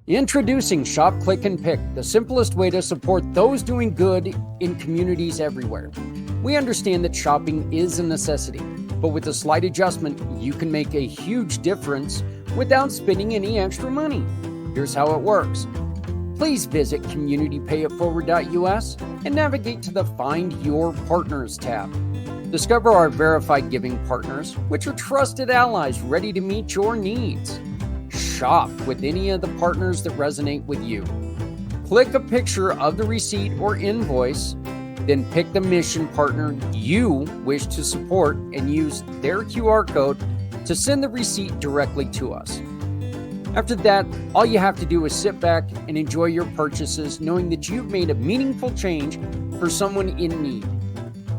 Introducing Shop, Click, and Pick, the simplest way to support those doing good in communities everywhere. We understand that shopping is a necessity, but with a slight adjustment, you can make a huge difference without spending any extra money. Here's how it works. Please visit communitypayitforward.us and navigate to the Find Your Partners tab. Discover our verified giving partners, which are trusted allies ready to meet your needs. Shop with any of the partners that resonate with you. Click a picture of the receipt or invoice, then pick the mission partner you wish to support and use their QR code to send the receipt directly to us. After that, all you have to do is sit back and enjoy your purchases, knowing that you've made a meaningful change for someone in need.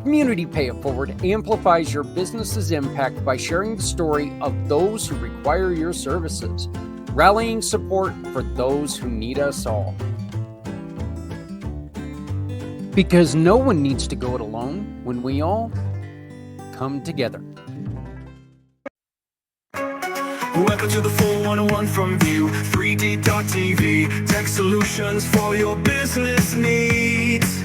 Community Pay It Forward amplifies your business's impact by sharing the story of those who require your services, rallying support for those who need us all. Because no one needs to go it alone when we all come together. Welcome to the 411 from View 3D.tv. Tech solutions for your business needs.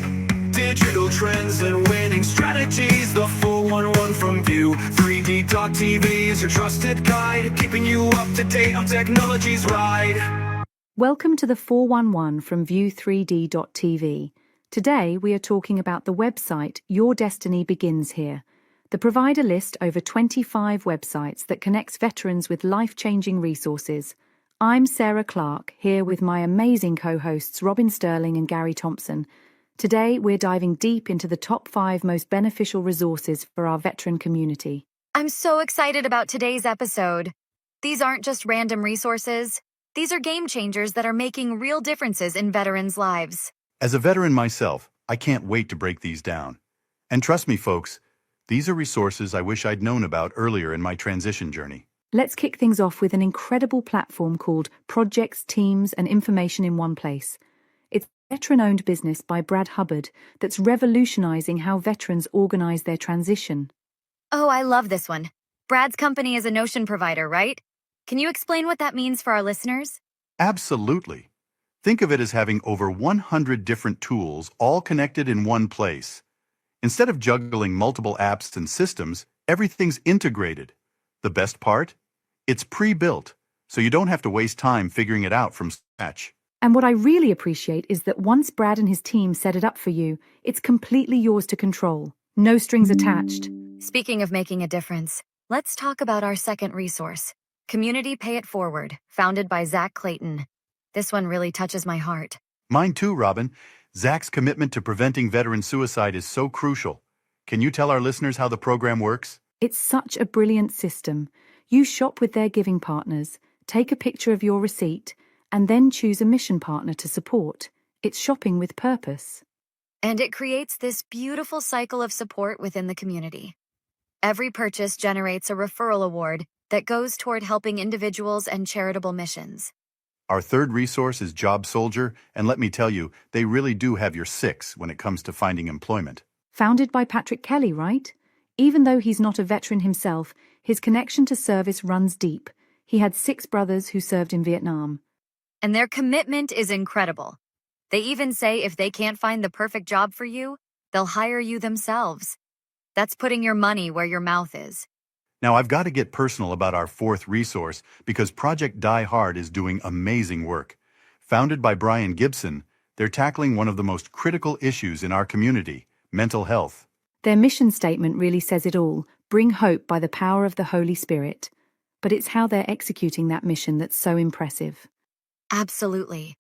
Digital trends and winning strategies. The 411 from View 3D.tv is your trusted guide, keeping you up to date on technology's ride. Welcome to the 411 from View3D.tv. Today we are talking about the website Your Destiny Begins Here. The provider lists over 25 websites that connects veterans with life-changing resources. I'm Sarah Clark, here with my amazing co-hosts Robin Sterling and Gary Thompson. Today, we're diving deep into the top 5 most beneficial resources for our veteran community. I'm so excited about today's episode. These aren't just random resources. These are game changers that are making real differences in veterans' lives. As a veteran myself, I can't wait to break these down. And trust me, folks, these are resources I wish I'd known about earlier in my transition journey. Let's kick things off with an incredible platform called Projects, Teams, and Information in One Place. It's a veteran-owned business by Brad Hubbard that's revolutionizing how veterans organize their transition. Oh, I love this one. Brad's company is a Notion provider, right? Can you explain what that means for our listeners? Absolutely. Think of it as having over 100 different tools all connected in one place. Instead of juggling multiple apps and systems, everything's integrated. The best part? It's pre-built, so you don't have to waste time figuring it out from scratch. And what I really appreciate is that once Brad and his team set it up for you, it's completely yours to control. No strings attached. Speaking of making a difference, let's talk about our second resource, Community Pay It Forward, founded by Zach Clayton. This one really touches my heart. Mine too, Robin. Zach's commitment to preventing veteran suicide is so crucial. Can you tell our listeners how the program works? It's such a brilliant system. You shop with their giving partners, take a picture of your receipt, and then choose a mission partner to support. It's shopping with purpose. And it creates this beautiful cycle of support within the community. Every purchase generates a referral award that goes toward helping individuals and charitable missions. Our third resource is Job Soldier, and let me tell you, they really do have your six when it comes to finding employment. Founded by Patrick Kelly, right? Even though he's not a veteran himself, his connection to service runs deep. He had 6 brothers who served in Vietnam. And their commitment is incredible. They even say if they can't find the perfect job for you, they'll hire you themselves. That's putting your money where your mouth is. Now, I've got to get personal about our fourth resource because Project Die Hard is doing amazing work. Founded by Brian Gibson, they're tackling one of the most critical issues in our community, mental health. Their mission statement really says it all: bring hope by the power of the Holy Spirit. But it's how they're executing that mission that's so impressive. Absolutely.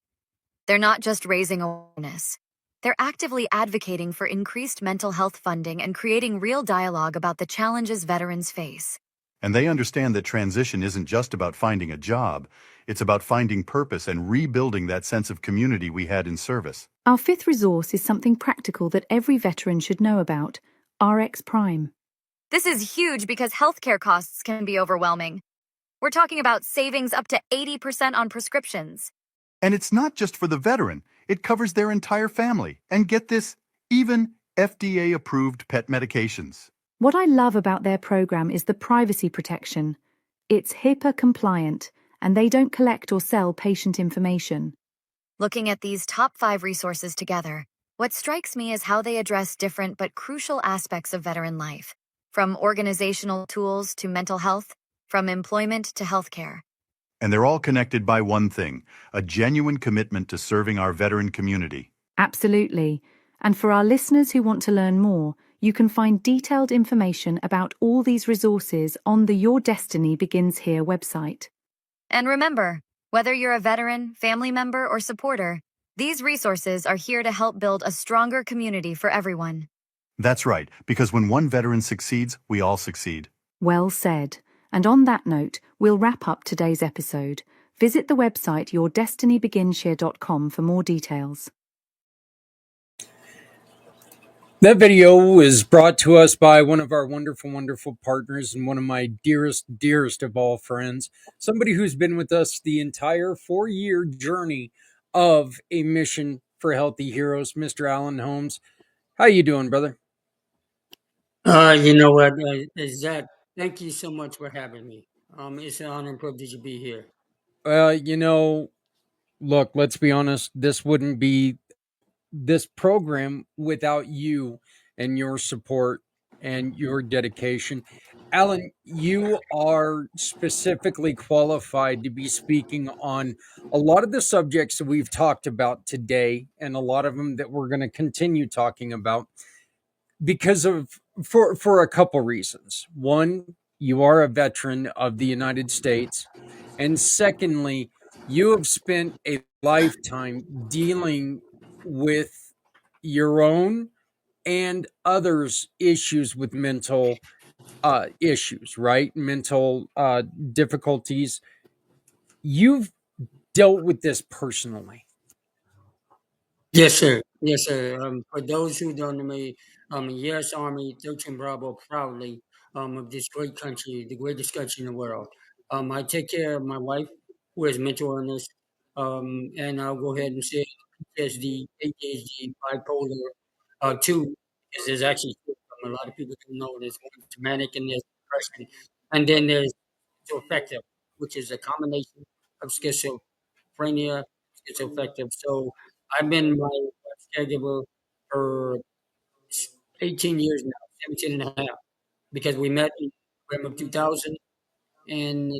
They're not just raising awareness. They're actively advocating for increased mental health funding and creating real dialogue about the challenges veterans face. And they understand that transition isn't just about finding a job. It's about finding purpose and rebuilding that sense of community we had in service. Our fifth resource is something practical that every veteran should know about: RX Prime. This is huge because healthcare costs can be overwhelming. We're talking about savings up to 80% on prescriptions. And it's not just for the veteran. It covers their entire family. And get this, even FDA-approved pet medications. What I love about their program is the privacy protection. It's HIPAA compliant, and they don't collect or sell patient information. Looking at these top 5 resources together, what strikes me is how they address different but crucial aspects of veteran life, from organizational tools to mental health, from employment to healthcare. And they're all connected by one thing, a genuine commitment to serving our veteran community. Absolutely. And for our listeners who want to learn more, you can find detailed information about all these resources on the Your Destiny Begins Here website. And remember, whether you're a veteran, family member, or supporter, these resources are here to help build a stronger community for everyone. That's right, because when one veteran succeeds, we all succeed. Well said. And on that note, we'll wrap up today's episode. Visit the website yourdestinybeginshere.com for more details. That video was brought to us by one of our wonderful, wonderful partners and one of my dearest, dearest of all friends, somebody who's been with us the entire 4-year journey of a mission for healthy heroes, Mr. Alan Holmes. How you doing, brother? You know what, Zach, thank you so much for having me. It's an honor and privilege to be here. Look, let's be honest, this wouldn't be this program without you and your support and your dedication. Alan, you are specifically qualified to be speaking on a lot of the subjects that we've talked about today and a lot of them that we're going to continue talking about because of for a couple reasons. One, you are a veteran of the United States, and secondly, you have spent a lifetime dealing with your own and others' issues with mental issues, right? Mental difficulties. You've dealt with this personally. Yes, sir. Yes, sir. For those who don't know me, U.S. Army 13 Bravo proudly of this great country, the greatest country in the world. I take care of my wife who has mental illness, and I'll go ahead and say PTSD, ADHD, bipolar 2, because there's actually two of them. A lot of people don't know there's one is manic and there's depression. And then there's schizoaffective, which is a combination of schizophrenia, schizoaffective. So I've been my wife's caregiver for 18 years now, 17 and a half, because we met in November of 2000 and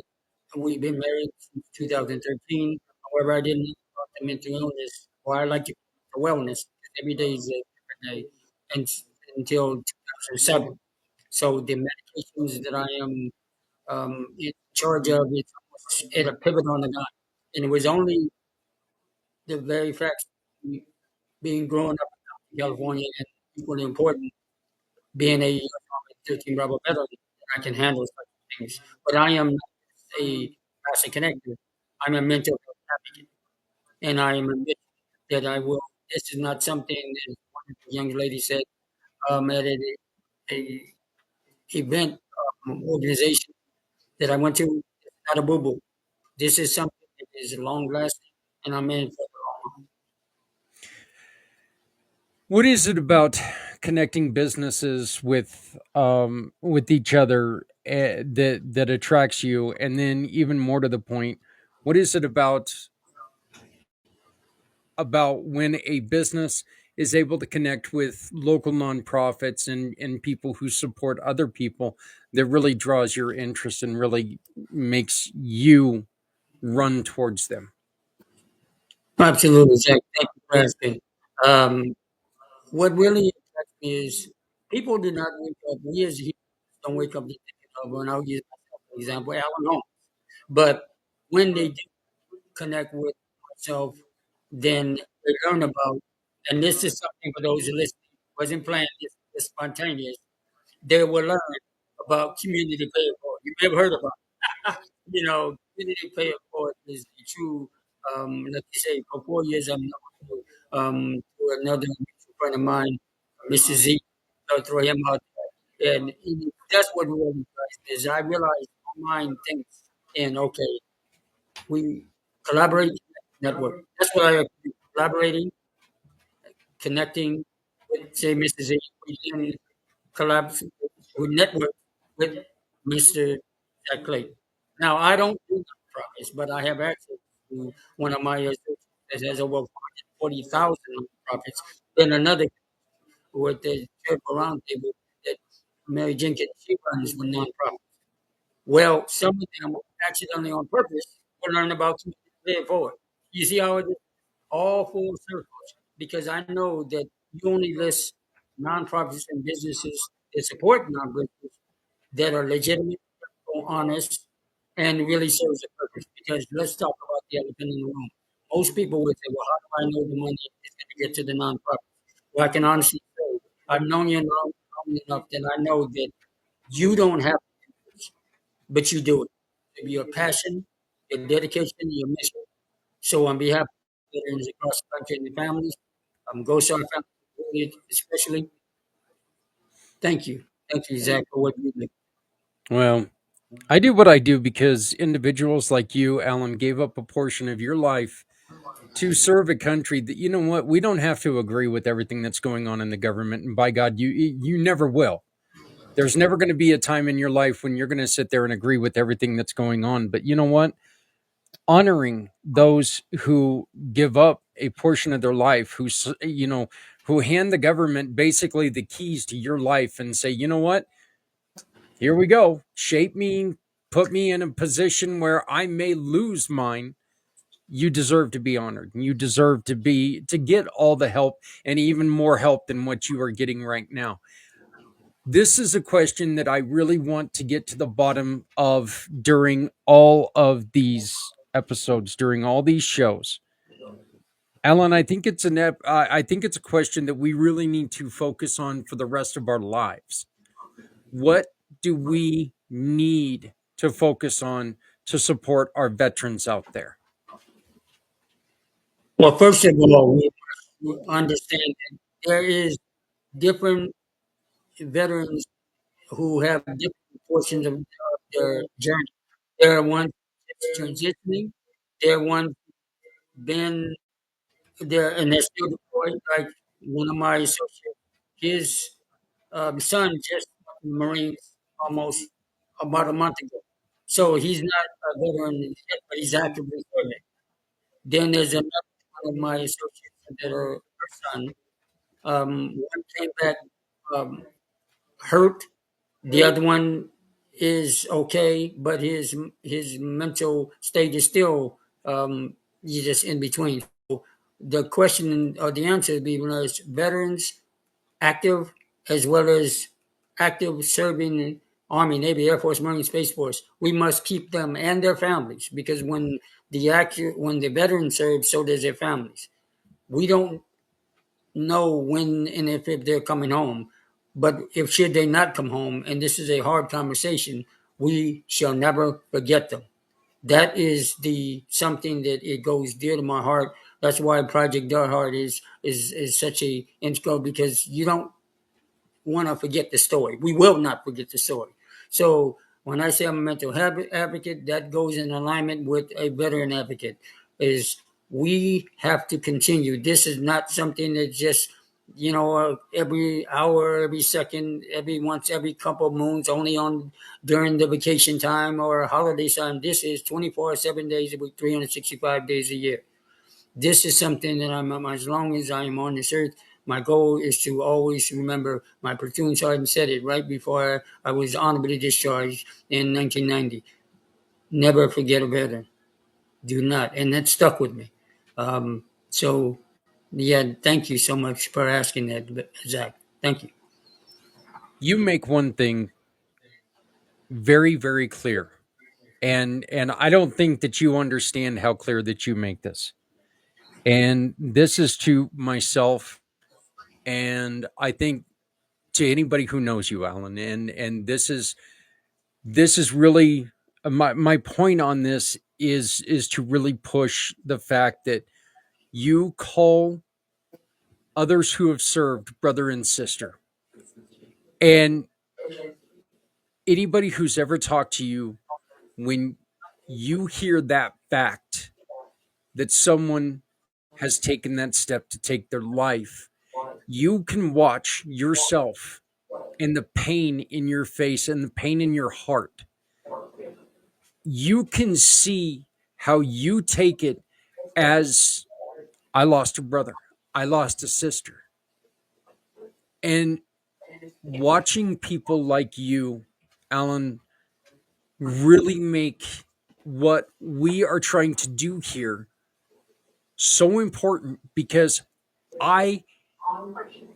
we've been married since 2013. However, I didn't know about the mental illness, or I like to call it wellness, because every day is a different day, and until 2007. So the medications that I am in charge of is almost at a pivot on the dime. And it was only the very fact being growing up in California and equally important, being a 13 Bravo veteran, I can handle such things. But I am not a passion connector. I'm a mental health advocate. And I am admitting that I will, this is not something that one of the young ladies said at a event organization that I went to, it's not a boo-boo. This is something that is long lasting and I'm in for the long run. What is it about connecting businesses with each other that attracts you? And then, even more to the point, what is it about when a business is able to connect with local nonprofits and people who support other people that really draws your interest and really makes you run towards them? Absolutely, Jack. Thank you for asking. Um, what really attracts me is people do not wake up. We as humans don't wake up just thinking of, and I'll use myself for example, Alan Holmes. But when they do connect with myself, then they learn about, and this is something for those who listen, wasn't planned, it's spontaneous. They will learn about community pay it forward. You may have heard about it. Community pay it forward is the true, like you say, for 4 years I'm known to another mutual friend of mine, Mr. Z. I'll throw him out there. And that's what really drives me is I realize my mind thinks, and okay, we collaborate, network. That's what I agree. Collaborating, connecting with, say, Mr. Z. We can collab, we network with Mr. Jack Clayton. Now, I don't do nonprofits, but I have access to one of my associates that has over 40,000 nonprofits. Then another with the Charitable Roundtable that Mary Jenkins, she runs with nonprofits. Well, some of them accidentally on purpose will learn about community pay forward. You see how it is? All full circles. Because I know that you only list nonprofits and businesses that support nonprofits that are legitimate, honest, and really serves a purpose. Because let's talk about the elephant in the room. Most people would say, well, how do I know the money is going to get to the nonprofit? Well, I can honestly say, I've known you long enough that I know that you don't have but you do it. Your passion, your dedication, your mission. So on behalf of veterans across the country and the families, Ghost Star family especially, thank you. Thank you, Zach, for what you do. Well, I do what I do because individuals like you, Alan, gave up a portion of your life to serve a country that, you know what, we don't have to agree with everything that's going on in the government. And by God, you never will. There's never going to be a time in your life when you're going to sit there and agree with everything that's going on. But you know what? Honoring those who give up a portion of their life, who hand the government basically the keys to your life and say, you know what? Here we go. Shape me, put me in a position where I may lose mine. You deserve to be honored. You deserve to get all the help and even more help than what you are getting right now. This is a question that I really want to get to the bottom of during all of these episodes, during all these shows. Alan, I think I think it's a question that we really need to focus on for the rest of our lives. What do we need to focus on to support our veterans out there? Well, first of all, we must understand that there is different veterans who have different portions of their journey. There are ones that's transitioning. There are ones been there and they're still deployed. Like one of my associates, his son just left the Marines almost about a month ago. So he's not a veteran yet, but he's actively serving. Then there's another one of my associates that are her son. One came back hurt. The other one is okay, but his mental state is still he's just in between. So the question or the answer would be is veterans active as well as active serving in Army, Navy, Air Force, Marine, Space Force. We must keep them and their families because when the veterans serve, so does their families. We don't know when and if they're coming home, but if should they not come home, and this is a hard conversation, we shall never forget them. That is the something that it goes dear to my heart. That's why Project Dark Heart is such a integral because you don't want to forget the story. We will not forget the story. So when I say I'm a mental health advocate, that goes in alignment with a veteran advocate. Is we have to continue. This is not something that just every hour, every second, every couple of moons, only on during the vacation time or holiday time. This is 24, 7 days a week, 365 days a year. This is something that as long as I am on this earth, my goal is to always remember my platoon sergeant said it right before I was honorably discharged in 1990. Never forget a veteran. Do not. And that stuck with me. So, yeah, thank you so much for asking that, Zach. Thank you. You make one thing very, very clear. And I don't think that you understand how clear that you make this. And this is to myself, and I think to anybody who knows you, Alan. And this is really my point on this is to really push the fact that you call others who have served brother and sister. And anybody who's ever talked to you, when you hear that fact that someone has taken that step to take their life, you can watch yourself and the pain in your face and the pain in your heart you can see how you take it as I lost a brother, I lost a sister. And watching people like you, Alan, really make what we are trying to do here so important, because I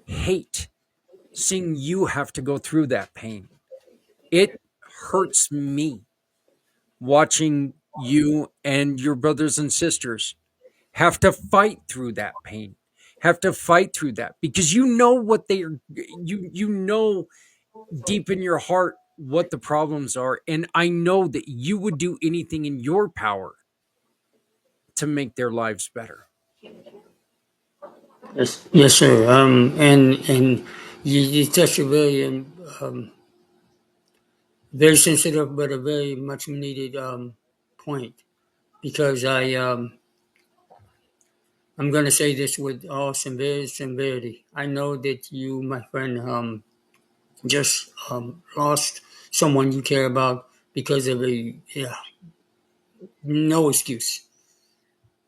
hate seeing you have to go through that pain. It hurts me watching you and your brothers and sisters have to fight through that pain, have to fight through that, because you know what they are, you know deep in your heart what the problems are, and I know that you would do anything in your power to make their lives better. Yes, sir. And you touched a very very sensitive but a very much needed point, because I'm going to say this with all severity. I know that you, my friend, just lost someone you care about because of a, yeah, no excuse.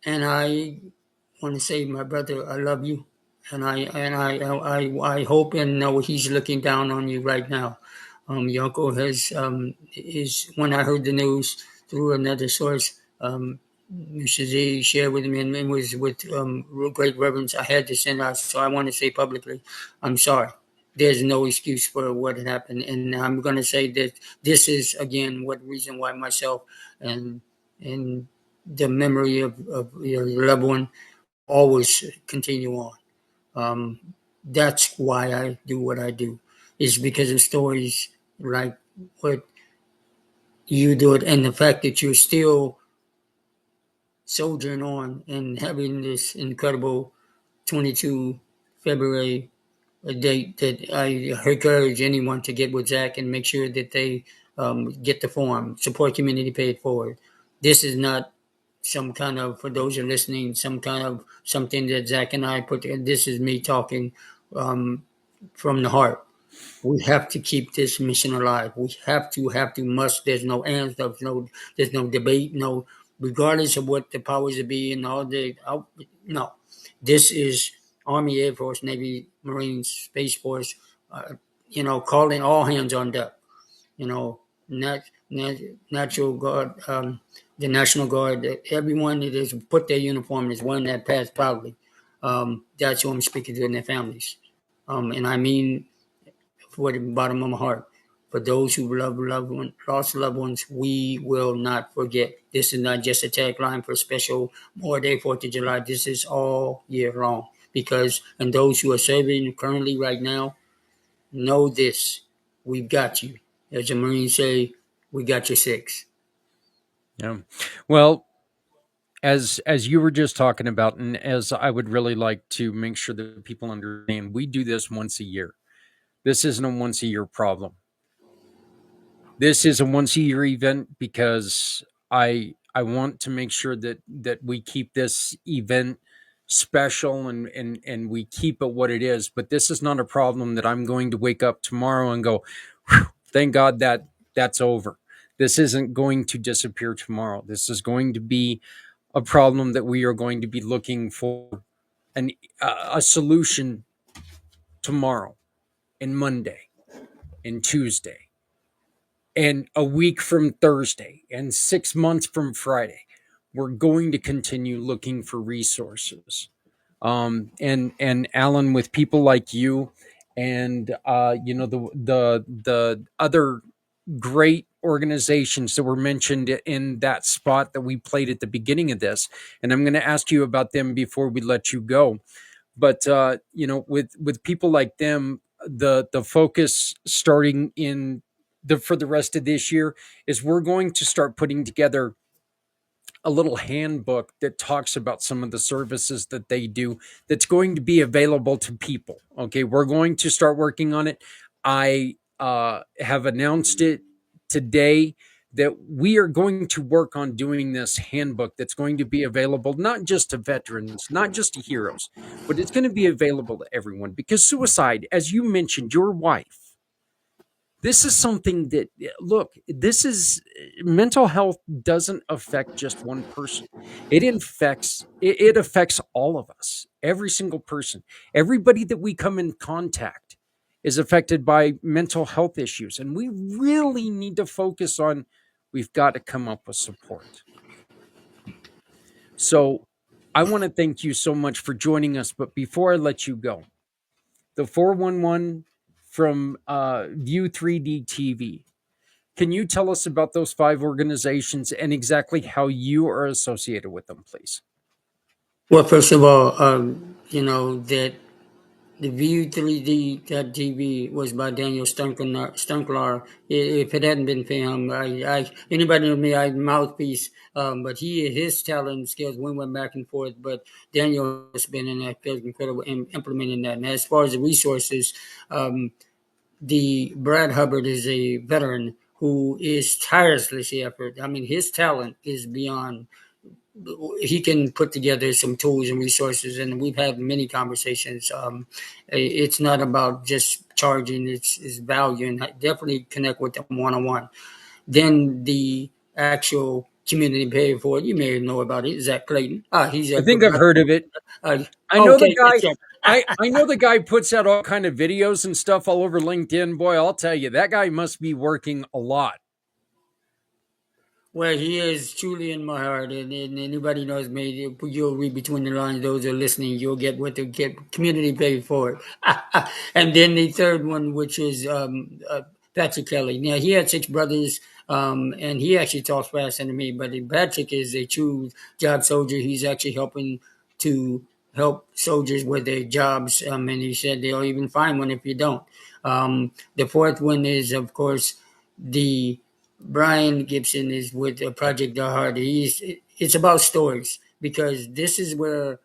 And I want to say, my brother, I love you, and I hope and know he's looking down on you right now. Your uncle has is when I heard the news through another source. Mr. Z shared with me, and it was with great reverence. I had to send out, so I want to say publicly, I'm sorry. There's no excuse for what had happened, and I'm going to say that this is again what reason why myself and and the memory of your loved one always continue on. Um, that's why I do what I do, is because of stories like what you do it, and the fact that you're still soldiering on and having this incredible 22 February, a date that I encourage anyone to get with Zach and make sure that they get the form, support community paid forward. This is not some kind of, for those who are listening, some kind of something that Zach and I put together. This is me talking um, from the heart. We have to keep this mission alive. We must. There's no ands. There's no debate. No, regardless of what the powers that be and all no, this is Army, Air Force, Navy, Marines, Space Force. Calling all hands on deck. You know, Natural Guard, the National Guard. Everyone that has put their uniform is wearing that path proudly. That's who I'm speaking to, and their families. And I mean for the bottom of my heart. For those who lost loved ones, we will not forget. This is not just a tagline for special Memorial Day, 4th of July. This is all year long. Because, and those who are serving currently right now, know this. We've got you. As the Marines say, we got your six. Yeah. Well, as you were just talking about, and as I would really like to make sure that people understand, we do this once a year. This isn't a once a year problem. This is a once a year event because I want to make sure that we keep this event special, and we keep it what it is. But this is not a problem that I'm going to wake up tomorrow and go, thank God that that's over. This isn't going to disappear tomorrow. This is going to be a problem that we are going to be looking for a solution tomorrow and Monday and Tuesday and a week from Thursday and 6 months from Friday. We're going to continue looking for resources. And Alan, with people like you, and the other great organizations that were mentioned in that spot that we played at the beginning of this, and I'm going to ask you about them before we let you go. But with people like them, the focus starting in for the rest of this year is we're going to start putting together a little handbook that talks about some of the services that they do, that's going to be available to people. Okay, we're going to start working on it. I have announced it today that we are going to work on doing this handbook that's going to be available not just to veterans, not just to heroes, but it's going to be available to everyone, because suicide, as you mentioned, your wife, This is something that, look, this is mental health doesn't affect just one person. It affects all of us, every single person. Everybody that we come in contact is affected by mental health issues. And we really need to focus on, we've got to come up with support. So I want to thank you so much for joining us. But before I let you go, the 411 from View 3D TV. Can you tell us about those 5 organizations and exactly how you are associated with them, please? Well, first of all, that the View 3D.TV was by Daniel Stunklar. If it hadn't been for him, anybody know me, I mouthpiece. But his talent and skills, we went back and forth. But Daniel has been in that field incredible in implementing that. And as far as the resources, the Brad Hubbard is a veteran who is tirelessly effort. I mean, his talent is beyond. He can put together some tools and resources, and we've had many conversations. It's not about just charging; it's value, and definitely connect with them one on one. Then the actual community pay for it. You may know about it. Zach Clayton. He's I a think I've heard of it. I know the okay. guy. Yes, I know the guy puts out all kind of videos and stuff all over LinkedIn. Boy, I'll tell you, that guy must be working a lot. well, he is truly in my heart, and anybody knows me, you'll read between the lines. Those who are listening, you'll get what the get community paid for it. And then the third one, which is Patrick Kelly. Now he had 6 brothers, and he actually talks faster than me. But Patrick is a true job soldier. He's actually helping to help soldiers with their jobs, and he said they'll even find one if you don't. The fourth one is, of course, the Brian Gibson is with Project Die Hard. It's about stories, because this is where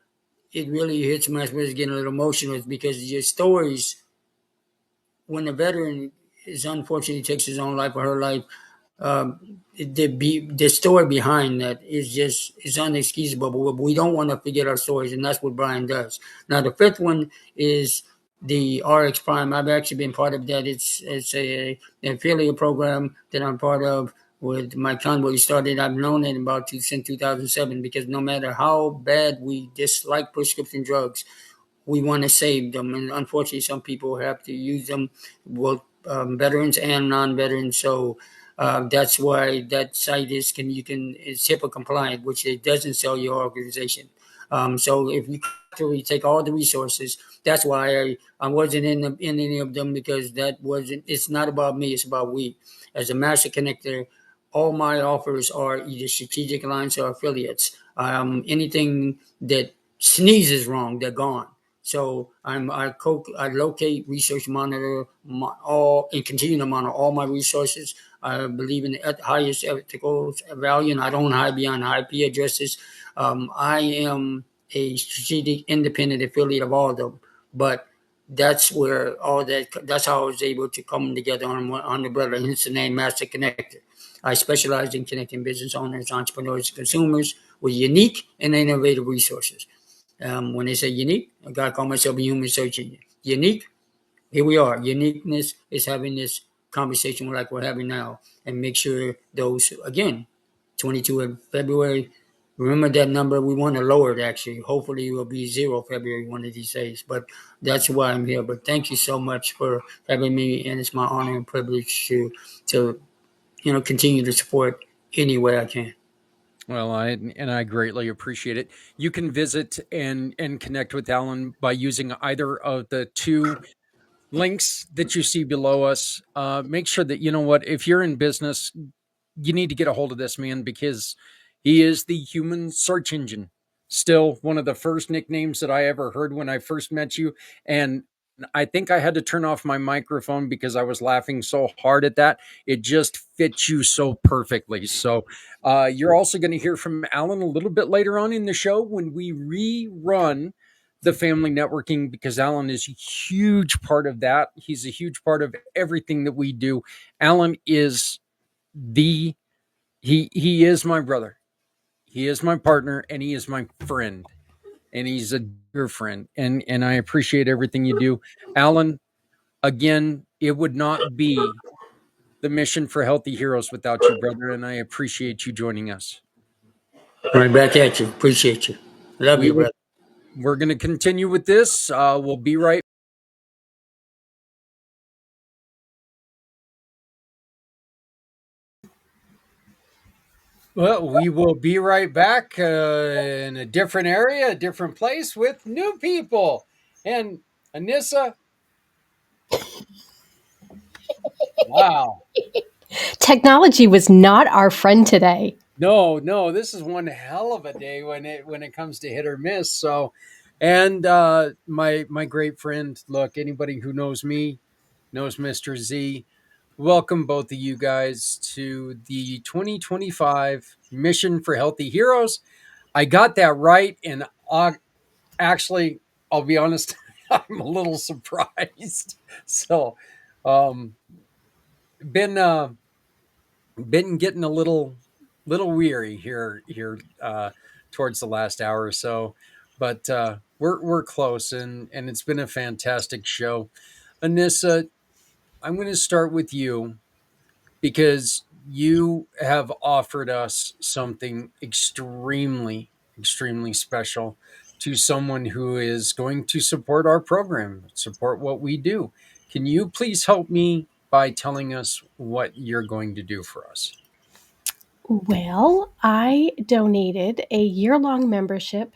it really hits my spirit, getting a little emotional, is because your stories, when a veteran is unfortunately takes his own life or her life, the story behind that is unexcusable. But we don't want to forget our stories, and that's what Brian does. Now the fifth one is the RX Prime. I've actually been part of that. It's an affiliate program that I'm part of with Mike Conway. We started. I've known it since 2007, because no matter how bad we dislike prescription drugs, we want to save them, and unfortunately, some people have to use them, both veterans and non-veterans. So that's why that site is HIPAA compliant, which it doesn't sell your organization. So if you actually take all the resources, that's why I wasn't in any of them, because that wasn't. It's not about me. It's about we. As a master connector, all my offers are either strategic alliance or affiliates. Anything that sneezes wrong, they're gone. So I locate, research, monitor all, and continue to monitor all my resources. I believe in the highest ethical value, and I don't hide behind IP addresses. I am a strategic independent affiliate of all of them, but that's where that's how I was able to come together on the brother. Hence the name Master Connector. I specialize in connecting business owners, entrepreneurs, and consumers with unique and innovative resources. When they say unique, I gotta call myself a human search engine. Unique, here we are. Uniqueness is having this conversation like we're having now, and make sure those, again, 22 of February. Remember that number. We want to lower it, actually. Hopefully, it will be 0 February one of these days. But that's why I'm here. But thank you so much for having me, and it's my honor and privilege to continue to support any way I can. Well, I greatly appreciate it. You can visit and connect with Alan by using either of the 2 links that you see below us. Make sure that, you know what, if you're in business, you need to get a hold of this man, because he is the human search engine. Still one of the first nicknames that I ever heard when I first met you. And I think I had to turn off my microphone because I was laughing so hard at that. It just fits you so perfectly. So you're also going to hear from Alan a little bit later on in the show when we rerun the family networking, because Alan is a huge part of that. He's a huge part of everything that we do. Alan is he is my brother. He is my partner, and he is my friend, and he's a dear friend. And I appreciate everything you do. Alan, again, it would not be the mission for Healthy Heroes without you, brother, and I appreciate you joining us. Right back at you. Appreciate you. Love We you, will, brother. we're going to continue with this. We'll be right. Well, we will be right back in a different area, a different place with new people. And Anissa, wow. Technology was not our friend today. No, no, this is one hell of a day when it comes to hit or miss. So, and my great friend, look, anybody who knows me knows Mr. Z. Welcome both of you guys to the 2025 Mission for Healthy Heroes. I got that right, and actually, I'll be honest, I'm a little surprised. So, um, been been getting a little weary here towards the last hour or so, but we're close, and it's been a fantastic show. Anissa, I'm going to start with you because you have offered us something extremely special to someone who is going to support our program, support what we do. Can you please help me by telling us what you're going to do for us? Well, I donated a year-long membership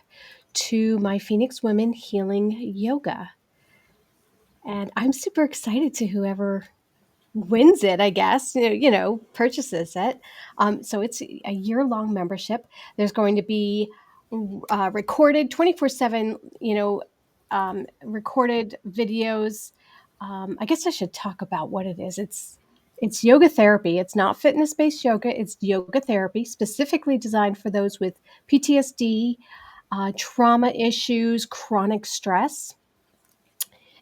to my Phoenix Women Healing Yoga. And I'm super excited to whoever wins it, I guess, purchases it. So it's a year-long membership. There's going to be recorded 24/7, recorded videos. I guess I should talk about what it is. It's yoga therapy. It's not fitness-based yoga. It's yoga therapy specifically designed for those with PTSD, trauma issues, chronic stress.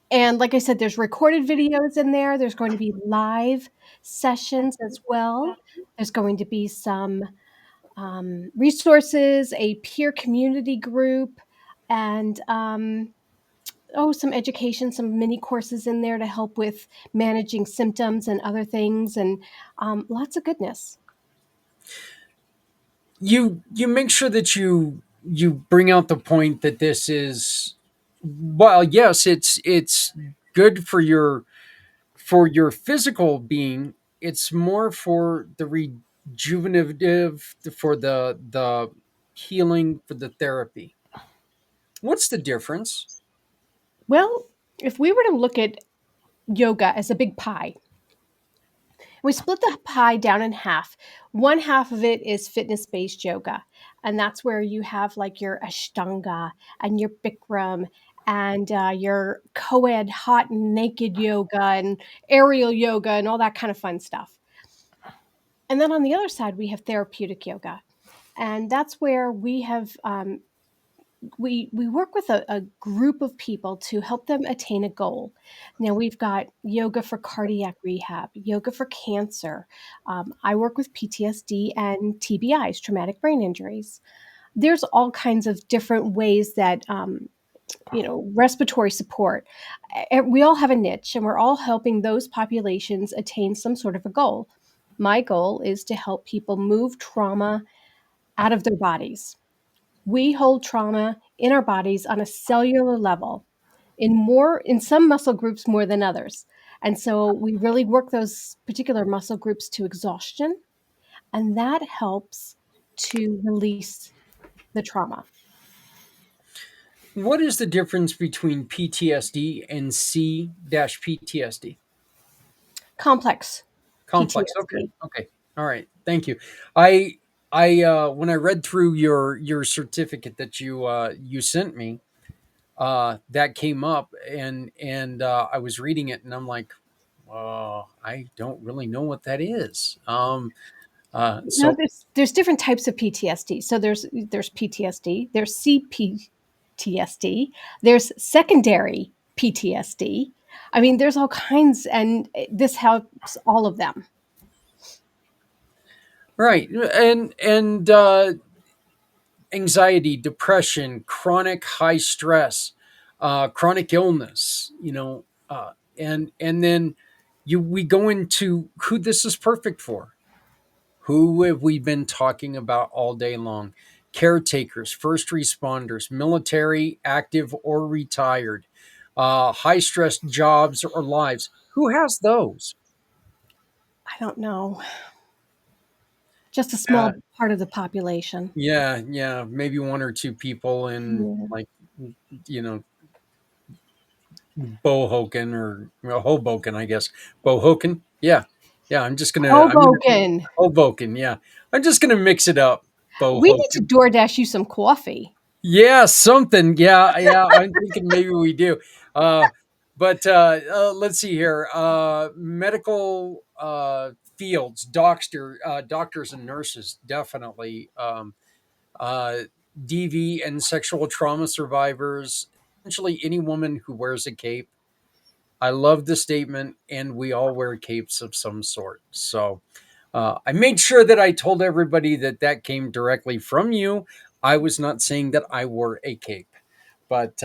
And like I said, there's recorded videos in there. There's going to be live sessions as well. There's going to be some resources, a peer community group, and some education, some mini courses in there to help with managing symptoms and other things, and lots of goodness. You make sure that you bring out the point that this is, well, yes, it's good for your physical being. It's more for the rejuvenative, for the healing, for the therapy. What's the difference? Well, if we were to look at yoga as a big pie, we split the pie down in half. One half of it is fitness based yoga, and that's where you have like your Ashtanga and your Bikram and your co ed hot and naked yoga and aerial yoga and all that kind of fun stuff. And then on the other side, we have therapeutic yoga. And that's where we have we work with a group of people to help them attain a goal. Now we've got yoga for cardiac rehab, yoga for cancer. I work with PTSD and TBIs, traumatic brain injuries. There's all kinds of different ways that respiratory support. We all have a niche, and we're all helping those populations attain some sort of a goal. My goal is to help people move trauma out of their bodies. We hold trauma in our bodies on a cellular level in some muscle groups more than others. And so we really work those particular muscle groups to exhaustion, and that helps to release the trauma. What is the difference between PTSD and C-PTSD? Complex Complex. Okay. PTSD. Okay. All right. Thank you. I when I read through your certificate that you sent me, that came up, and I was reading it, and I'm like, I don't really know what that is. No, So there's different types of PTSD. So there's PTSD, there's CPTSD, there's secondary PTSD. I mean, there's all kinds, and this helps all of them. right, and anxiety, depression, chronic high stress, chronic illness, and then we go into who this is perfect for. Who have we been talking about all day long? Caretakers, first responders, military, active or retired, high stress jobs or lives. Who has those? I don't know. Just a Uh, small part of the population. yeah, yeah, maybe one or two people in Yeah. like, you know, Bohoken or Hoboken, I guess. Bohoken. Yeah. Yeah. I'm gonna Hoboken. Hoboken. Yeah. I'm just gonna mix it up. We need to Bohoken. DoorDash you some coffee. Yeah, something. Yeah, yeah. I'm thinking maybe we do. Uh, but let's see here. Medical fields, doctors and nurses, definitely. Uh, DV and sexual trauma survivors. Essentially, any woman who wears a cape. I love the statement, and we all wear capes of some sort. So I made sure that I told everybody that that came directly from you. I was not saying that I wore a cape, but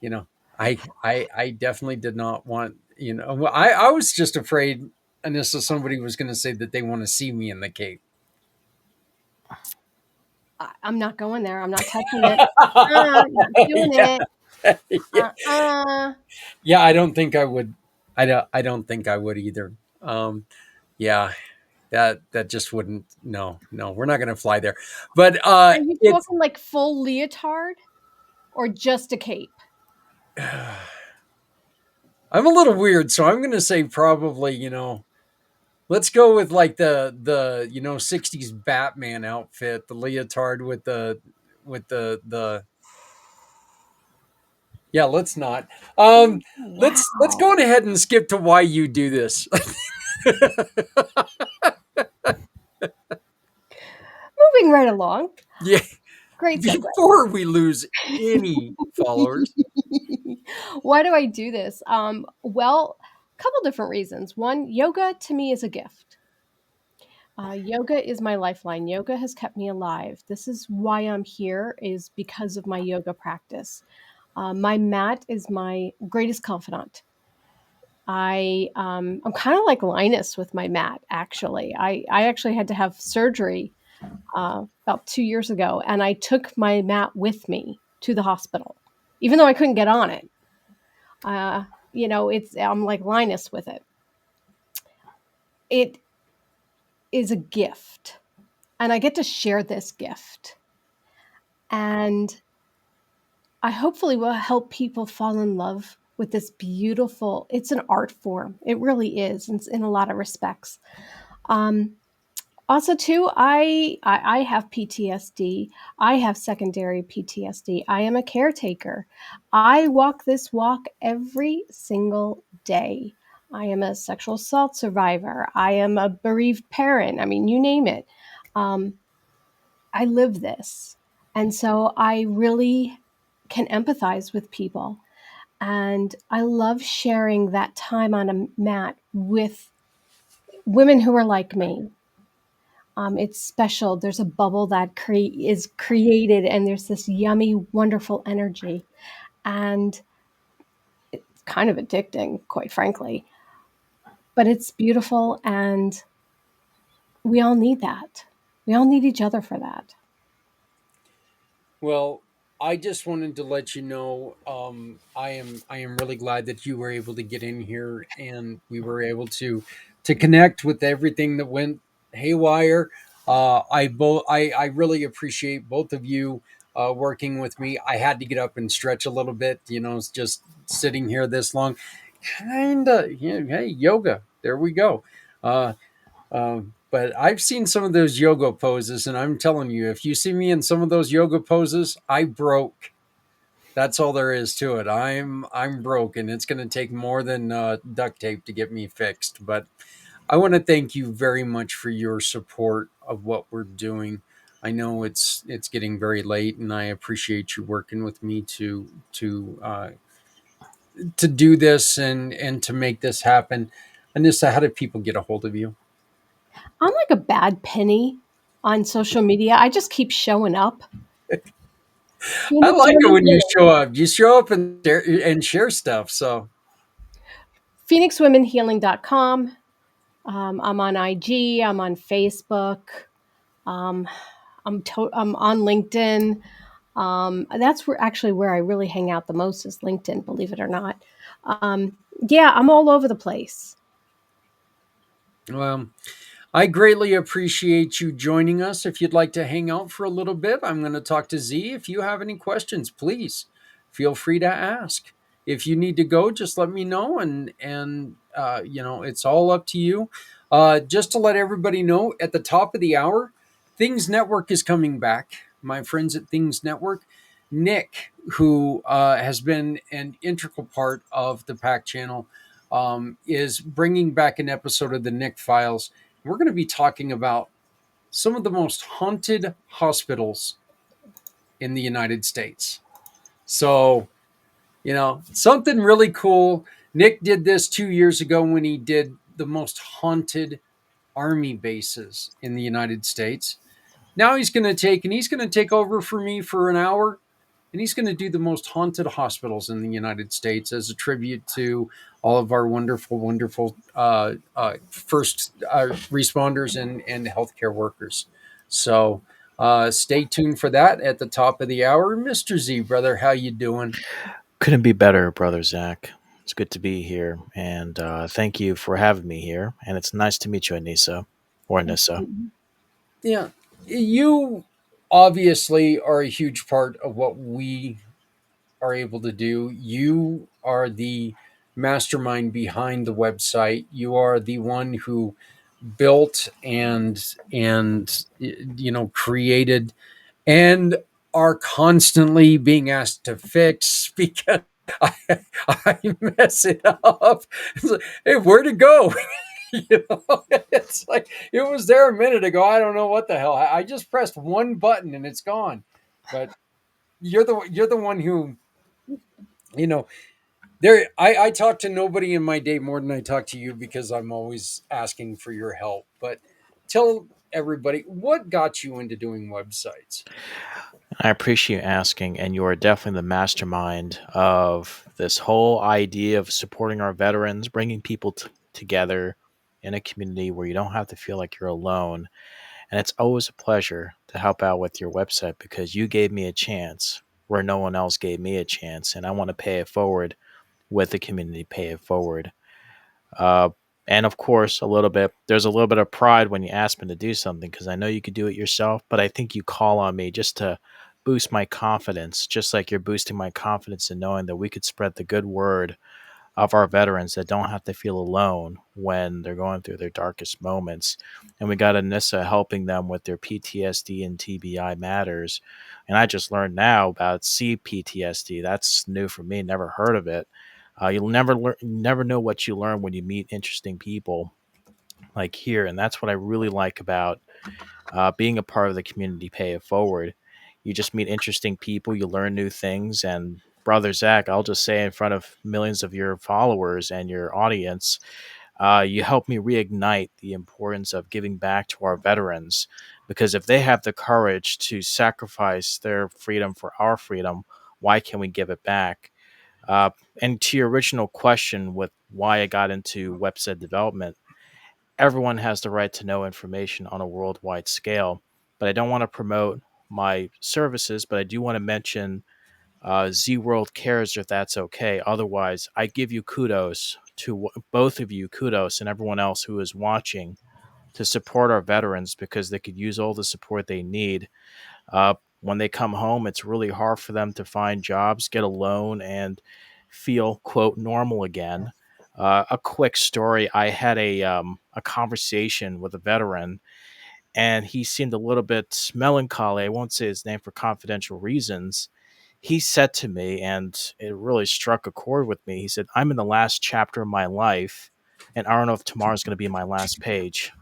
you know, I definitely did not want. Well, I was just afraid, Anissa, somebody was going to say that they want to see me in the cape. I'm not going there. I'm not touching it. Not doing it. Yeah. Uh-uh. Yeah, I don't think I would. I don't think I would either. Yeah, that just wouldn't. No, no, we're not going to fly there. But Are you it's. talking like full leotard or just a cape? I'm a little weird, so I'm going to say probably. Let's go with like the 60s Batman outfit, the leotard with the. Yeah, let's not. Let's Wow. go on ahead and skip to why you do this. Moving right along. Yeah, Great segue. before we lose any followers. Why do I do this? Well, a couple different reasons. One, yoga to me is a gift. Yoga is my lifeline. Yoga has kept me alive. This is why I'm here, is because of my yoga practice. My mat is my greatest confidant. I'm kind of like Linus with my mat. Actually, I actually had to have surgery about 2 years ago, and I took my mat with me to the hospital, even though I couldn't get on it. I'm like Linus with it. It is a gift, and I get to share this gift, and I hopefully will help people fall in love with this beautiful. It's an art form. It really is, in a lot of respects. Um, Also, too, I have PTSD. I have secondary PTSD. I am a caretaker. I walk this walk every single day. I am a sexual assault survivor. I am a bereaved parent. I mean, you name it. Um, I live this. And so I really can empathize with people. And I love sharing that time on a mat with women who are like me. It's special. There's a bubble that is created, and there's this yummy, wonderful energy. And it's kind of addicting, quite frankly. But it's beautiful, and we all need that. We all need each other for that. Well, I just wanted to let you know I am really glad that you were able to get in here and we were able to connect with everything that went haywire. I really appreciate both of you working with me. I had to get up and stretch a little bit. It's just sitting here this long. Kinda, hey, yoga. There we go. Uh, but I've seen some of those yoga poses, and I'm telling you, if you see me in some of those yoga poses, I broke. That's all there is to it. I'm broken. It's going to take more than duct tape to get me fixed. But I want to thank you very much for your support of what we're doing. I know it's getting very late, and I appreciate you working with me to do this and to make this happen. Anissa, how do people get a hold of you? I'm like a bad penny on social media. I just keep showing up. You I know like what it I'm when you doing. show up. You show up and share stuff. So phoenixwomenhealing.com. I'm on IG. I'm on Facebook. Um, I'm on LinkedIn. That's where I really hang out the most is LinkedIn, believe it or not. Yeah, I'm all over the place. Well, I greatly appreciate you joining us. If you'd like to hang out for a little bit, I'm going to talk to Z. If you have any questions, please feel free to ask. If you need to go, just let me know, and it's all up to you. Just to let everybody know, at the top of the hour, Things Network is coming back. My friends at Things Network, Nick, who has been an integral part of the Pack Channel, is bringing back an episode of the Nick Files. We're going to be talking about some of the most haunted hospitals in the United States. So, something really cool. Nick did this 2 years ago when he did the most haunted army bases in the United States. Now he's going to take over for me for an hour, and he's going to do the most haunted hospitals in the United States as a tribute to all of our wonderful, wonderful first responders and healthcare workers. So stay tuned for that at the top of the hour. Mr. Z, brother, how you doing? Couldn't be better, brother Zach. It's good to be here, and thank you for having me here. And it's nice to meet you, Anissa, or Anissa. Yeah, you obviously are a huge part of what we are able to do. You are the mastermind behind the website. You are the one who built and created and are constantly being asked to fix because I, I mess it up. It's like, hey, where'd it go? It's like it was there a minute ago. I don't know what the hell. I just pressed one button and it's gone. But you're the one who you know I talk to nobody in my day more than I talk to you because I'm always asking for your help. But tell everybody what got you into doing websites. I appreciate you asking, and you are definitely the mastermind of this whole idea of supporting our veterans, bringing people together in a community where you don't have to feel like you're alone. And it's always a pleasure to help out with your website because you gave me a chance where no one else gave me a chance, and I want to pay it forward with the community, pay it forward. Uh, and of course, there's a little bit of pride when you ask me to do something because I know you could do it yourself, but I think you call on me just to boost my confidence, just like you're boosting my confidence in knowing that we could spread the good word of our veterans that don't have to feel alone when they're going through their darkest moments. And we got Anissa helping them with their PTSD and TBI matters. And I just learned now about CPTSD. That's new for me, never heard of it. You'll never know what you learn when you meet interesting people like here, and that's what I really like about being a part of the community. Pay it forward. You just meet interesting people, you learn new things, and brother Zach, I'll just say in front of millions of your followers and your audience, you help me reignite the importance of giving back to our veterans because if they have the courage to sacrifice their freedom for our freedom, why can't we give it back? Uh, and to your original question with why I got into website development, everyone has the right to know information on a worldwide scale. But I don't want to promote my services, but I do want to mention Z World Cares if that's okay. Otherwise, I give you kudos to both of you, kudos, and everyone else who is watching to support our veterans because they could use all the support they need. When they come home, it's really hard for them to find jobs, get a loan, and feel quote normal again. A quick story: I had a conversation with a veteran, and he seemed a little bit melancholy. I won't say his name for confidential reasons. He said to me, and it really struck a chord with me. He said, "I'm in the last chapter of my life, and I don't know if tomorrow's going to be my last page."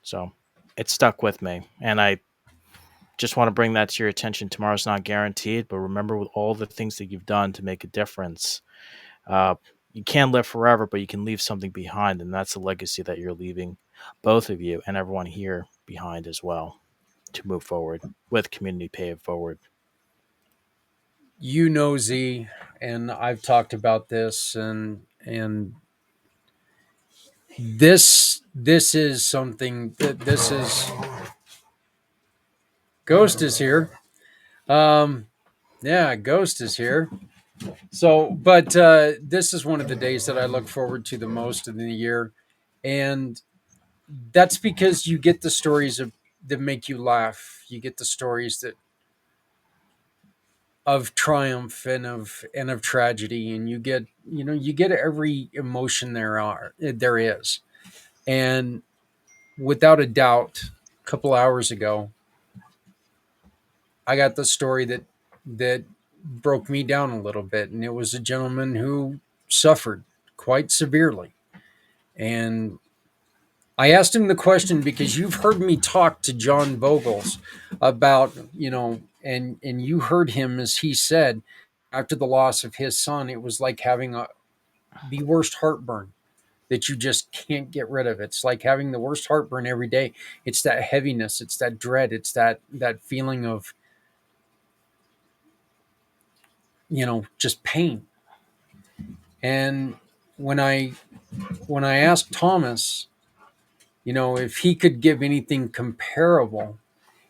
So it stuck with me, and I just want to bring that to your attention. Tomorrow's not guaranteed, but remember with all the things that you've done to make a difference. Uh, you can't live forever, but you can leave something behind, and that's the legacy that you're leaving, both of you and everyone here behind as well, to move forward with community pay it forward. You know, Z, and I've talked about this, and this is something that this is Ghost is here. Yeah, Ghost is here. So, but this is one of the days that I look forward to the most in the year, and that's because you get the stories that make you laugh. You get the stories that of triumph and of tragedy, and you get every emotion there is. And without a doubt, a couple hours ago, I got the story that broke me down a little bit, and it was a gentleman who suffered quite severely. And I asked him the question because you've heard me talk to John Vogels about, and you heard him as he said after the loss of his son, it was like having the worst heartburn that you just can't get rid of. It's like having the worst heartburn every day. It's that heaviness, it's that dread, it's that feeling of, just pain. And when I asked Thomas, if he could give anything comparable,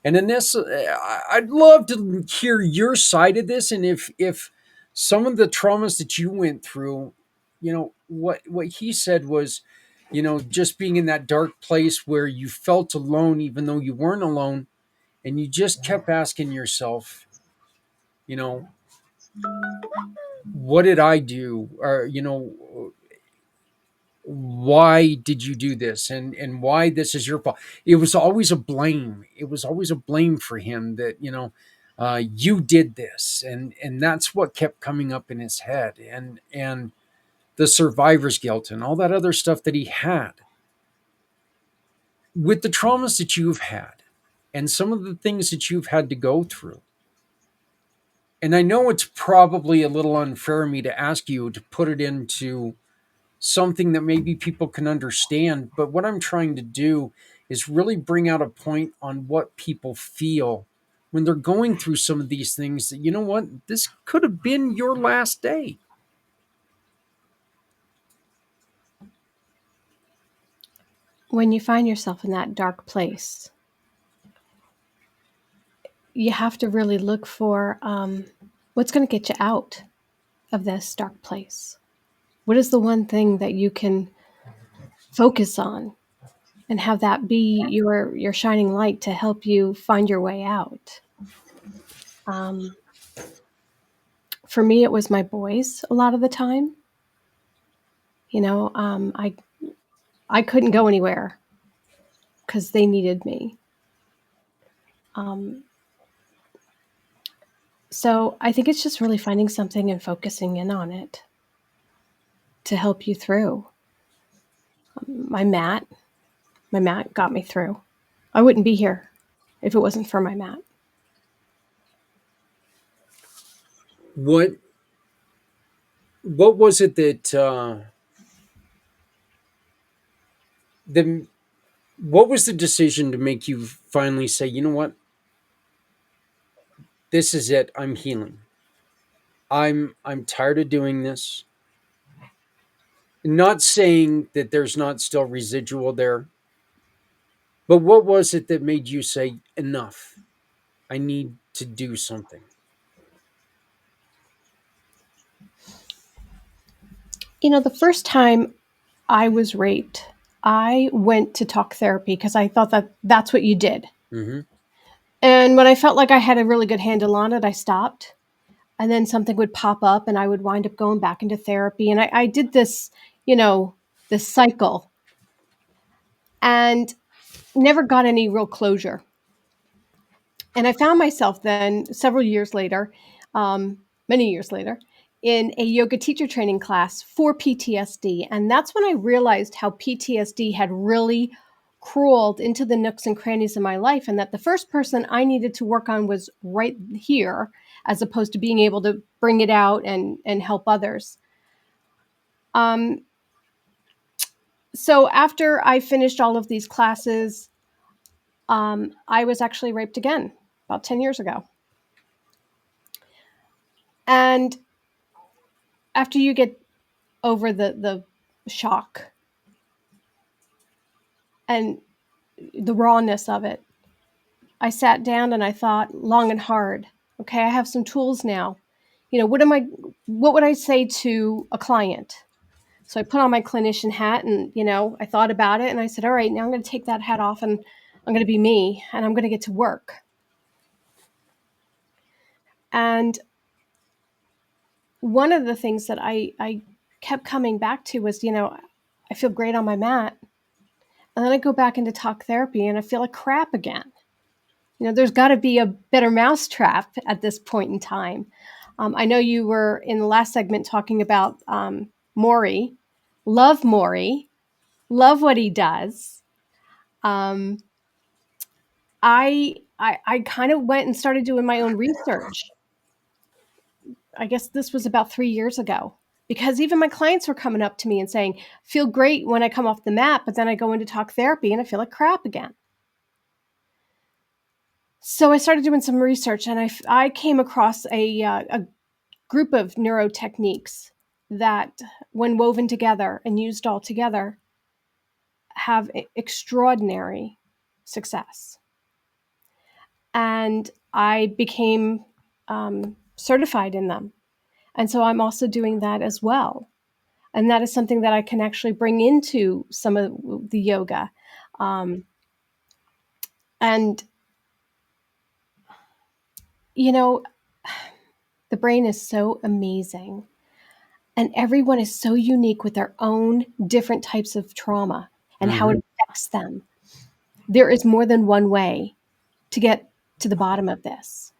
and in this, I'd love to hear your side of this, and if some of the traumas that you went through, what he said was, just being in that dark place where you felt alone, even though you weren't alone, and you just kept asking yourself, you know, what did I do, or why did you do this, and why this is your fault. It was always a blame. It was always a blame for him that you did this, and that's what kept coming up in his head, and the survivor's guilt and all that other stuff that he had with the traumas that you've had and some of the things that you've had to go through. And I know it's probably a little unfair of me to ask you to put it into something that maybe people can understand. But what I'm trying to do is really bring out a point on what people feel when they're going through some of these things that, this could have been your last day. When you find yourself in that dark place, you have to really look for what's going to get you out of this dark place. What is the one thing that you can focus on and have that be your shining light to help you find your way out? For me, it was my boys a lot of the time. I couldn't go anywhere because they needed me. So I think it's just really finding something and focusing in on it to help you through. My mat got me through. I wouldn't be here if it wasn't for my mat. What was it that what was the decision to make you finally say, you know what, this is it, I'm healing, I'm tired of doing this? Not saying that there's not still residual there, but what was it that made you say, enough, I need to do something? The first time I was raped, I went to talk therapy because I thought that that's what you did. Mm-hmm. And when I felt like I had a really good handle on it, I stopped. And then something would pop up and I would wind up going back into therapy. And I did this, this cycle and never got any real closure. And I found myself then several years later, many years later, in a yoga teacher training class for PTSD. And that's when I realized how PTSD had really crawled into the nooks and crannies of my life, and that the first person I needed to work on was right here, as opposed to being able to bring it out and help others. So after I finished all of these classes, I was actually raped again about 10 years ago. And after you get over the shock and the rawness of it, I sat down and I thought long and hard. Okay, I have some tools now. What would I say to a client? So I put on my clinician hat and, I thought about it and I said, all right, now I'm going to take that hat off and I'm going to be me and I'm going to get to work. And one of the things that I kept coming back to was, I feel great on my mat. And then I go back into talk therapy and I feel like crap again. There's got to be a better mousetrap at this point in time. I know you were in the last segment talking about Maury. Love Maury. Love what he does. I kind of went and started doing my own research. I guess this was about 3 years ago, because even my clients were coming up to me and saying, feel great when I come off the mat, but then I go into talk therapy and I feel like crap again. So I started doing some research and I came across a group of neurotechniques that, when woven together and used all together, have extraordinary success. And I became certified in them. And so I'm also doing that as well. And that is something that I can actually bring into some of the yoga. And, the brain is so amazing. And everyone is so unique with their own different types of trauma and how it affects them. There is more than one way to get to the bottom of this.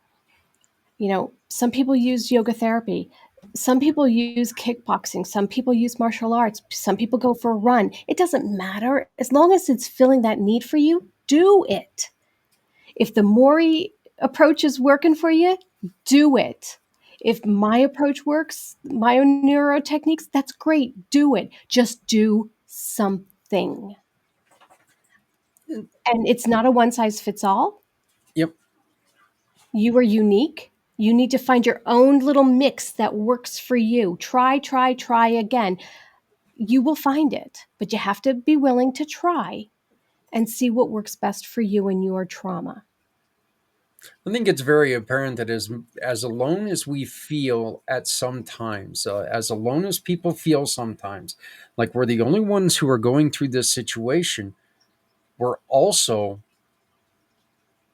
Some people use yoga therapy. Some people use kickboxing. Some people use martial arts. Some people go for a run. It doesn't matter. As long as it's filling that need for you, do it. If the Maury approach is working for you, do it. If my approach works, my own neuro techniques, that's great. Do it. Just do something. And it's not a one size fits all. Yep. You are unique. You need to find your own little mix that works for you. Try again. You will find it, but you have to be willing to try and see what works best for you and your trauma. I think it's very apparent that as alone as we feel at some times, as alone as people feel sometimes, like we're the only ones who are going through this situation, we're also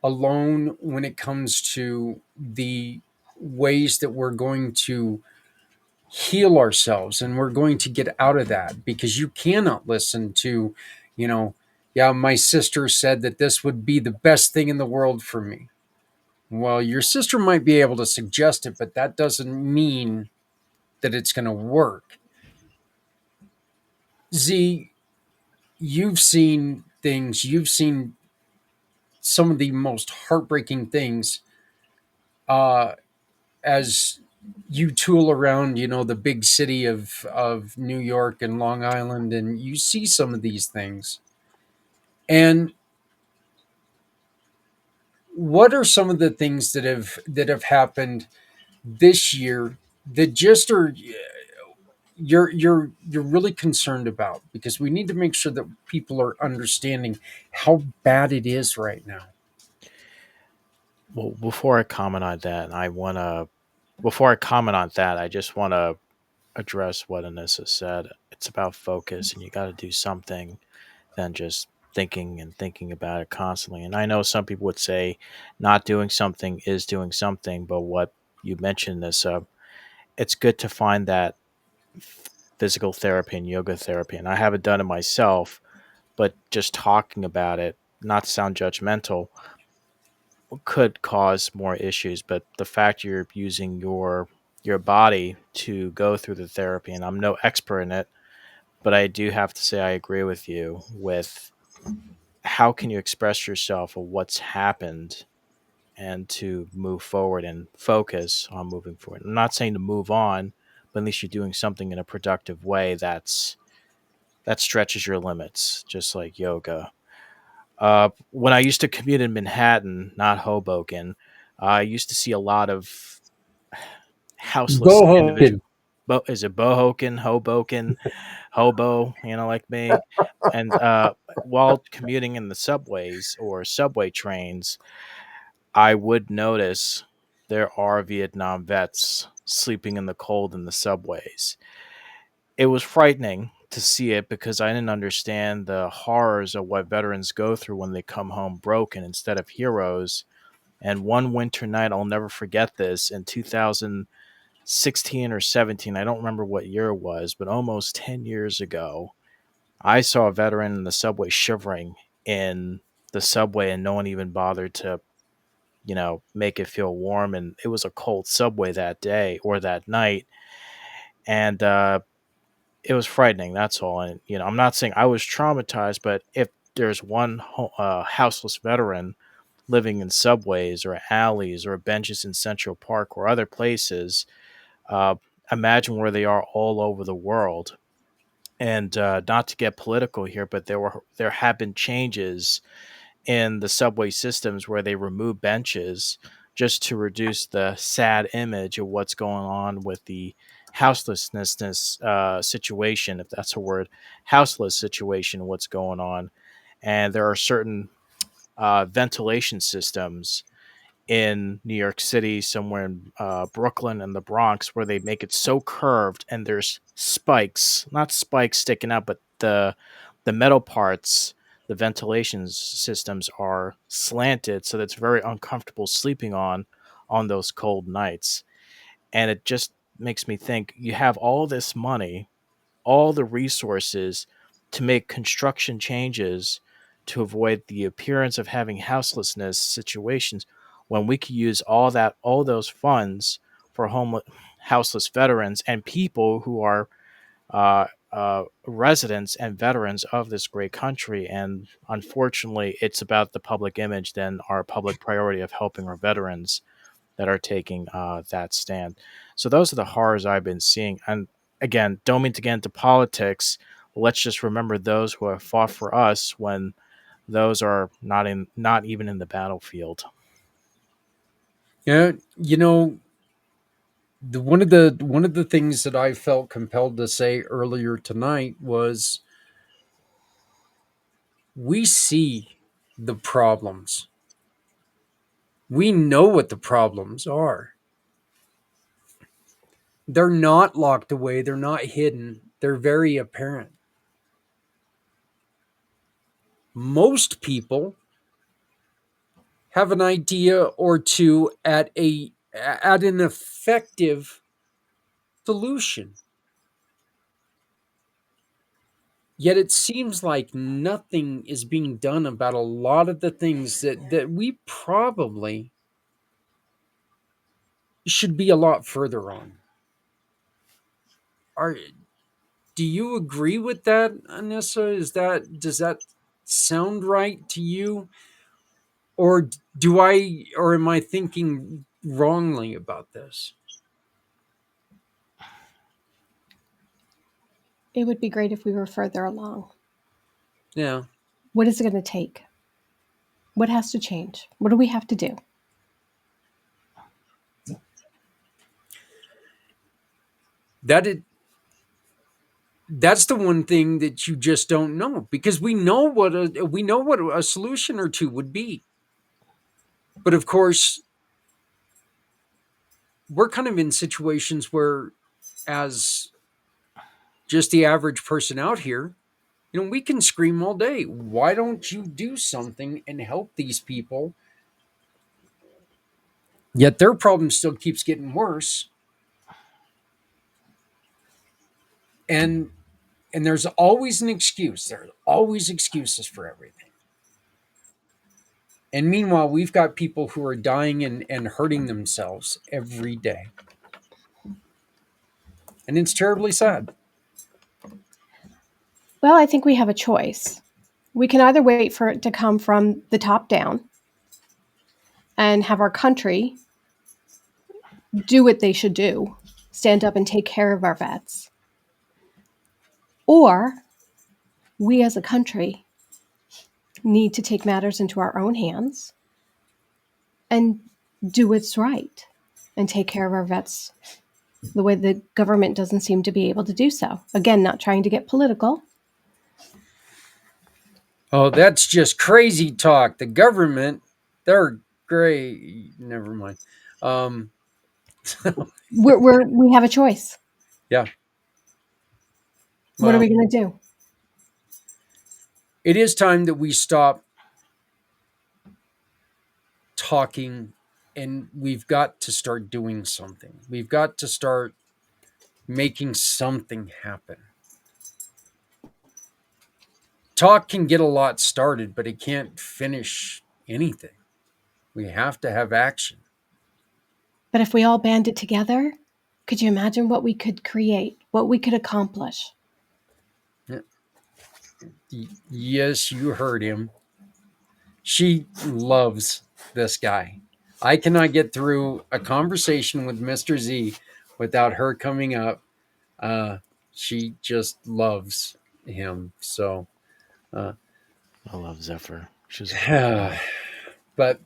alone when it comes to the ways that we're going to heal ourselves and we're going to get out of that, because you cannot listen to, yeah, my sister said that this would be the best thing in the world for me. Well, your sister might be able to suggest it, but that doesn't mean that it's going to work. Z, you've seen things, you've seen some of the most heartbreaking things as you tool around, the big city of New York and Long Island, and you see some of these things. And what are some of the things that have happened this year that just are you're really concerned about? Because we need to make sure that people are understanding how bad it is right now. Well, before I comment on that, I just want to address what Anissa said. It's about focus, and you got to do something than just thinking and thinking about it constantly. And I know some people would say not doing something is doing something, but what you mentioned this, it's good to find that physical therapy and yoga therapy. And I haven't done it myself, but just talking about it, not to sound judgmental, could cause more issues. But the fact you're using your body to go through the therapy, and I'm no expert in it, but I do have to say I agree with you with how can you express yourself of what's happened and to move forward and focus on moving forward. I'm not saying to move on, but at least you're doing something in a productive way that stretches your limits, just like yoga. When I used to commute in Manhattan, not Hoboken, I used to see a lot of houseless Go individuals. Hogan. is it Hoboken, hobo, like me. And while commuting in the subways or subway trains, I would notice there are Vietnam vets sleeping in the cold in the subways. It was frightening to see it because I didn't understand the horrors of what veterans go through when they come home broken instead of heroes. And one winter night, I'll never forget this, in 2016 or 17, I don't remember what year it was, but almost 10 years ago, I saw a veteran in the subway shivering in the subway, and no one even bothered to, make it feel warm. And it was a cold subway that day or that night. And it was frightening. That's all. And, I'm not saying I was traumatized, but if there's one houseless veteran living in subways or alleys or benches in Central Park or other places, uh, imagine where they are all over the world. And not to get political here, but there have been changes in the subway systems where they remove benches just to reduce the sad image of what's going on with the houselessness situation, if that's a word, houseless situation, what's going on. And there are certain ventilation systems in New York City, somewhere in Brooklyn and the Bronx, where they make it so curved and there's spikes, not spikes sticking out, but the metal parts, the ventilation systems are slanted, so that's very uncomfortable sleeping on those cold nights. And it just makes me think you have all this money, all the resources to make construction changes to avoid the appearance of having houselessness situations when we could use all those funds for houseless veterans and people who are residents and veterans of this great country. And unfortunately, it's about the public image than our public priority of helping our veterans that are taking that stand. So those are the horrors I've been seeing. And again, don't mean to get into politics. Let's just remember those who have fought for us when those are not even in the battlefield. Yeah, one of the things that I felt compelled to say earlier tonight was we see the problems. We know what the problems are. They're not locked away, they're not hidden, they're very apparent. Most people have an idea or two at an effective solution. Yet it seems like nothing is being done about a lot of the things that we probably should be a lot further on. Are Do you agree with that, Anissa? Does that sound right to you? Or am I thinking wrongly about this? It would be great if we were further along. Yeah. What is it going to take? What has to change? What do we have to do? That's the one thing that you just don't know, because we know what a solution or two would be. But of course, we're kind of in situations where, as just the average person out here, we can scream all day, why don't you do something and help these people? Yet their problem still keeps getting worse. And there's always an excuse. There's always excuses for everything. And meanwhile, we've got people who are dying and hurting themselves every day. And it's terribly sad. Well, I think we have a choice. We can either wait for it to come from the top down and have our country do what they should do, stand up and take care of our vets. Or we as a country need to take matters into our own hands and do what's right and take care of our vets the way the government doesn't seem to be able to do so. Again, not trying to get political. Oh, that's just crazy talk. The government, they're great. Never mind. Um, We have a choice. yeah. What are Well, we going to do? it is time that we stop talking and we've got to start doing something. We've got to start making something happen. Talk can get a lot started, but it can't finish anything. We have to have action. But if we all banded together, could you imagine what we could create, what we could accomplish? Yes, you heard him. She loves this guy. I cannot get through a conversation with Mr. Z without her coming up. She just loves him. So, I love Zephyr. She's but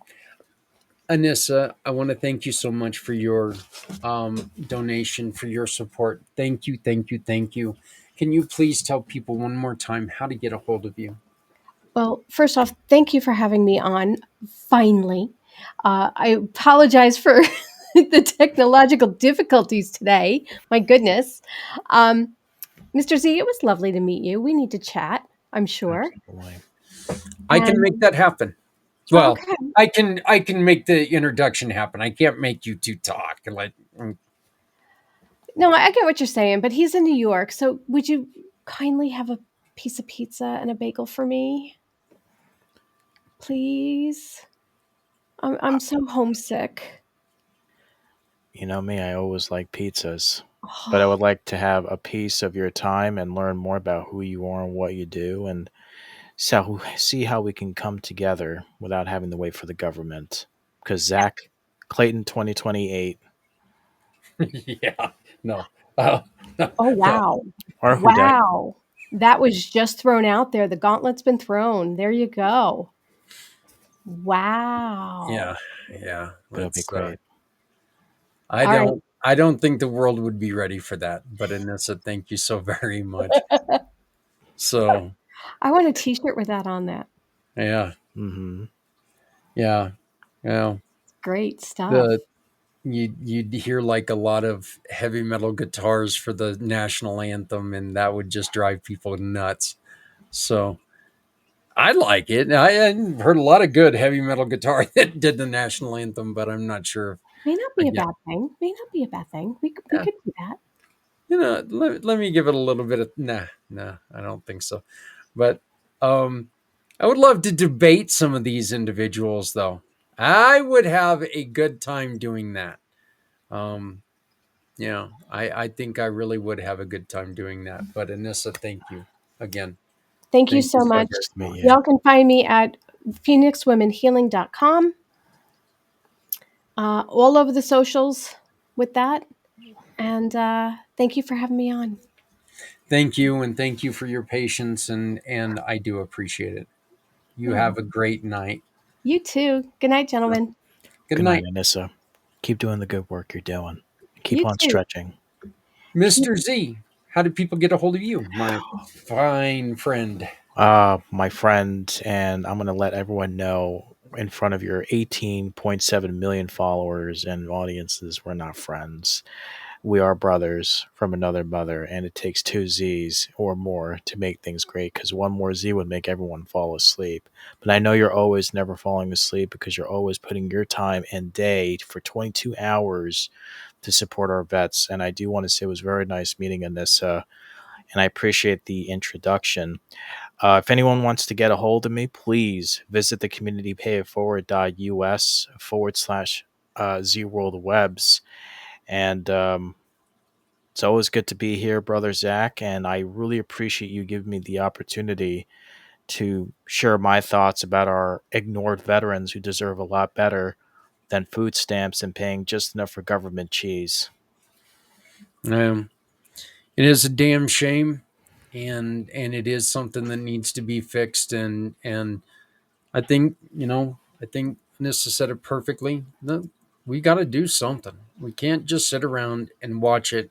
Anissa, I want to thank you so much for your donation, for your support. Thank you, thank you, thank you. Can you please tell people one more time how to get a hold of you? Well, first off, thank you for having me on. Finally, I apologize for the technological difficulties today. My goodness, Mr. Z, it was lovely to meet you. We need to chat, I'm sure. Absolutely. I can make that happen. Well, Okay. I can make the introduction happen. I can't make you two talk. Like, No, I get what you're saying, but he's in New York, so would you kindly have a piece of pizza and a bagel for me? Please? I'm so homesick. You know me, I always like pizzas. But I would like to have a piece of your time and learn more about who you are and what you do, and so see how we can come together without having to wait for the government. Because Zach Clayton 2028 yeah, no. Uh, Oh, wow. or who dat? Wow. That was just thrown out there. The gauntlet's been thrown. There you go. Wow. yeah, yeah. But it'll be Let's, great. I All right. don't. I don't think the world would be ready for that. But Anissa, thank you so very much. So, I want a t-shirt with that on that. yeah, Hmm. yeah. Well, Great stuff. the you'd hear like a lot of heavy metal guitars for the national anthem, and that would just drive people nuts. So I like it. I heard a lot of good heavy metal guitar that did the national anthem, but I'm not sure. May not be a Again, bad thing. May not be a bad thing. We yeah, could do that. let me give it a little bit of nah. I don't think so. But I would love to debate some of these individuals, though. I would have a good time doing that. Um, Yeah, I think I really would have a good time doing that. But Anissa, thank you again. Thank you Thank so you so much. very Nice to meet much. you. Y'all can find me at phoenixwomenhealing.com. All over the socials with that. And thank you for having me on. Thank you, and thank you for your patience, and I do appreciate it. You have a great night. You too. Good night, gentlemen. Good Good night, night, Anissa. Keep doing the good work you're doing. Keep You on too. stretching. Mr. Z. How do people get a hold of you, my fine friend? My friend, and I'm going to let everyone know in front of your 18.7 million followers and audiences, we're not friends. We are brothers from another mother, and it takes two Z's or more to make things great because one more Z would make everyone fall asleep. But I know you're always never falling asleep because you're always putting your time and day for 22 hours to support our vets. And I do want to say it was very nice meeting Anissa, and I appreciate the introduction. If anyone wants to get a hold of me, please visit the communitypayitforward.us/ZWorldWebs. And it's always good to be here, Brother Zach. And I really appreciate you giving me the opportunity to share my thoughts about our ignored veterans who deserve a lot better than food stamps and paying just enough for government cheese. It is a damn shame, and it is something that needs to be fixed. And I think I think Nissa said it perfectly. We got to do something. We can't just sit around and watch it.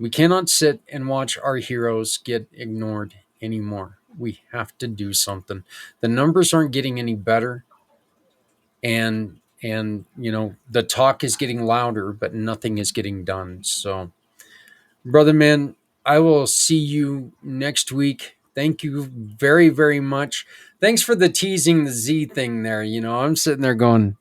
We cannot sit and watch our heroes get ignored anymore. We have to do something. The numbers aren't getting any better, and the talk is getting louder, but nothing is getting done. So, brother man, I will see you next week. Thank you very, very much. Thanks for the teasing the Z thing there. I'm sitting there going,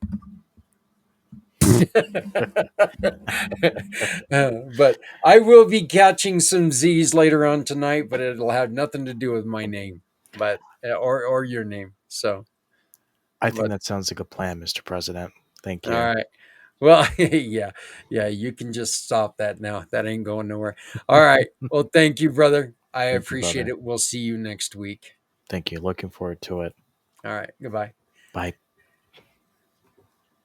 but I will be catching some Z's later on tonight, but it'll have nothing to do with my name, but or your name. So, I think but that sounds like a plan, Mr. President. Thank all you. right. Well, yeah, you can just stop that now. That ain't going nowhere. All right. Well, thank you, brother. I Thank you, appreciate brother. it. We'll see you next week. Thank you. Looking forward to it. All right. Goodbye. Bye.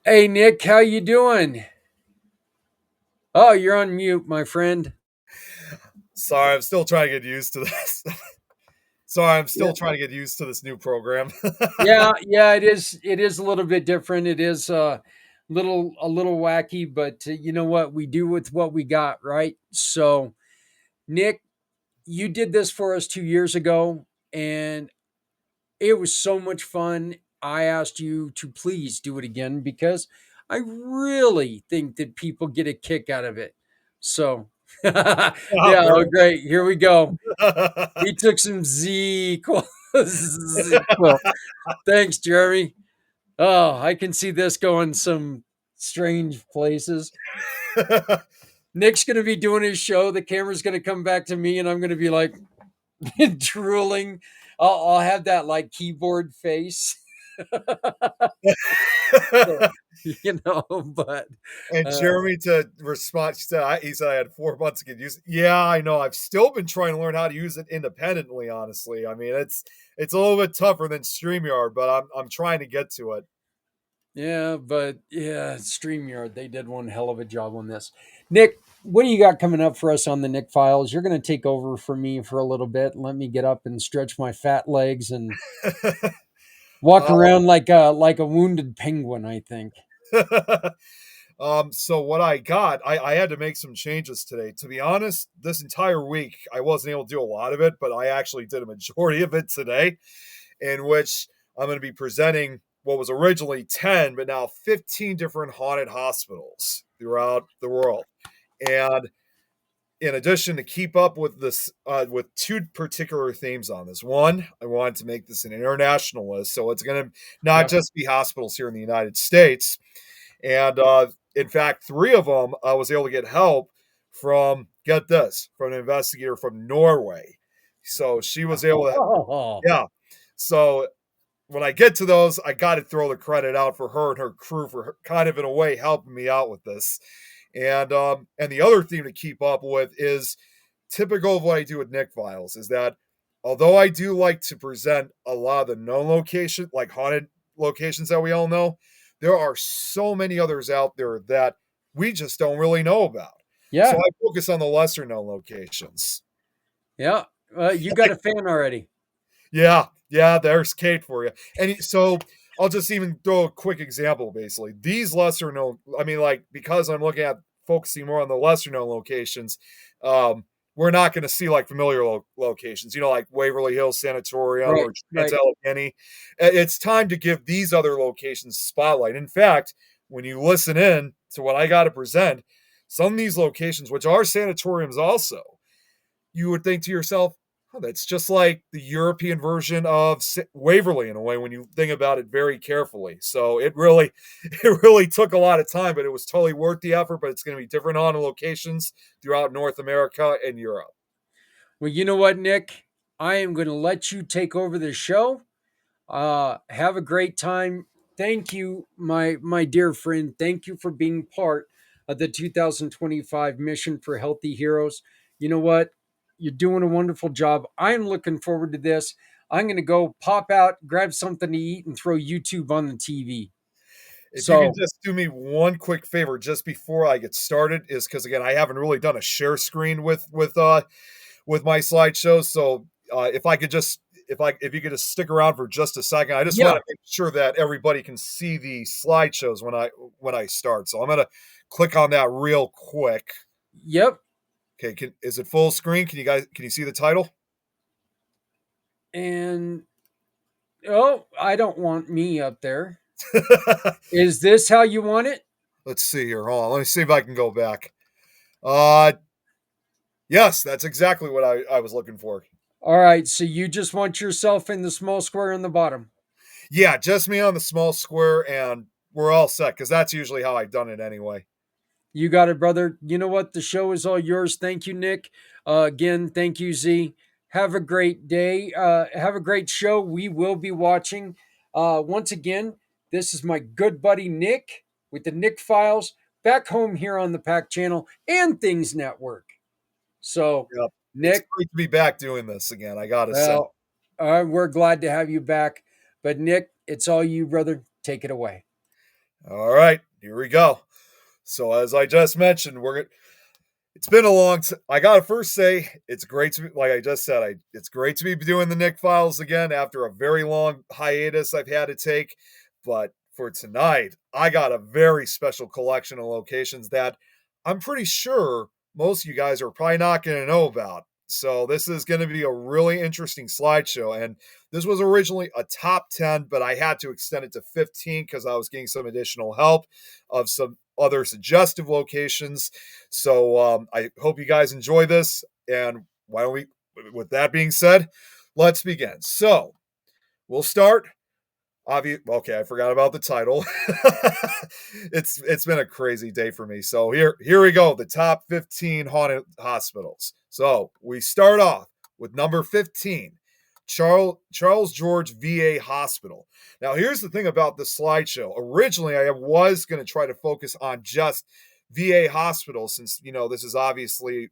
Hey, Nick, how you doing? Oh, you're on mute, my friend. Sorry, I'm still trying to get used to this. Sorry, I'm still Yeah. trying to get used to this new program. Yeah, it is. It is a little bit different. It is a little wacky, but you know what? We do with what we got, right? So, Nick, you did this for us 2 years ago, and it was so much fun. I asked you to please do it again because I really think that people get a kick out of it. So, yeah, Oh, oh, great. great. Here we go. He took some Z. Well, thanks, Jeremy. Oh, I can see this going some strange places. Nick's going to be doing his show. The camera's going to come back to me, and I'm going to be like drooling. I'll have that like keyboard face, so, but And uh, Jeremy to respond, he said I had 4 months to get used. Yeah, I know. I've still been trying to learn how to use it independently. Honestly, I mean it's a little bit tougher than StreamYard, but I'm trying to get to it. yeah, StreamYard, they did one hell of a job on this. Nick, what do you got coming up for us on the Nick Files? You're going to take over for me for a little bit. Let me get up and stretch my fat legs and walk around like a wounded penguin, I think. So what I had to make some changes today. To be honest, this entire week I wasn't able to do a lot of it, but I actually did a majority of it today, in which I'm going to be presenting what was originally 10, but now 15 different haunted hospitals throughout the world. And in addition, to keep up with this, with two particular themes on this. One, I wanted to make this an international list, so it's going to not Yep. just be hospitals here in the United States. And in fact, 3 of them I was able to get help from, get this, from an investigator from Norway. So she was able to, Oh, yeah. So when I get to those, I got to throw the credit out for her and her crew for kind of in a way helping me out with this. And the other theme to keep up with is typical of what I do with Nick Files, is that although I do like to present a lot of the known location, like haunted locations that we all know, there are so many others out there that we just don't really know about. So yeah, I focus on the lesser known locations. yeah. You got a fan already. Yeah, there's Kate for you. And so I'll just even throw a quick example, basically. These lesser known, I mean, like, because I'm looking at focusing more on the lesser known locations, we're not going to see like familiar locations, like Waverly Hills Sanatorium Right, or right. Allegheny. It's time to give these other locations spotlight. In fact, when you listen in to what I got to present, some of these locations, which are sanatoriums also, you would think to yourself, oh, that's just like the European version of Waverly in a way when you think about it very carefully. So it really, it really took a lot of time, but it was totally worth the effort. But it's going to be different on locations throughout North America and Europe. Well, you know what, Nick? I am going to let you take over the show. Have a great time. Thank you, my dear friend. Thank you for being part of the 2025 mission for Healthy Heroes. You know what? You're doing a wonderful job. I'm looking forward to this. I'm going to go pop out, grab something to eat, and throw YouTube on the TV. If you can So, just do me one quick favor just before I get started, is because again I haven't really done a share screen with my slideshows. So if I could just if you could just stick around for just a second, I just Yeah. want to make sure that everybody can see the slideshows when I start. So I'm gonna click on that real quick. Yep. Okay, is it full screen? Can you see the title? And oh, I don't want me up there. Is this how you want it? Let's see here. Hold on. Let me see if I can go back. Yes, that's exactly what I was looking for. All right. So you just want yourself in the small square in the bottom. Yeah, just me on the small square, and we're all set because that's usually how I've done it anyway. You got it, brother. You know what? The show is all yours. Thank you, Nick. Again, thank you, Z. Have a great day. Have a great show. We will be watching. Once again, this is my good buddy Nick with the Nick Files back home here on the Pack Channel and Things Network. So, Yep. It's Nick, great to be back doing this again. I gotta say. well, we're glad to have you back. But, Nick, it's all you, brother. Take it away. All right, here we go. So as I just mentioned, it's been a long time. I gotta first say it's great to be, like I just said, it's great to be doing the Nick Files again after a very long hiatus I've had to take. But for tonight, I got a very special collection of locations that I'm pretty sure most of you guys are probably not going to know about. So this is going to be a really interesting slideshow. And this was originally a top 10, but I had to extend it to 15 because I was getting some additional help of some other suggestive locations. So I hope you guys enjoy this. And why don't we, with that being said, let's begin. So we'll start. Okay, I forgot about the title. It's been a crazy day for me. So here we go. The top 15 haunted hospitals. So we start off with number 15, Charles George VA Hospital. Now here's the thing about the slideshow. Originally, I was going to try to focus on just VA hospitals since this is obviously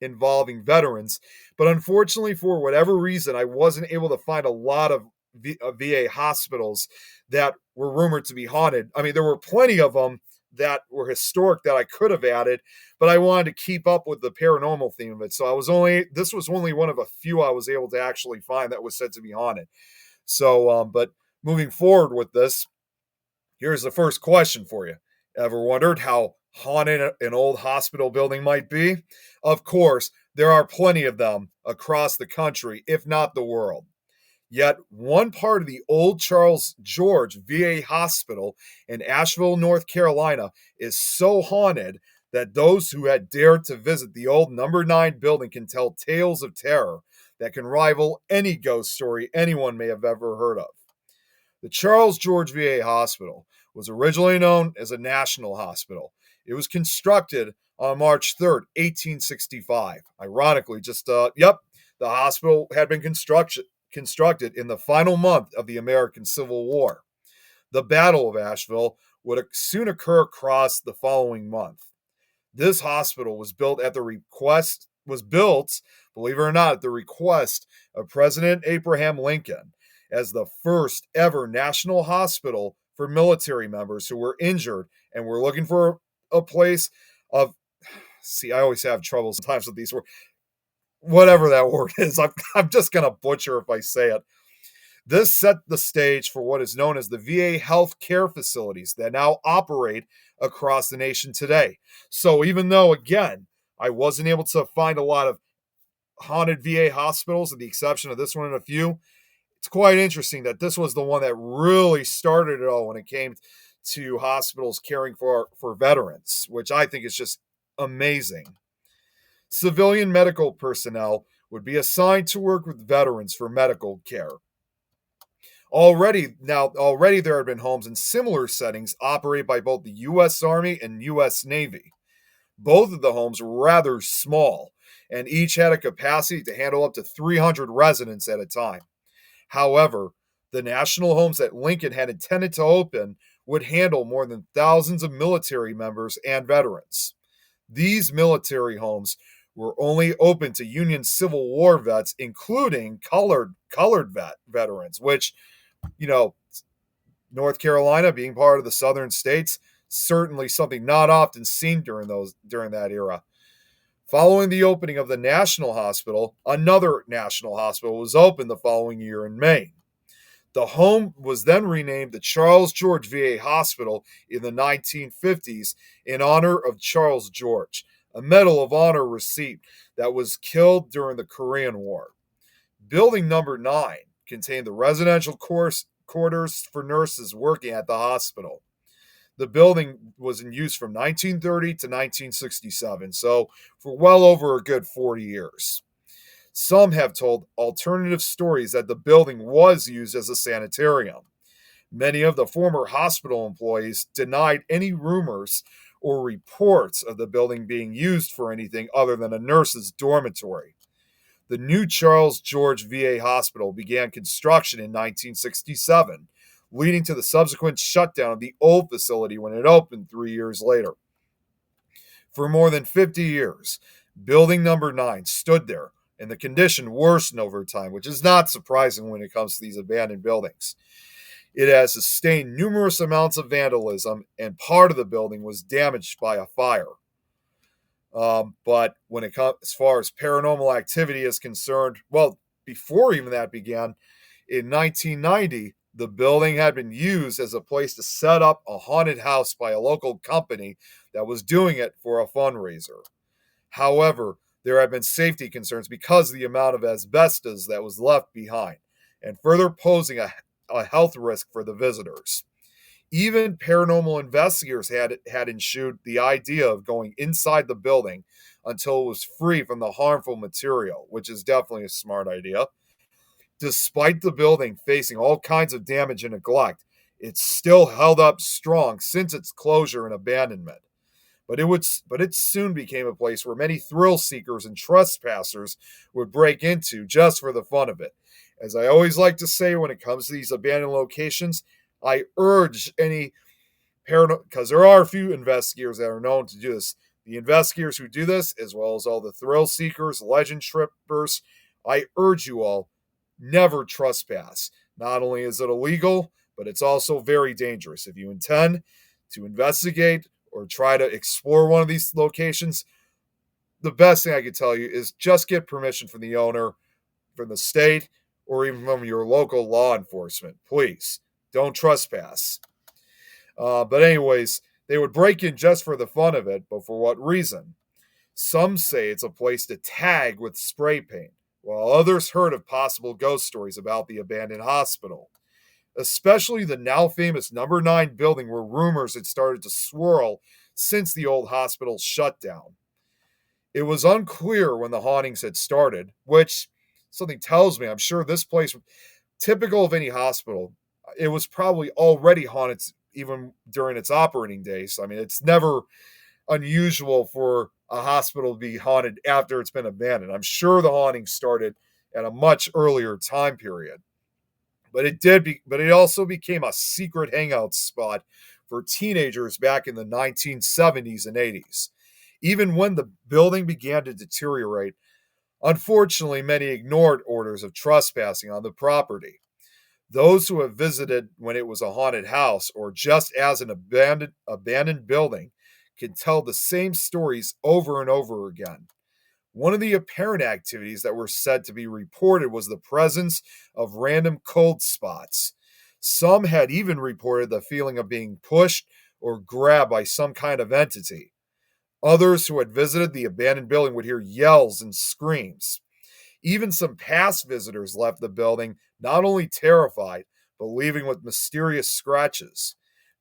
involving veterans. But unfortunately, for whatever reason, I wasn't able to find a lot of VA hospitals that were rumored to be haunted. I mean, there were plenty of them that were historic that I could have added, but I wanted to keep up with the paranormal theme of it. So this was only one of a few I was able to actually find that was said to be haunted. So, but moving forward with this, here's the first question for you. Ever wondered how haunted an old hospital building might be? Of course, there are plenty of them across the country, if not the world. Yet one part of the old Charles George VA Hospital in Asheville, North Carolina is so haunted that those who had dared to visit the old number 9 building can tell tales of terror that can rival any ghost story anyone may have ever heard of. The Charles George VA Hospital was originally known as a national hospital. It was constructed on March 3rd, 1865. Ironically, the hospital had been constructed in the final month of the American Civil War. The Battle of Asheville would soon occur across the following month. This hospital was built, believe it or not, at the request of President Abraham Lincoln as the first ever national hospital for military members who were injured and were looking for a place of, I always have trouble sometimes with these words, whatever that word is. I'm just going to butcher if I say it. This set the stage for what is known as the VA health care facilities that now operate across the nation today. So even though, again, I wasn't able to find a lot of haunted VA hospitals, with the exception of this one and a few, it's quite interesting that this was the one that really started it all when it came to hospitals caring for veterans, which I think is just amazing. Civilian medical personnel would be assigned to work with veterans for medical care. Already there had been homes in similar settings operated by both the U.S. Army and U.S. Navy. Both of the homes were rather small, and each had a capacity to handle up to 300 residents at a time. However, the national homes that Lincoln had intended to open would handle more than thousands of military members and veterans. These military homes were only open to Union Civil War vets, including colored veterans, which, North Carolina being part of the southern states, certainly something not often seen during that era. Following the opening of the National Hospital, another National Hospital was opened the following year in Maine. The home was then renamed the Charles George VA Hospital in the 1950s in honor of Charles George, a Medal of Honor recipient that was killed during the Korean War. Building number 9 contained the residential quarters for nurses working at the hospital. The building was in use from 1930 to 1967, so for well over a good 40 years. Some have told alternative stories that the building was used as a sanitarium. Many of the former hospital employees denied any rumors or reports of the building being used for anything other than a nurse's dormitory. The new Charles George VA Hospital began construction in 1967, leading to the subsequent shutdown of the old facility when it opened 3 years later. For more than 50 years, building number 9 stood there, and the condition worsened over time, which is not surprising when it comes to these abandoned buildings. It has sustained numerous amounts of vandalism, and part of the building was damaged by a fire. But when it comes as far as paranormal activity is concerned, well, before even that began, in 1990, the building had been used as a place to set up a haunted house by a local company that was doing it for a fundraiser. However, there have been safety concerns because of the amount of asbestos that was left behind, and further posing a health risk for the visitors. Even paranormal investigators had eschewed the idea of going inside the building until it was free from the harmful material, which is definitely a smart idea. Despite the building facing all kinds of damage and neglect, it still held up strong since its closure and abandonment. But it soon became a place where many thrill seekers and trespassers would break into just for the fun of it. As I always like to say when it comes to these abandoned locations, I urge any because there are a few investigators that are known to do this. The investigators who do this, as well as all the thrill seekers, legend trippers, I urge you all, never trespass. Not only is it illegal, but it's also very dangerous. If you intend to investigate or try to explore one of these locations, the best thing I can tell you is just get permission from the owner, from the state, or even from your local law enforcement. Please, don't trespass. But anyways, they would break in just for the fun of it, but for what reason? Some say it's a place to tag with spray paint, while others heard of possible ghost stories about the abandoned hospital. Especially the now famous number 9 building where rumors had started to swirl since the old hospital shut down. It was unclear when the hauntings had started, which something tells me I'm sure this place, typical of any hospital, it was probably already haunted even during its operating days. I mean, it's never unusual for a hospital to be haunted after it's been abandoned. I'm sure the haunting started at a much earlier time period. But it also became a secret hangout spot for teenagers back in the 1970s and 80s. Even when the building began to deteriorate, unfortunately, many ignored orders of trespassing on the property. Those who have visited when it was a haunted house or just as an abandoned building can tell the same stories over and over again. One of the apparent activities that were said to be reported was the presence of random cold spots. Some had even reported the feeling of being pushed or grabbed by some kind of entity. Others who had visited the abandoned building would hear yells and screams. Even some past visitors left the building not only terrified, but leaving with mysterious scratches.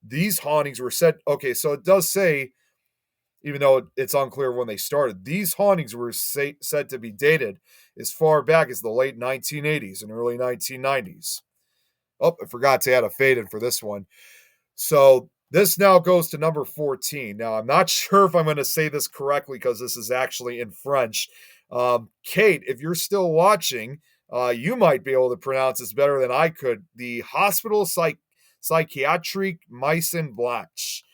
These hauntings were said, okay, so it does say, even though it's unclear when they started, these hauntings were said to be dated as far back as the late 1980s and early 1990s. Oh, I forgot to add a fade in for this one. So this now goes to number 14. Now, I'm not sure if I'm going to say this correctly because this is actually in French. Kate, if you're still watching, you might be able to pronounce this better than I could. The Hospital Psychiatrique Maison Blanche,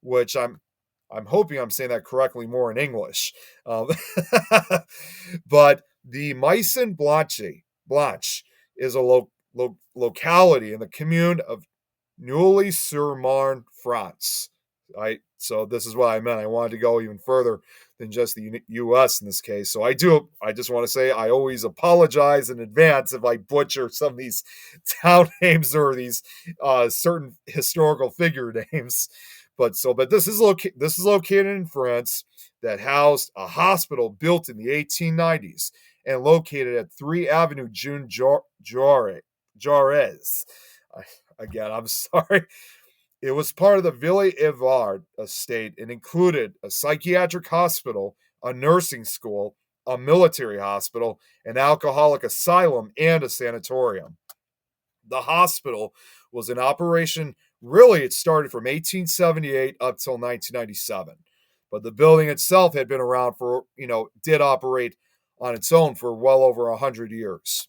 which I'm hoping I'm saying that correctly more in English. But the Maison Blanche is a locality in the commune of Neuilly-sur-Marne, France. So this is what I meant. I wanted to go even further than just the U.S. in this case. So I just want to say I always apologize in advance if I butcher some of these town names or these certain historical figure names. But this is located in France, that housed a hospital built in the 1890s and located at 3 Avenue June Jaurès. Again, I'm sorry. It was part of the Ville-Évrard estate and included a psychiatric hospital, a nursing school, a military hospital, an alcoholic asylum, and a sanatorium. The hospital was in operation, really, it started from 1878 up till 1997. But the building itself had been around for, did operate on its own for well over 100 years.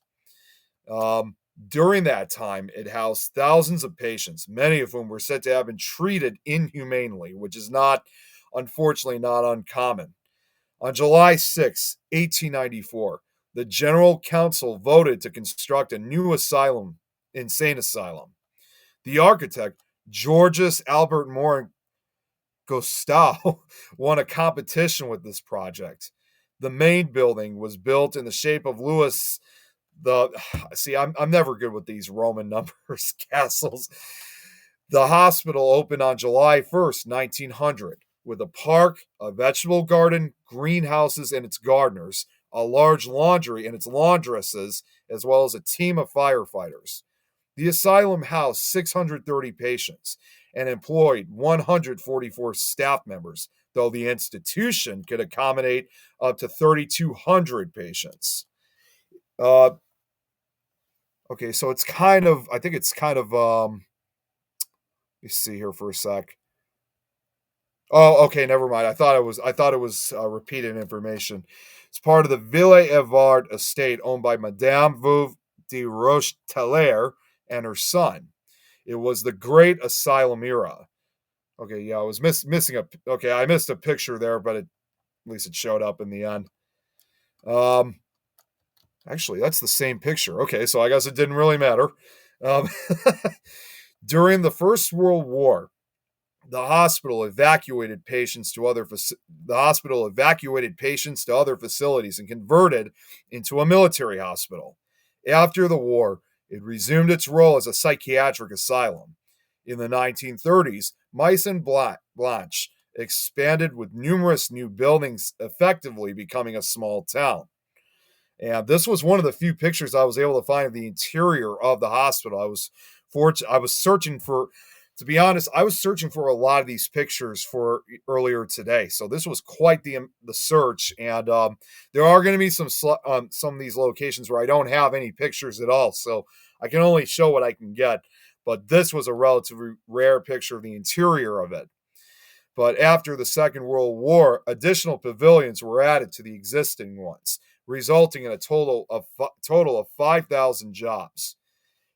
During that time, it housed thousands of patients, many of whom were said to have been treated inhumanely, which is unfortunately not uncommon. On July 6, 1894, the General Council voted to construct a new insane asylum. The architect, Georges Albert Morin Gostal, won a competition with this project. The main building was built in the shape of Louis I'm never good with these Roman numbers, castles. The hospital opened on July 1st, 1900, with a park, a vegetable garden, greenhouses and its gardeners, a large laundry and its laundresses, as well as a team of firefighters. The asylum housed 630 patients and employed 144 staff members, though the institution could accommodate up to 3,200 patients. Okay, so I think it's kind of, let me see here for a sec. Oh, okay, never mind. I thought it was repeated information. It's part of the Ville-Évrard estate owned by Madame Veuve de Rochetailleur and her son. It was the Great Asylum era. Okay, yeah, I was missing I missed a picture there, but at least it showed up in the end. Actually, that's the same picture. Okay, so I guess it didn't really matter. During the First World War, the hospital evacuated patients to other facilities and converted into a military hospital. After the war, it resumed its role as a psychiatric asylum. In the 1930s, Maison-Blanche expanded with numerous new buildings, effectively becoming a small town. And this was one of the few pictures I was able to find of the interior of the hospital. I was searching for a lot of these pictures for earlier today. So this was quite the search. And there are going to be some of these locations where I don't have any pictures at all. So I can only show what I can get. But this was a relatively rare picture of the interior of it. But after the Second World War, additional pavilions were added to the existing ones, resulting in a total of 5,000 jobs.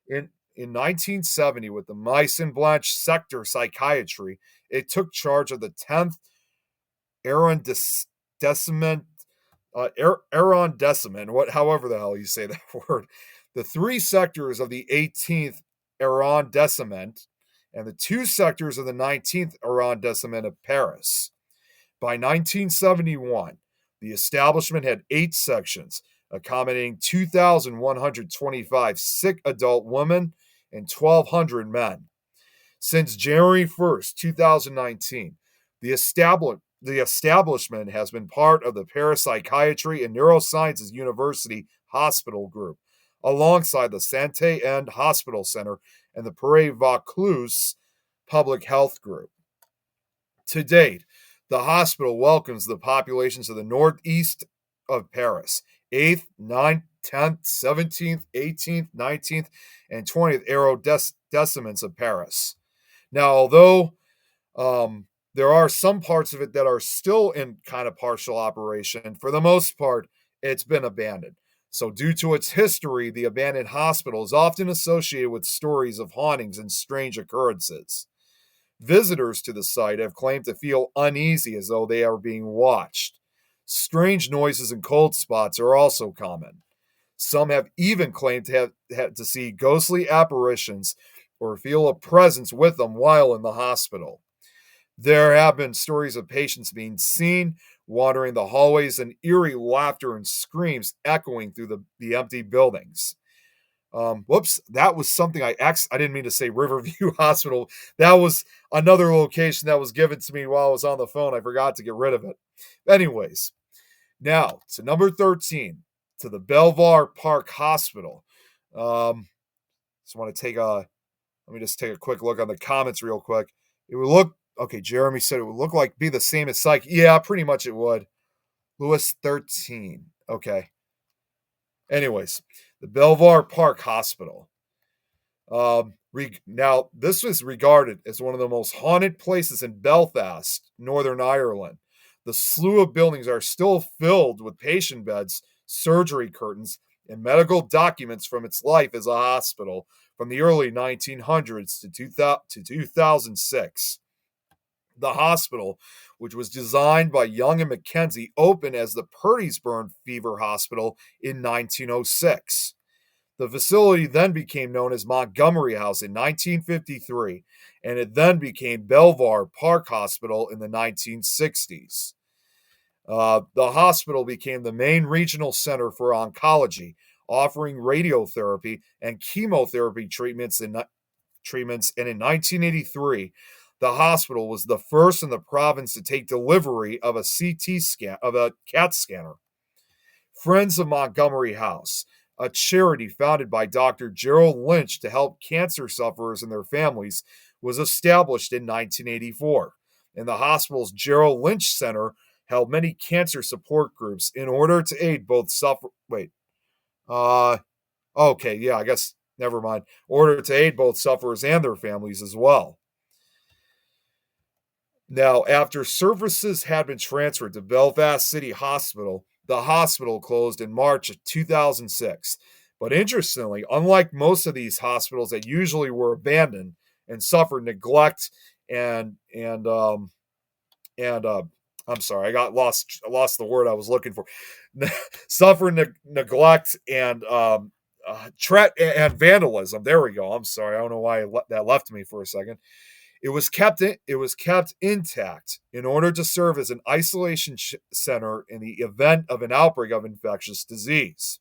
In 1970, with the Maison-Blanche sector psychiatry, it took charge of the 10th arrondissement, however the hell you say that word, the 3 sectors of the 18th arrondissement, and the 2 sectors of the 19th arrondissement of Paris. By 1971, the establishment had 8 sections, accommodating 2,125 sick adult women and 1,200 men. Since January 1st, 2019, the establishment has been part of the Parapsychiatry and Neurosciences University Hospital Group, alongside the Santé End Hospital Center and the Père Vaucluse Public Health Group. To date, the hospital welcomes the populations of the northeast of Paris, 8th, 9th, 10th, 17th, 18th, 19th, and 20th arrondissements of Paris. Now, although there are some parts of it that are still in kind of partial operation, for the most part, it's been abandoned. So due to its history, the abandoned hospital is often associated with stories of hauntings and strange occurrences. Visitors to the site have claimed to feel uneasy, as though they are being watched. Strange noises and cold spots are also common. Some have even claimed to have to see ghostly apparitions or feel a presence with them while in the hospital. There have been stories of patients being seen wandering the hallways and eerie laughter and screams echoing through the empty buildings. Whoops, that was something I didn't mean to say Riverview Hospital. That was another location that was given to me while I was on the phone. I forgot to get rid of it. Anyways, now to number 13, to the Belvoir Park Hospital. Let me just take a quick look on the comments real quick. It would look, okay, Jeremy said it would look like be the same as Psych. Yeah, pretty much it would. Lewis 13. Okay. Anyways, the Belvoir Park Hospital. Now, this was regarded as one of the most haunted places in Belfast, Northern Ireland. The slew of buildings are still filled with patient beds, surgery curtains, and medical documents from its life as a hospital from the early 1900s to 2006. The hospital, which was designed by Young and Mackenzie, opened as the Purdysburn Fever Hospital in 1906. The facility then became known as Montgomery House in 1953, and it then became Belvoir Park Hospital in the 1960s. The hospital became the main regional center for oncology, offering radiotherapy and chemotherapy treatments, and in 1983, the hospital was the first in the province to take delivery of a CAT scanner. Friends of Montgomery House, a charity founded by Dr. Gerald Lynch to help cancer sufferers and their families, was established in 1984, and the hospital's Gerald Lynch Center held many cancer support groups in order to aid both order to aid both sufferers and their families as well. Now, after services had been transferred to Belfast City Hospital, the hospital closed in March of 2006. But interestingly, unlike most of these hospitals that usually were abandoned and suffered neglect I'm sorry, I lost the word I was looking for. Suffered neglect and vandalism. There we go. I'm sorry. I don't know why that left me for a second. It was kept intact in order to serve as an isolation center in the event of an outbreak of infectious disease.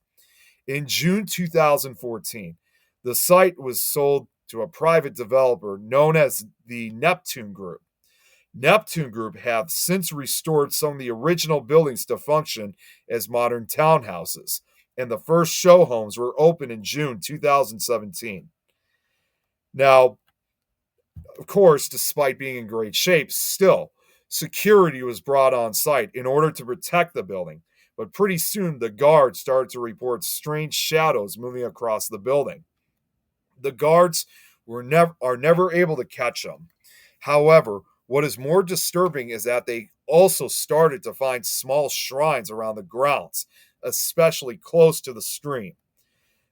In June 2014, the site was sold to a private developer known as the Neptune Group. Neptune Group have since restored some of the original buildings to function as modern townhouses, and the first show homes were opened in June 2017. Now, of course, despite being in great shape, still, security was brought on site in order to protect the building. But pretty soon, the guards started to report strange shadows moving across the building. The guards are never able to catch them. However, what is more disturbing is that they also started to find small shrines around the grounds, especially close to the stream.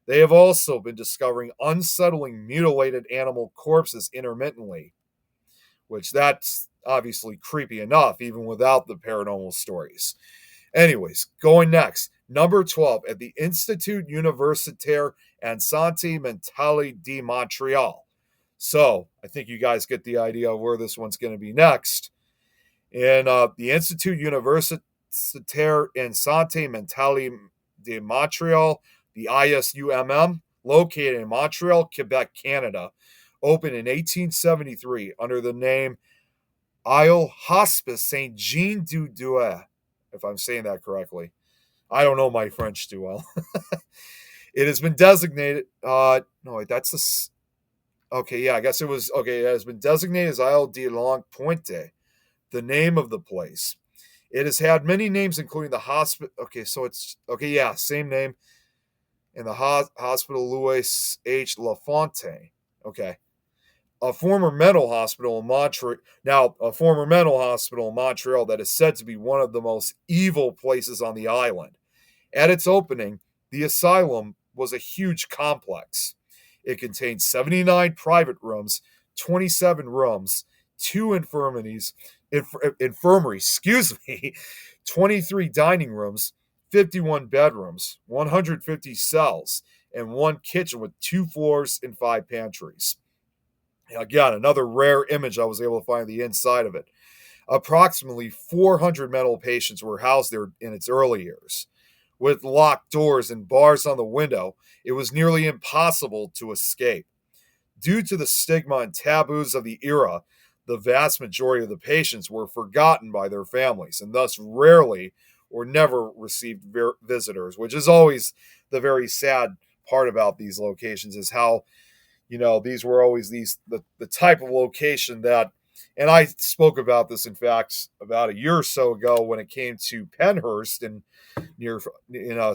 They have also been discovering unsettling mutilated animal corpses intermittently, which that's obviously creepy enough, even without the paranormal stories. Anyways, going next, number 12 at the Institut Universitaire and Santé Mentale de Montreal. So I think you guys get the idea of where this one's going to be next. In the Institut Universitaire and Santé Mentale de Montreal, the ISUMM, located in Montreal, Quebec, Canada, opened in 1873 under the name Isle Hospice Saint Jean du Douai, if I'm saying that correctly. I don't know my French too well. It has been designated. It has been designated as Isle de Longue Pointe, the name of the place. It has had many names, including the hospital. Same name. In the hospital Louis H. Lafontaine. Okay. A former mental hospital in Montreal. Now, a former mental hospital in Montreal that is said to be one of the most evil places on the island. At its opening, the asylum was a huge complex. It contained 79 private rooms, 27 rooms, 2 infirmaries, 23 dining rooms, 51 bedrooms, 150 cells, and 1 kitchen with 2 floors and 5 pantries. Again, another rare image I was able to find the inside of it. Approximately 400 mental patients were housed there in its early years. With locked doors and bars on the window, it was nearly impossible to escape. Due to the stigma and taboos of the era, the vast majority of the patients were forgotten by their families and thus rarely or never received visitors, which is always the very sad part about these locations, is how, these were always the type of location that, and I spoke about this, in fact, about a year or so ago when it came to Pennhurst in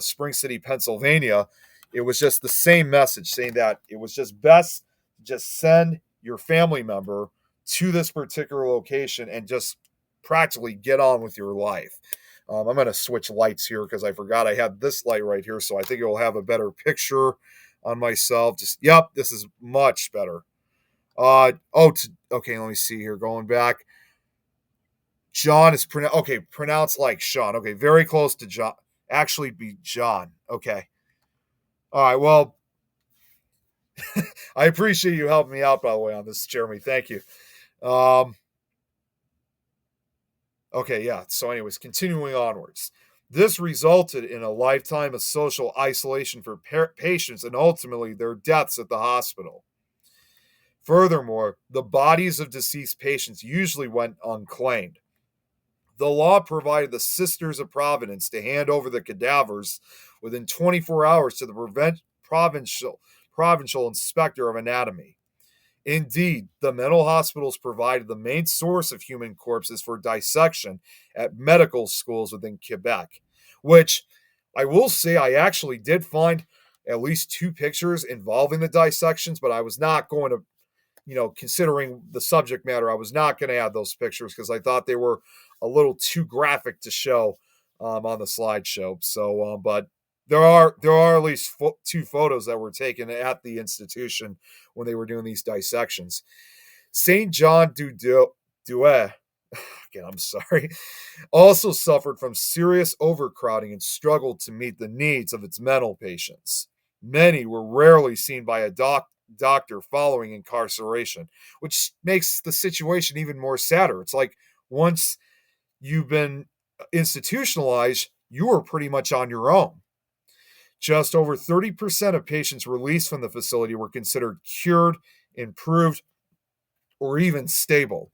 Spring City, Pennsylvania. It was just the same message, saying that it was just best to just send your family member to this particular location and just practically get on with your life. I'm going to switch lights here because I forgot I had this light right here, so I think it will have a better picture on myself. Yep, this is much better. Okay, let me see here. Going back. John is pronounced like Sean. Okay, very close to John. Actually be John. Okay. All right, well, I appreciate you helping me out, by the way, on this, Jeremy. Thank you. Okay, yeah. So anyways, continuing onwards. This resulted in a lifetime of social isolation for patients and ultimately their deaths at the hospital. Furthermore, the bodies of deceased patients usually went unclaimed. The law provided the Sisters of Providence to hand over the cadavers within 24 hours to the provincial inspector of anatomy. Indeed, the mental hospitals provided the main source of human corpses for dissection at medical schools within Quebec, which I will say I actually did find at least 2 pictures involving the dissections, but I was not going to, considering the subject matter, I was not going to add those pictures because I thought they were a little too graphic to show on the slideshow. So, but there are at least 2 photos that were taken at the institution when they were doing these dissections. St. John du Douai, again, I'm sorry, also suffered from serious overcrowding and struggled to meet the needs of its mental patients. Many were rarely seen by a doctor following incarceration, which makes the situation even more sadder. It's like once you've been institutionalized, you are pretty much on your own. Just over 30% of patients released from the facility were considered cured, improved, or even stable.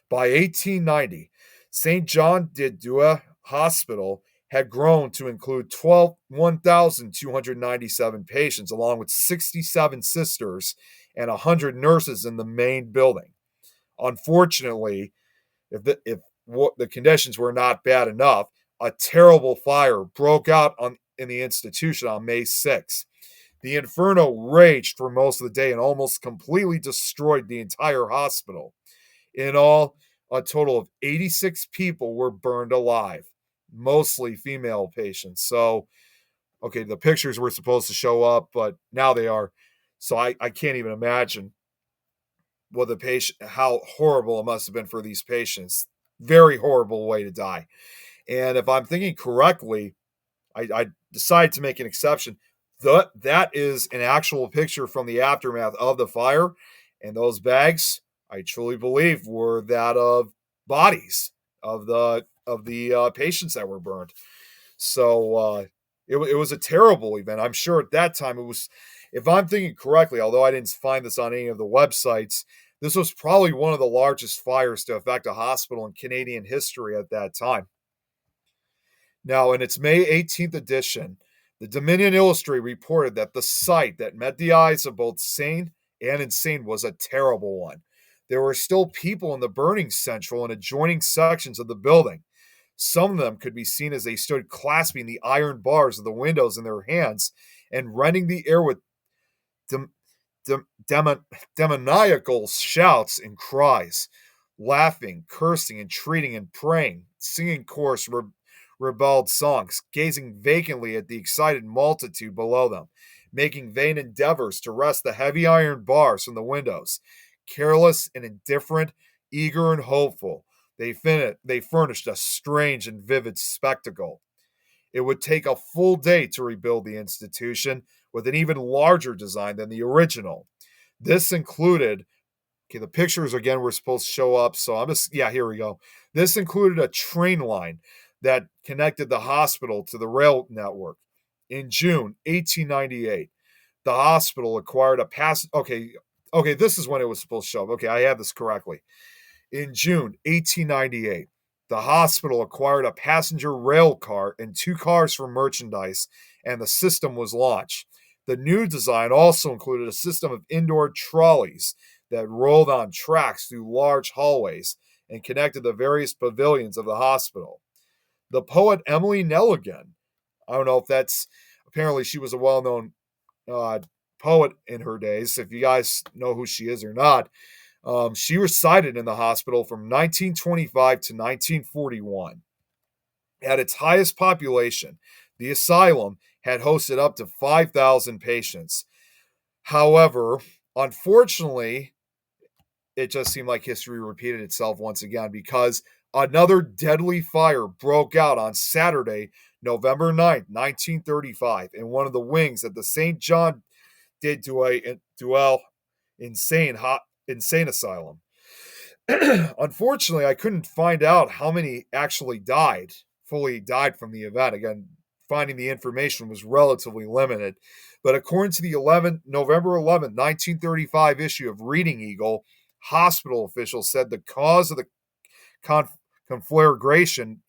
By 1890, St. John de Douai Hospital had grown to include 1,297 patients, along with 67 sisters and 100 nurses in the main building. Unfortunately, if the conditions were not bad enough, a terrible fire broke out in the institution on May 6th. The inferno raged for most of the day and almost completely destroyed the entire hospital. In all, a total of 86 people were burned alive, mostly female patients. So, okay, the pictures were supposed to show up, but now they are. So I can't even imagine how horrible it must have been for these patients. Very horrible way to die. And if I'm thinking correctly, I decided to make an exception. That is an actual picture from the aftermath of the fire, and those bags, I truly believe, were that of bodies of the patients that were burned. So it was a terrible event. I'm sure at that time it was, if I'm thinking correctly, although I didn't find this on any of the websites, this was probably one of the largest fires to affect a hospital in Canadian history at that time. Now, in its May 18th edition, the Dominion Illustrated reported that the sight that met the eyes of both sane and insane was a terrible one. There were still people in the burning central and adjoining sections of the building. Some of them could be seen as they stood clasping the iron bars of the windows in their hands and rending the air with demoniacal shouts and cries, laughing, cursing, entreating, and praying, singing coarse, rebelled songs, gazing vacantly at the excited multitude below them, making vain endeavors to wrest the heavy iron bars from the windows. Careless and indifferent, eager and hopeful, they furnished a strange and vivid spectacle. It would take a full day to rebuild the institution with an even larger design than the original. This included Okay, the pictures again were supposed to show up. So here we go. This included a train line that connected the hospital to the rail network. In June 1898, the hospital acquired a Okay, this is when it was supposed to show up. Okay, I have this correctly. In June 1898, the hospital acquired a passenger rail car and 2 cars for merchandise, and the system was launched. The new design also included a system of indoor trolleys that rolled on tracks through large hallways and connected the various pavilions of the hospital. The poet Emily Nelligan, I don't know if apparently she was a well-known poet in her days, if you guys know who she is or not. She resided in the hospital from 1925 to 1941. At its highest population, the asylum had hosted up to 5,000 patients. However, unfortunately, it just seemed like history repeated itself once again because another deadly fire broke out on Saturday, November 9th, 1935, in one of the wings at the St. John de Duel insane asylum. Unfortunately, I couldn't find out how many actually fully died from the event. Again, finding the information was relatively limited. But according to the November 11th, 1935 issue of Reading Eagle, hospital officials said the cause of the conflagration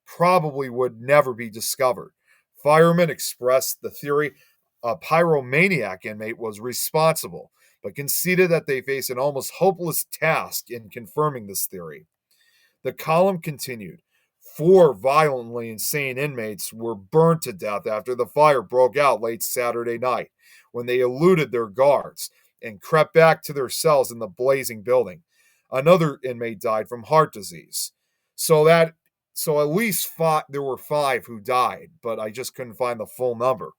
probably would never be discovered. Firemen expressed the theory a pyromaniac inmate was responsible, but conceded that they face an almost hopeless task in confirming this theory. The column continued. 4 violently insane inmates were burned to death after the fire broke out late Saturday night when they eluded their guards and crept back to their cells in the blazing building. Another inmate died from heart disease. So at least there were 5 who died, but I just couldn't find the full number.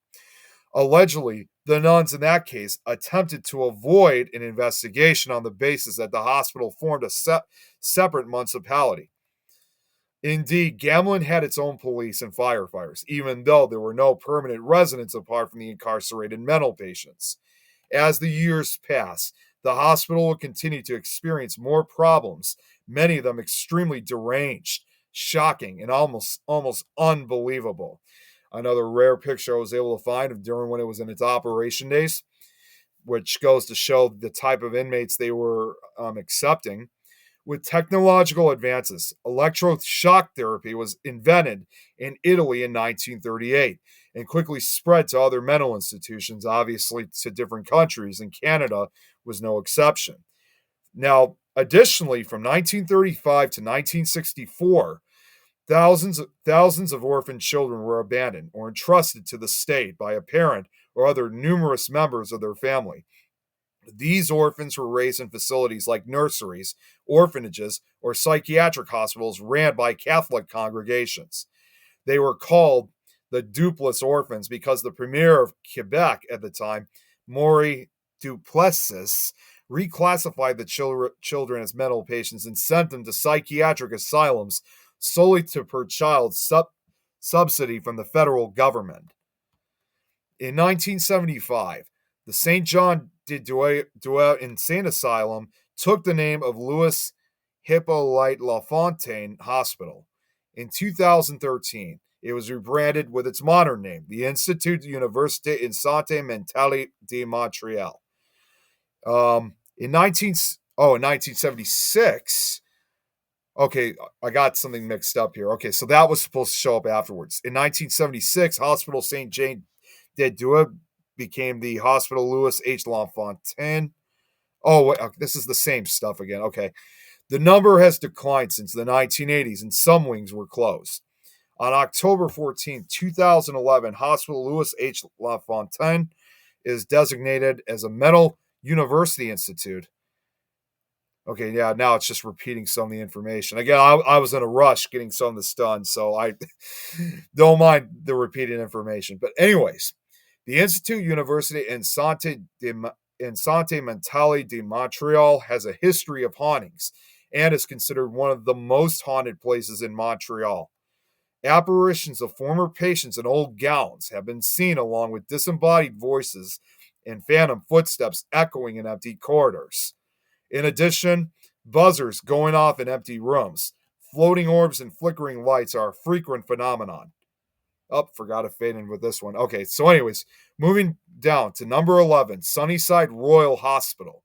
Allegedly, the nuns in that case attempted to avoid an investigation on the basis that the hospital formed a separate municipality. Indeed, Gamelin had its own police and firefighters, even though there were no permanent residents apart from the incarcerated mental patients. As the years passed, the hospital would continue to experience more problems, many of them extremely deranged, shocking, and almost unbelievable. Another rare picture I was able to find of during when it was in its operation days, which goes to show the type of inmates they were accepting. With technological advances, electroshock therapy was invented in Italy in 1938 and quickly spread to other mental institutions, obviously to different countries, and Canada was no exception. Now, additionally, from 1935 to 1964, thousands of orphan children were abandoned or entrusted to the state by a parent or other numerous members of their family. These orphans were raised in facilities like nurseries, orphanages, or psychiatric hospitals ran by Catholic congregations. They were called the Duplessis orphans because the premier of Quebec at the time, Maury Duplessis, reclassified the children as mental patients and sent them to psychiatric asylums solely to per child subsidy from the federal government. In 1975, the St. John de Duel Insane Asylum took the name of Louis Hippolyte Lafontaine Hospital. In 2013, it was rebranded with its modern name, the Institut Université in Santé Mentale de Montréal. In 1976, okay, I got something mixed up here. Okay, so that was supposed to show up afterwards. In 1976, Hospital St. Jean de Dieu became the Hospital Louis H. Lafontaine. Oh, wait, this is the same stuff again. Okay. The number has declined since the 1980s, and some wings were closed. On October 14, 2011, Hospital Louis H. Lafontaine is designated as a mental university institute. Okay, yeah, now it's just repeating some of the information. Again, I was in a rush getting some of this done, so I don't mind the repeated information. But anyways, the Institut Université in Santé Mentale de Montréal has a history of hauntings and is considered one of the most haunted places in Montreal. Apparitions of former patients in old gowns have been seen along with disembodied voices and phantom footsteps echoing in empty corridors. In addition, buzzers going off in empty rooms, floating orbs and flickering lights are a frequent phenomenon. Oh, forgot to fade in with this one. Okay, so anyways, moving down to number 11, Sunnyside Royal Hospital.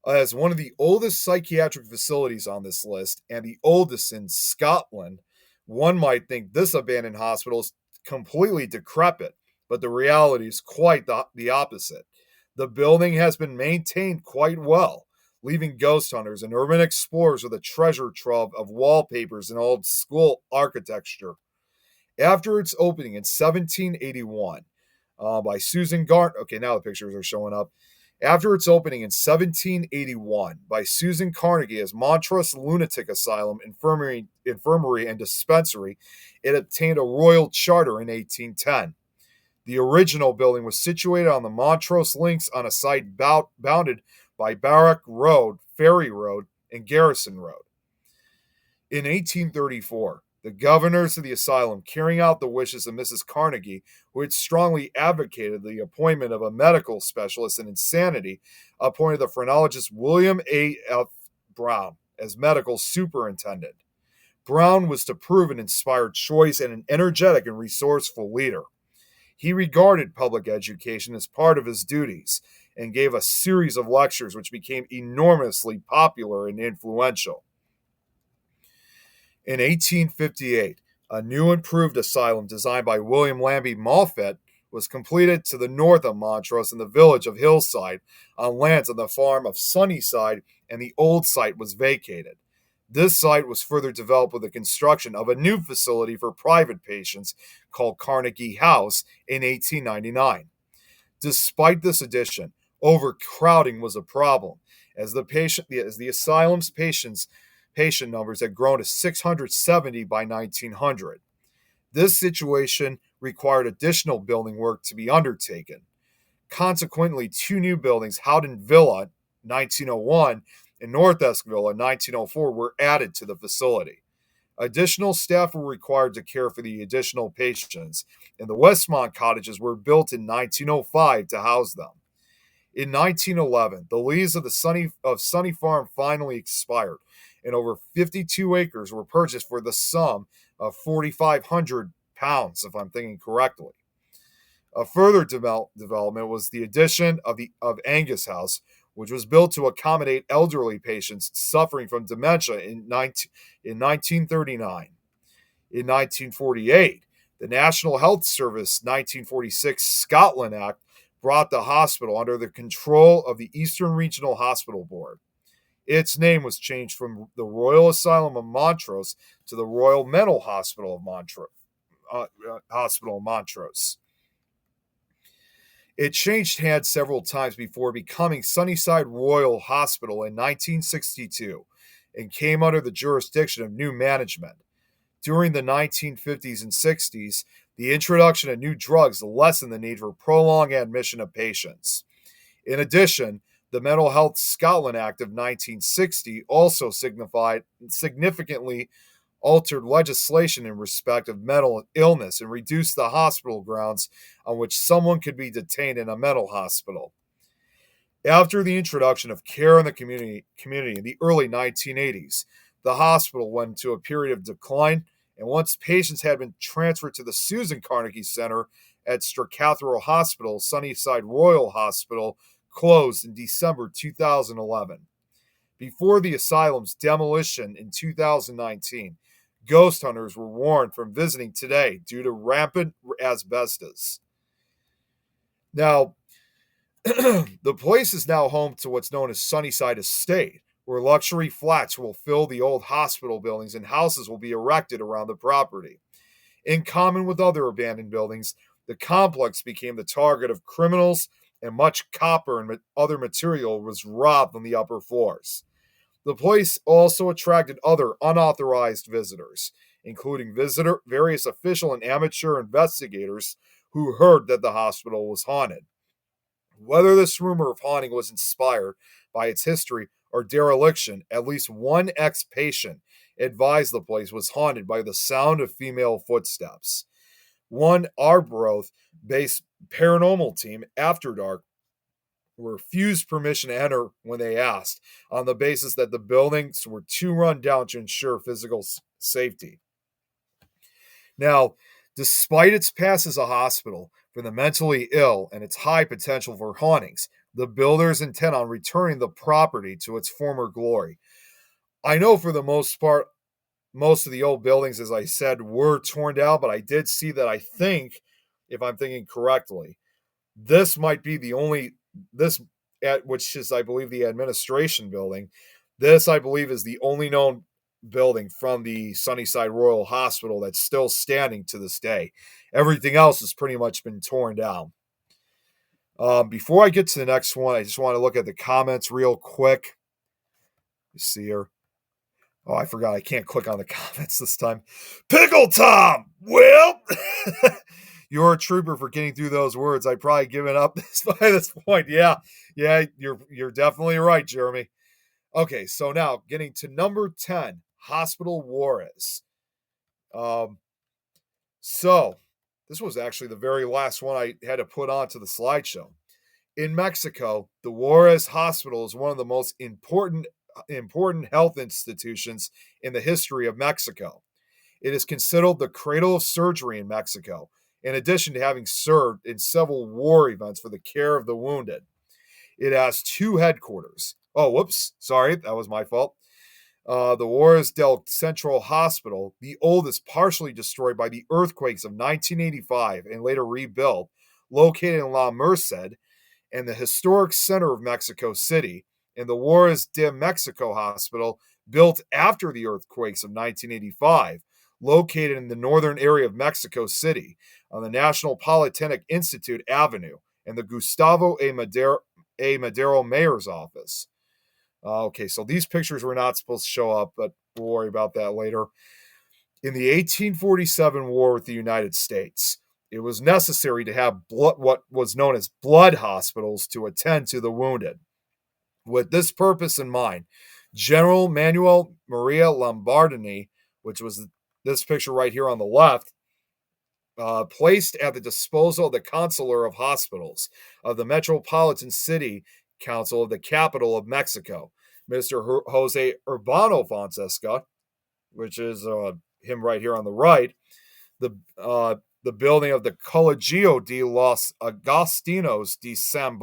As one of the oldest psychiatric facilities on this list and the oldest in Scotland, one might think this abandoned hospital is completely decrepit, but the reality is quite the opposite. The building has been maintained quite well, leaving ghost hunters and urban explorers with a treasure trove of wallpapers and old school architecture. After its opening in 1781 by Susan Garner, okay, now the pictures are showing up. After its opening in 1781 by Susan Carnegie as Montrose Lunatic Asylum, Infirmary and Dispensary, it obtained a royal charter in 1810. The original building was situated on the Montrose Links on a site bounded by Barrack Road, Ferry Road, and Garrison Road. In 1834, the governors of the asylum, carrying out the wishes of Mrs. Carnegie, who had strongly advocated the appointment of a medical specialist in insanity, appointed the phrenologist William A. F. Brown as medical superintendent. Brown was to prove an inspired choice and an energetic and resourceful leader. He regarded public education as part of his duties and gave a series of lectures which became enormously popular and influential. In 1858, a new improved asylum designed by William Lambie Moffett was completed to the north of Montrose in the village of Hillside on lands on the farm of Sunnyside, and the old site was vacated. This site was further developed with the construction of a new facility for private patients called Carnegie House in 1899. Despite this addition, overcrowding was a problem, as the asylum's patient numbers had grown to 670 by 1900. This situation required additional building work to be undertaken. Consequently, two new buildings, Howden Villa 1901 and North Esk Villa 1904, were added to the facility. Additional staff were required to care for the additional patients, and the Westmont cottages were built in 1905 to house them. In 1911, the lease of Sunny Farm finally expired, and over 52 acres were purchased for the sum of £4,500, if I'm thinking correctly. A further development was the addition of Angus House, which was built to accommodate elderly patients suffering from dementia in 1939. In 1948, the National Health Service 1946 Scotland Act brought the hospital under the control of the Eastern Regional Hospital Board. Its name was changed from the Royal Asylum of Montrose to the Royal Mental Hospital of Montrose. It changed hands several times before becoming Sunnyside Royal Hospital in 1962 and came under the jurisdiction of new management. During the 1950s and 60s, the introduction of new drugs lessened the need for prolonged admission of patients. In addition, the Mental Health Scotland Act of 1960 also significantly altered legislation in respect of mental illness and reduced the hospital grounds on which someone could be detained in a mental hospital. After the introduction of care in the community in the early 1980s, the hospital went into a period of decline, and once patients had been transferred to the Susan Carnegie Center at Stracathro Hospital, Sunnyside Royal Hospital closed in December 2011. Before the asylum's demolition in 2019, ghost hunters were warned from visiting today due to rampant asbestos. Now, the place is now home to what's known as Sunnyside Estate, where luxury flats will fill the old hospital buildings and houses will be erected around the property. In common with other abandoned buildings, the complex became the target of criminals, and much copper and other material was robbed on the upper floors. The place also attracted other unauthorized visitors, including various official and amateur investigators who heard that the hospital was haunted. Whether this rumor of haunting was inspired by its history or dereliction, at least one ex-patient advised the place was haunted by the sound of female footsteps. One Arbroath-based paranormal team, After Dark, refused permission to enter when they asked, on the basis that the buildings were too run down to ensure physical safety. Now, despite its past as a hospital for the mentally ill and its high potential for hauntings, the builders intend on returning the property to its former glory. I know for the most part, most of the old buildings, as I said, were torn down, but I did see that, I think, if I'm thinking correctly, this might be the only, which is, I believe, the administration building. This, I believe, is the only known building from the Sunnyside Royal Hospital that's still standing to this day. Everything else has pretty much been torn down. Before I get to the next one, I just want to look at the comments real quick. You see here. Oh, I forgot. I can't click on the comments this time. Pickle Tom! Well, you're a trooper for getting through those words. I'd probably given up by this point. Yeah, you're definitely right, Jeremy. Okay, so now getting to number 10, Hospital Juarez. So this was actually the very last one I had to put onto the slideshow. In Mexico, the Juarez Hospital is one of the most important health institutions in the history of Mexico. It is considered the cradle of surgery in Mexico, in addition to having served in several war events for the care of the wounded. It has two headquarters. Oh, whoops. Sorry, that was my fault. The Juarez del Centro Hospital, the oldest, partially destroyed by the earthquakes of 1985 and later rebuilt, located in La Merced, and the historic center of Mexico City, and the Juarez de Mexico Hospital, built after the earthquakes of 1985, located in the northern area of Mexico City on the National Polytechnic Institute Avenue and the Gustavo A. Madero Mayor's office. Okay, so these pictures were not supposed to show up, but we'll worry about that later. In the 1847 war with the United States, it was necessary to have what was known as blood hospitals to attend to the wounded. With this purpose in mind, General Manuel Maria Lombardini, which was this picture right here on the left, placed at the disposal of the Consular of Hospitals of the Metropolitan City Council of the capital of Mexico, Mr. Jose Urbano Fonseca, which is him right here on the right, the building of the Colegio de los Agostinos de San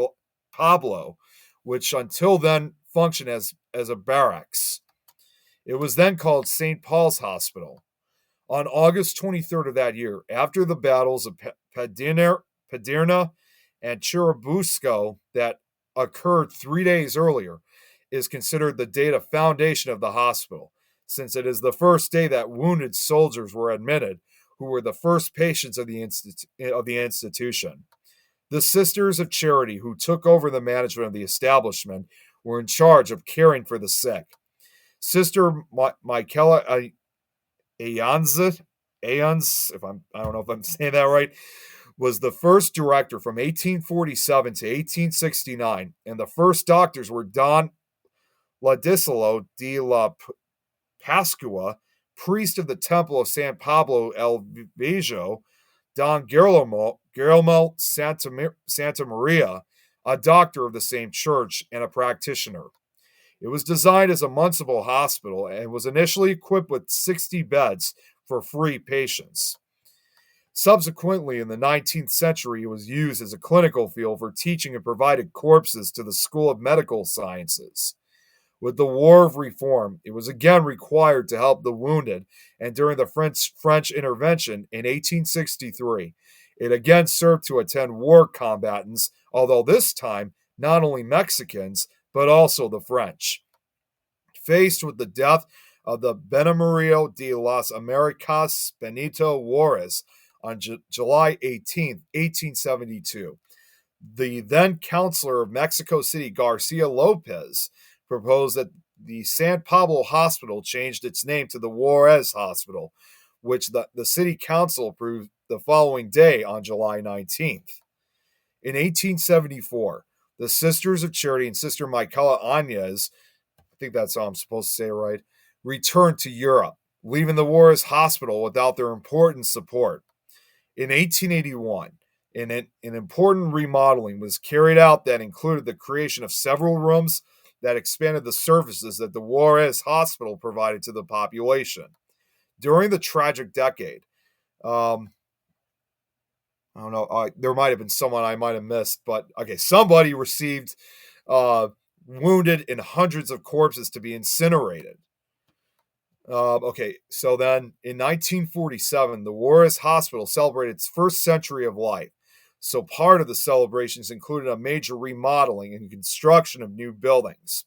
Pablo, which until then functioned as a barracks. It was then called St. Paul's Hospital. On August 23rd of that year, after the battles of Paderna and Churubusco that occurred 3 days earlier, is considered the date of foundation of the hospital, since it is the first day that wounded soldiers were admitted, who were the first patients of the institution. The Sisters of Charity, who took over the management of the establishment, were in charge of caring for the sick. Sister Michaela Ayanz, I don't know if I'm saying that right, was the first director from 1847 to 1869, and the first doctors were Don Ladislau de la Pascua, priest of the Temple of San Pablo el Viejo, Don Guillermo Santa Maria, a doctor of the same church and a practitioner. It was designed as a municipal hospital and was initially equipped with 60 beds for free patients. Subsequently, in the 19th century, it was used as a clinical field for teaching and provided corpses to the School of Medical Sciences. With the War of Reform, it was again required to help the wounded, and during the French intervention in 1863, it again served to attend war combatants, although this time not only Mexicans, but also the French. Faced with the death of the Benemérito de las Americas Benito Juárez on July 18, 1872, the then Councilor of Mexico City, Garcia Lopez, proposed that the San Pablo Hospital changed its name to the Juarez Hospital, which the city council approved the following day on July 19th. In 1874, the Sisters of Charity and Sister Michaela Añez, I think that's how I'm supposed to say it right, returned to Europe, leaving the Juarez Hospital without their important support. In 1881, an important remodeling was carried out that included the creation of several rooms that expanded the services that the Juarez Hospital provided to the population. During the tragic decade, I don't know, there might have been someone I might have missed, but okay, somebody received wounded and hundreds of corpses to be incinerated. Okay, so then in 1947, the Juarez Hospital celebrated its first century of life. So part of the celebrations included a major remodeling and construction of new buildings.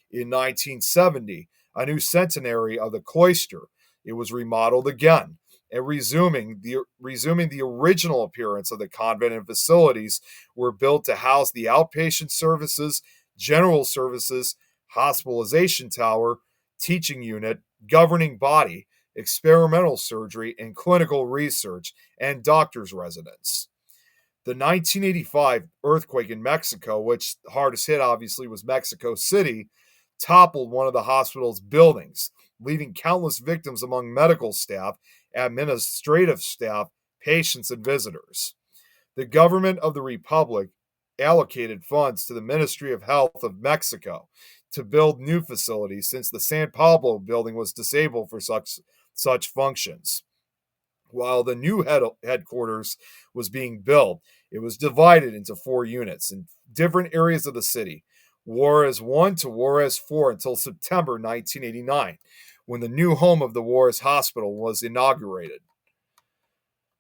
In 1970, a new centenary of the cloister, it was remodeled again and resuming the original appearance of the convent, and facilities were built to house the outpatient services, general services, hospitalization tower, teaching unit, governing body, experimental surgery, and clinical research, and doctor's residence. The 1985 earthquake in Mexico, which the hardest hit obviously was Mexico City, toppled one of the hospital's buildings, leaving countless victims among medical staff, administrative staff, patients, and visitors. The government of the Republic allocated funds to the Ministry of Health of Mexico to build new facilities since the San Pablo building was disabled for such functions. While the new headquarters was being built, it was divided into 4 units in different areas of the city, Juarez 1 to Juarez 4 until September 1989, when the new home of the Juarez Hospital was inaugurated.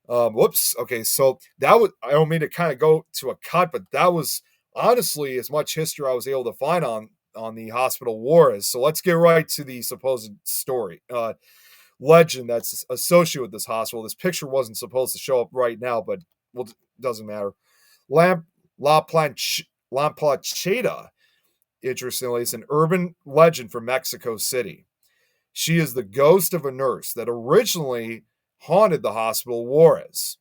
Okay, so that was, I don't mean to kind of go to a cut, but that was honestly as much history I was able to find on the hospital Juarez. So let's get right to the supposed story. Legend that's associated with this hospital. This picture wasn't supposed to show up right now, but well, doesn't matter. La Plancheta, interestingly, is an urban legend from Mexico City. She is the ghost of a nurse that originally haunted the hospital Juarez,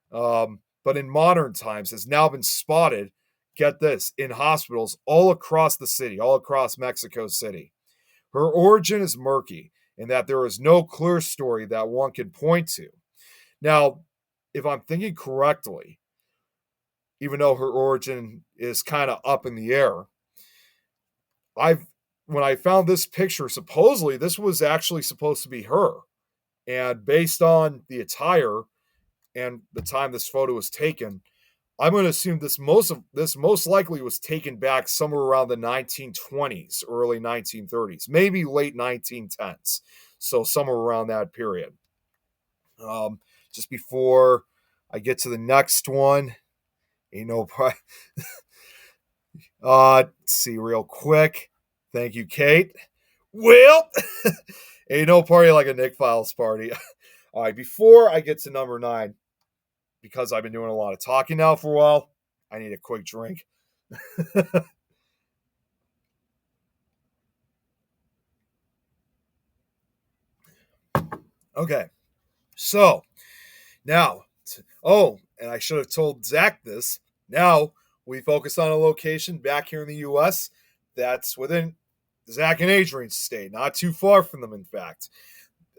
but in modern times has now been spotted, get this, in hospitals all across the city, all across Mexico City. Her origin is murky, in that there is no clear story that one can point to. Now, if I'm thinking correctly, even though her origin is kind of up in the air, when I found this picture, supposedly this was actually supposed to be her. And based on the attire and the time this photo was taken, I'm going to assume this most likely was taken back somewhere around the 1920s, early 1930s, maybe late 1910s. So somewhere around that period. Just before I get to the next one, let's see real quick. Thank you, Kate. Well, ain't no party like a Nick Files party. All right, before I get to number 9, because I've been doing a lot of talking now for a while, I need a quick drink. Okay, so now, and I should have told Zach this. Now we focus on a location back here in the U.S. that's within Zach and Adrian's state, not too far from them, in fact.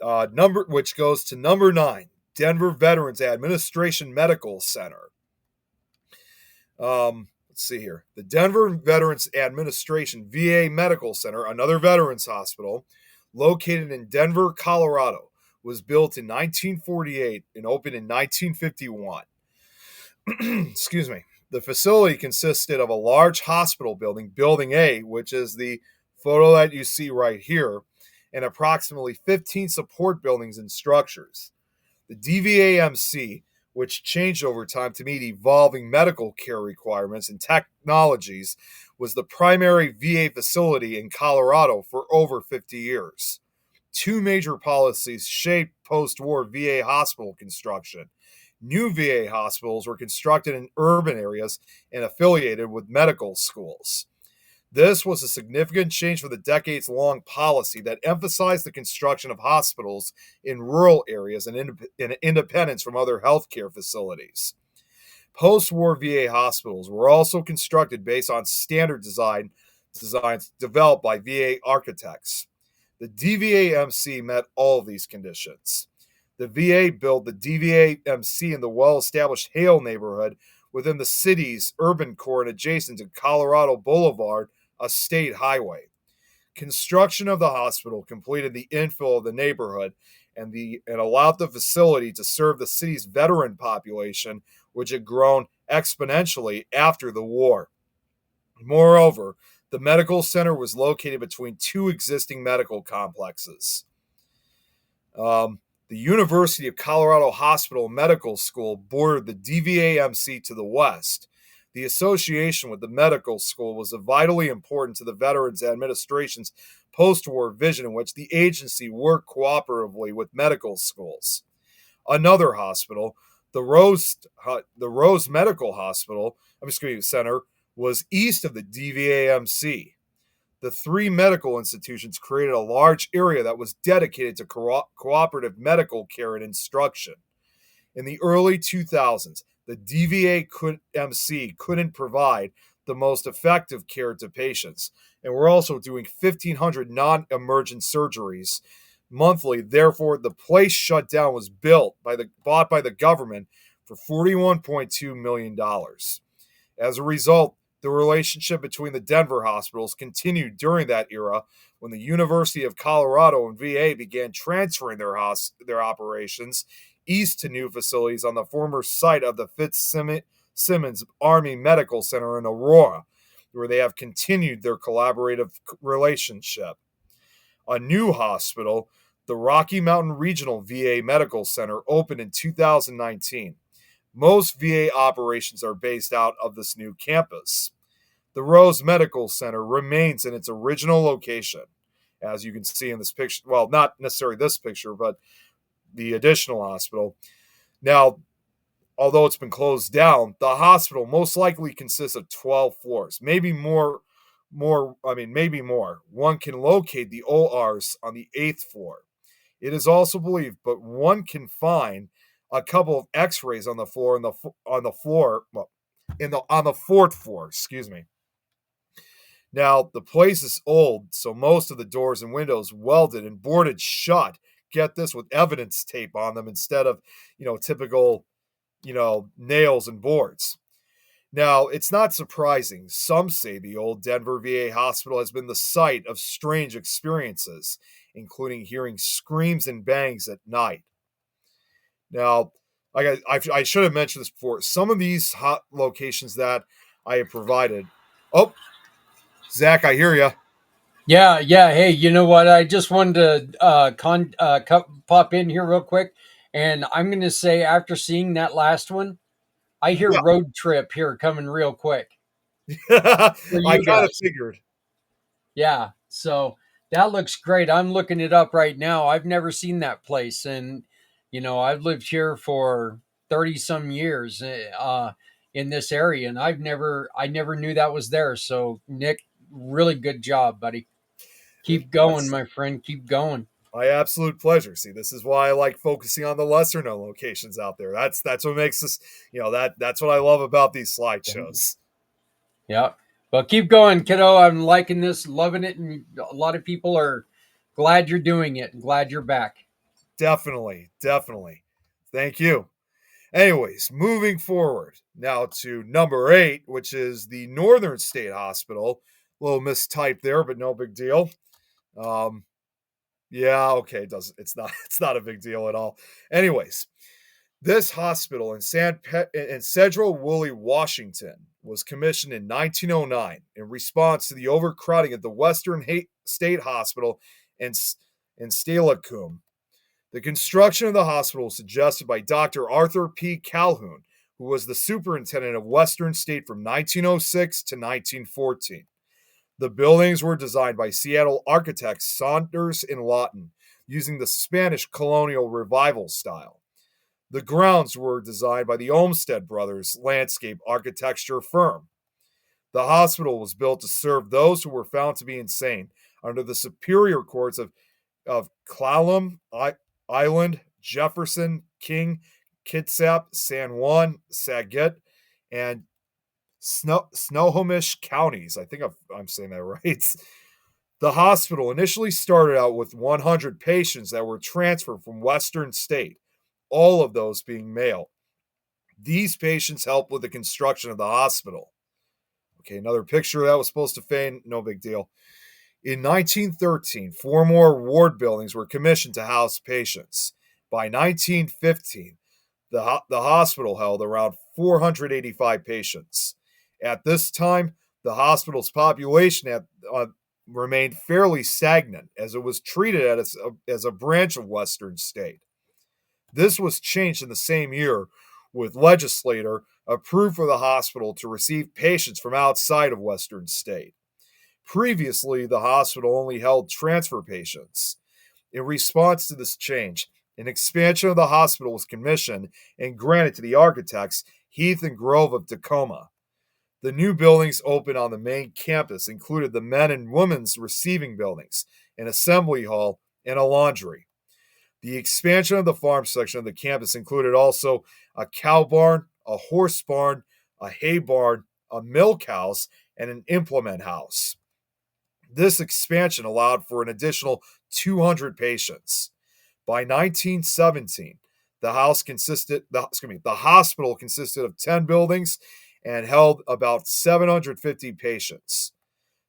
Which goes to number 9. Denver Veterans Administration Medical Center. Let's see here. The Denver Veterans Administration VA Medical Center, another veterans hospital, located in Denver, Colorado, was built in 1948 and opened in 1951. Excuse me. The facility consisted of a large hospital building, Building A, which is the photo that you see right here, and approximately 15 support buildings and structures. The DVAMC, which changed over time to meet evolving medical care requirements and technologies, was the primary VA facility in Colorado for over 50 years. 2 major policies shaped post-war VA hospital construction. New VA hospitals were constructed in urban areas and affiliated with medical schools. This was a significant change for the decades-long policy that emphasized the construction of hospitals in rural areas and independence from other healthcare facilities. Post-war VA hospitals were also constructed based on standard designs developed by VA architects. The DVAMC met all of these conditions. The VA built the DVA-MC in the well-established Hale neighborhood within the city's urban core and adjacent to Colorado Boulevard, a state highway. Construction of the hospital completed the infill of the neighborhood and allowed the facility to serve the city's veteran population, which had grown exponentially after the war. Moreover, the medical center was located between two existing medical complexes. The University of Colorado Hospital Medical School bordered the DVA-MC to the west. The association with the medical school was vitally important to the Veterans Administration's post-war vision in which the agency worked cooperatively with medical schools. Another hospital, the Rose Medical Center, was east of the DVA-MC. The three medical institutions created a large area that was dedicated to cooperative medical care and instruction. In the early 2000s, the DVA-MC couldn't provide the most effective care to patients, and we're also doing 1,500 non-emergent surgeries monthly. Therefore, the place shut down was bought by the government for $41.2 million. As a result, the relationship between the Denver hospitals continued during that era when the University of Colorado and VA began transferring their operations east to new facilities on the former site of the Fitzsimmons Army Medical Center in Aurora, where they have continued their collaborative relationship. A new hospital, the Rocky Mountain Regional VA Medical Center, opened in 2019. Most VA operations are based out of this new campus. The Rose Medical Center remains in its original location, as you can see in this picture. Well, not necessarily this picture, but the additional hospital. Now, although it's been closed down, the hospital most likely consists of 12 floors, maybe more. One can locate the ORs on the 8th floor. It is also believed, but one can find a couple of X-rays on the floor on the 4th floor. Excuse me. Now the place is old, so most of the doors and windows welded and boarded shut. Get this, with evidence tape on them instead of typical nails and boards. Now, it's not surprising. Some say the old Denver VA hospital has been the site of strange experiences, including hearing screams and bangs at night. Now, I should have mentioned this before. Some of these hot locations that I have provided. Oh, Zach, I hear you. Yeah. Hey, you know what? I just wanted to pop in here real quick, and I'm going to say after seeing that last one, I hear road trip here coming real quick. I kind of figured. Yeah, so that looks great. I'm looking it up right now. I've never seen that place, and I've lived here for 30 some years in this area, and I never knew that was there. So Nick, really good job, buddy. Keep going, my friend. Keep going. My absolute pleasure. See, this is why I like focusing on the lesser known locations out there. That's what makes this, that's what I love about these slideshows. Yeah. Well, keep going, kiddo. I'm liking this, loving it, and a lot of people are glad you're doing it and glad you're back. Definitely. Thank you. Anyways, moving forward now to number 8, which is the Northern State Hospital. A little mistyped there, but no big deal. Yeah, okay, it's not a big deal at all. Anyways, this hospital in Sedro-Woolley, Washington, was commissioned in 1909 in response to the overcrowding at the Western State Hospital in Steilacoom. The construction of the hospital was suggested by Dr. Arthur P. Calhoun, who was the superintendent of Western State from 1906 to 1914. The buildings were designed by Seattle architects Saunders and Lawton, using the Spanish colonial revival style. The grounds were designed by the Olmsted Brothers landscape architecture firm. The hospital was built to serve those who were found to be insane under the superior courts of Clallam Island, Jefferson, King, Kitsap, San Juan, Saget, and Snohomish counties. I think I'm saying that right. The hospital initially started out with 100 patients that were transferred from Western State, all of those being male. These patients helped with the construction of the hospital. Okay, another picture that was supposed to fade, no big deal. In 1913, 4 more ward buildings were commissioned to house patients. By 1915, the hospital held around 485 patients. At this time, the hospital's population remained fairly stagnant as it was treated as a branch of Western State. This was changed in the same year with legislator approved for the hospital to receive patients from outside of Western State. Previously, the hospital only held transfer patients. In response to this change, an expansion of the hospital was commissioned and granted to the architects Heath and Grove of Tacoma. The new buildings opened on the main campus included the men and women's receiving buildings, an assembly hall, and a laundry. The expansion of the farm section of the campus included also a cow barn, a horse barn, a hay barn, a milk house, and an implement house. This expansion allowed for an additional 200 patients. By 1917, the hospital consisted of 10 buildings and held about 750 patients.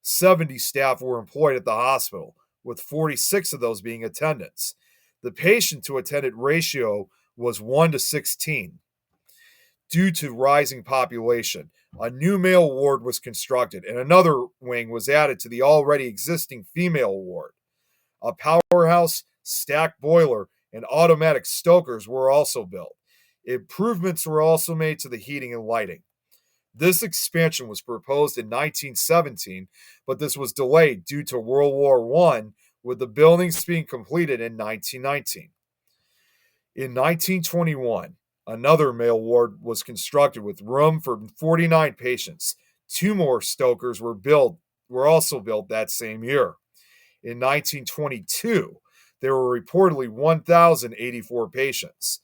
70 staff were employed at the hospital, with 46 of those being attendants. The patient to attendant ratio was 1 to 16. Due to rising population, a new male ward was constructed and another wing was added to the already existing female ward. A powerhouse, stack boiler, and automatic stokers were also built. Improvements were also made to the heating and lighting. This expansion was proposed in 1917, but this was delayed due to World War I, with the buildings being completed in 1919. In 1921, another male ward was constructed with room for 49 patients. 2 more stokers were also built that same year. In 1922, there were reportedly 1,084 patients.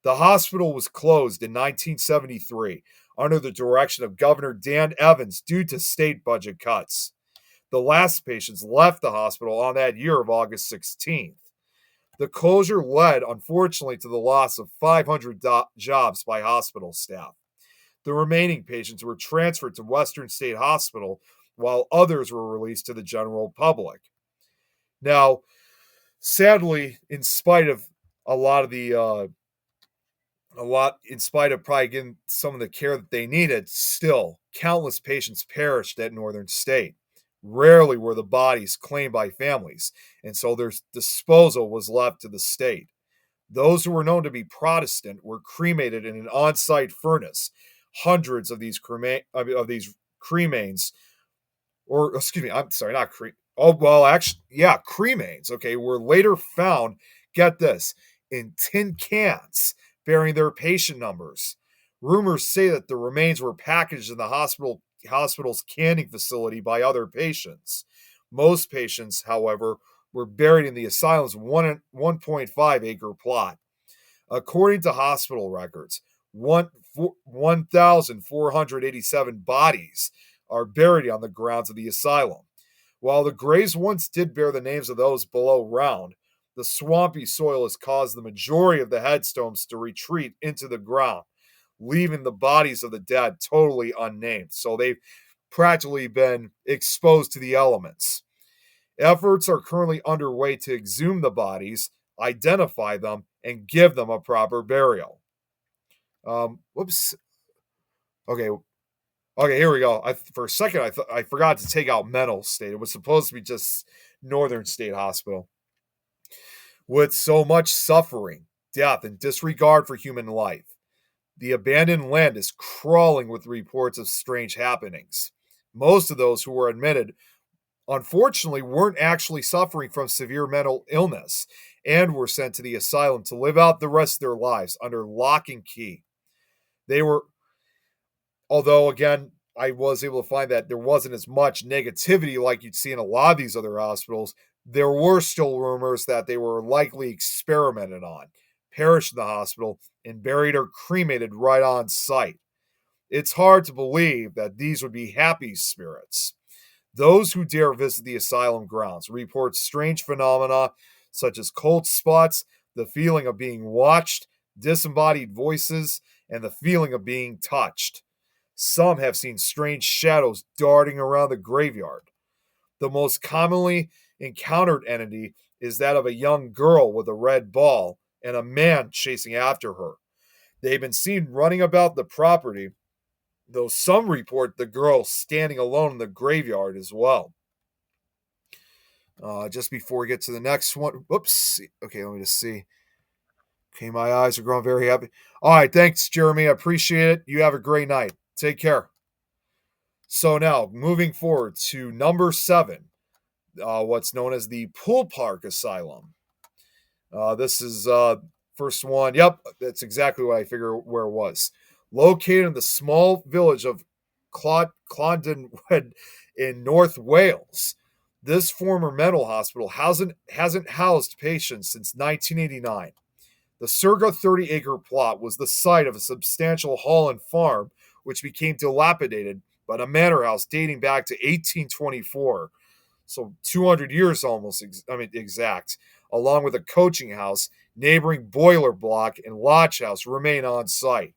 The hospital was closed in 1973 under the direction of Governor Dan Evans due to state budget cuts. The last patients left the hospital on that year of August 16th. The closure led, unfortunately, to the loss of 500 jobs by hospital staff. The remaining patients were transferred to Western State Hospital, while others were released to the general public. Now, sadly, in spite of in spite of probably getting some of the care that they needed, still, countless patients perished at Northern State. Rarely were the bodies claimed by families, and so their disposal was left to the state. Those who were known to be Protestant were cremated in an on-site furnace. Hundreds of these cremains, or excuse me, I'm sorry, not cremains, were later found, get this, in tin cans bearing their patient numbers. Rumors say that the remains were packaged in the hospital's canning facility by other patients. Most patients, however, were buried in the asylum's 1.5 acre plot. According to hospital records, 1,487 bodies are buried on the grounds of the asylum. While the graves once did bear the names of those below ground, the swampy soil has caused the majority of the headstones to retreat into the ground, leaving the bodies of the dead totally unnamed. So they've practically been exposed to the elements. Efforts are currently underway to exhume the bodies, identify them, and give them a proper burial. Okay, here we go. For a second, I forgot to take out mental state. It was supposed to be just Northern State Hospital. With so much suffering, death, and disregard for human life, the abandoned land is crawling with reports of strange happenings. Most of those who were admitted, unfortunately, weren't actually suffering from severe mental illness and were sent to the asylum to live out the rest of their lives under lock and key. Although, again, I was able to find that there wasn't as much negativity like you'd see in a lot of these other hospitals, there were still rumors that they were likely experimented on, perished in the hospital, and buried or cremated right on site. It's hard to believe that these would be happy spirits. Those who dare visit the asylum grounds report strange phenomena such as cold spots, the feeling of being watched, disembodied voices, and the feeling of being touched. Some have seen strange shadows darting around the graveyard. The most commonly encountered entity is that of a young girl with a red ball and a man chasing after her. They've been seen running about the property, though some report the girl standing alone in the graveyard as well. Just before we get to the next one, whoops. Okay, let me just see. Okay, my eyes are growing very happy. All right, thanks, Jeremy. I appreciate it. You have a great night. Take care. So now, moving forward to number 7, what's known as the Pool Park Asylum. This is first one. Yep, that's exactly what I figured where it was. Located in the small village of Clondenwood in North Wales. This former mental hospital hasn't housed patients since 1989. The circa 30-acre plot was the site of a substantial hall and farm, which became dilapidated, but a manor house dating back to 1824, so 200 years almost, exact, along with a coaching house, neighboring boiler block, and lodge house remain on site.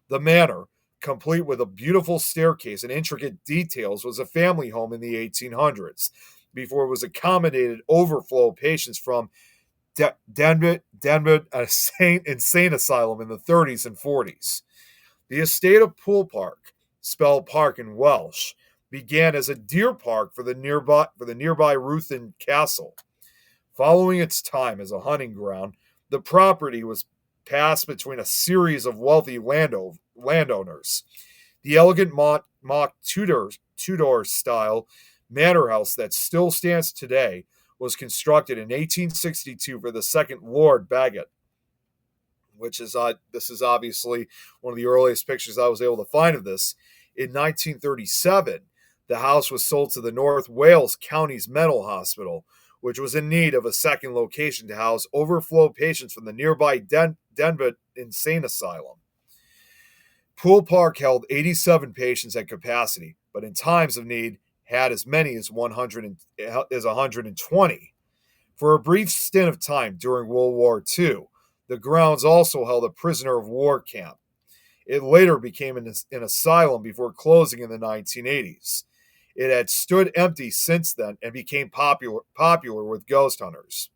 The manor, complete with a beautiful staircase and intricate details, was a family home in the 1800s, before it was accommodated overflow patients from Denbit Insane Asylum in the 30s and 40s. The estate of Pool Park, spelled park in Welsh, began as a deer park for the nearby Ruthin Castle. Following its time as a hunting ground, the property was passed between a series of wealthy landowners. The elegant mock Tudor style manor house that still stands today was constructed in 1862 for the second Lord Bagot, which is this is obviously one of the earliest pictures I was able to find of this. In 1937, the house was sold to the North Wales County's Mental Hospital, which was in need of a second location to house overflow patients from the nearby Denbit Insane Asylum. Pool Park held 87 patients at capacity, but in times of need had as many as 120. For a brief stint of time during World War II, the grounds also held a prisoner of war camp. It later became an asylum before closing in the 1980s. It had stood empty since then and became popular with ghost hunters.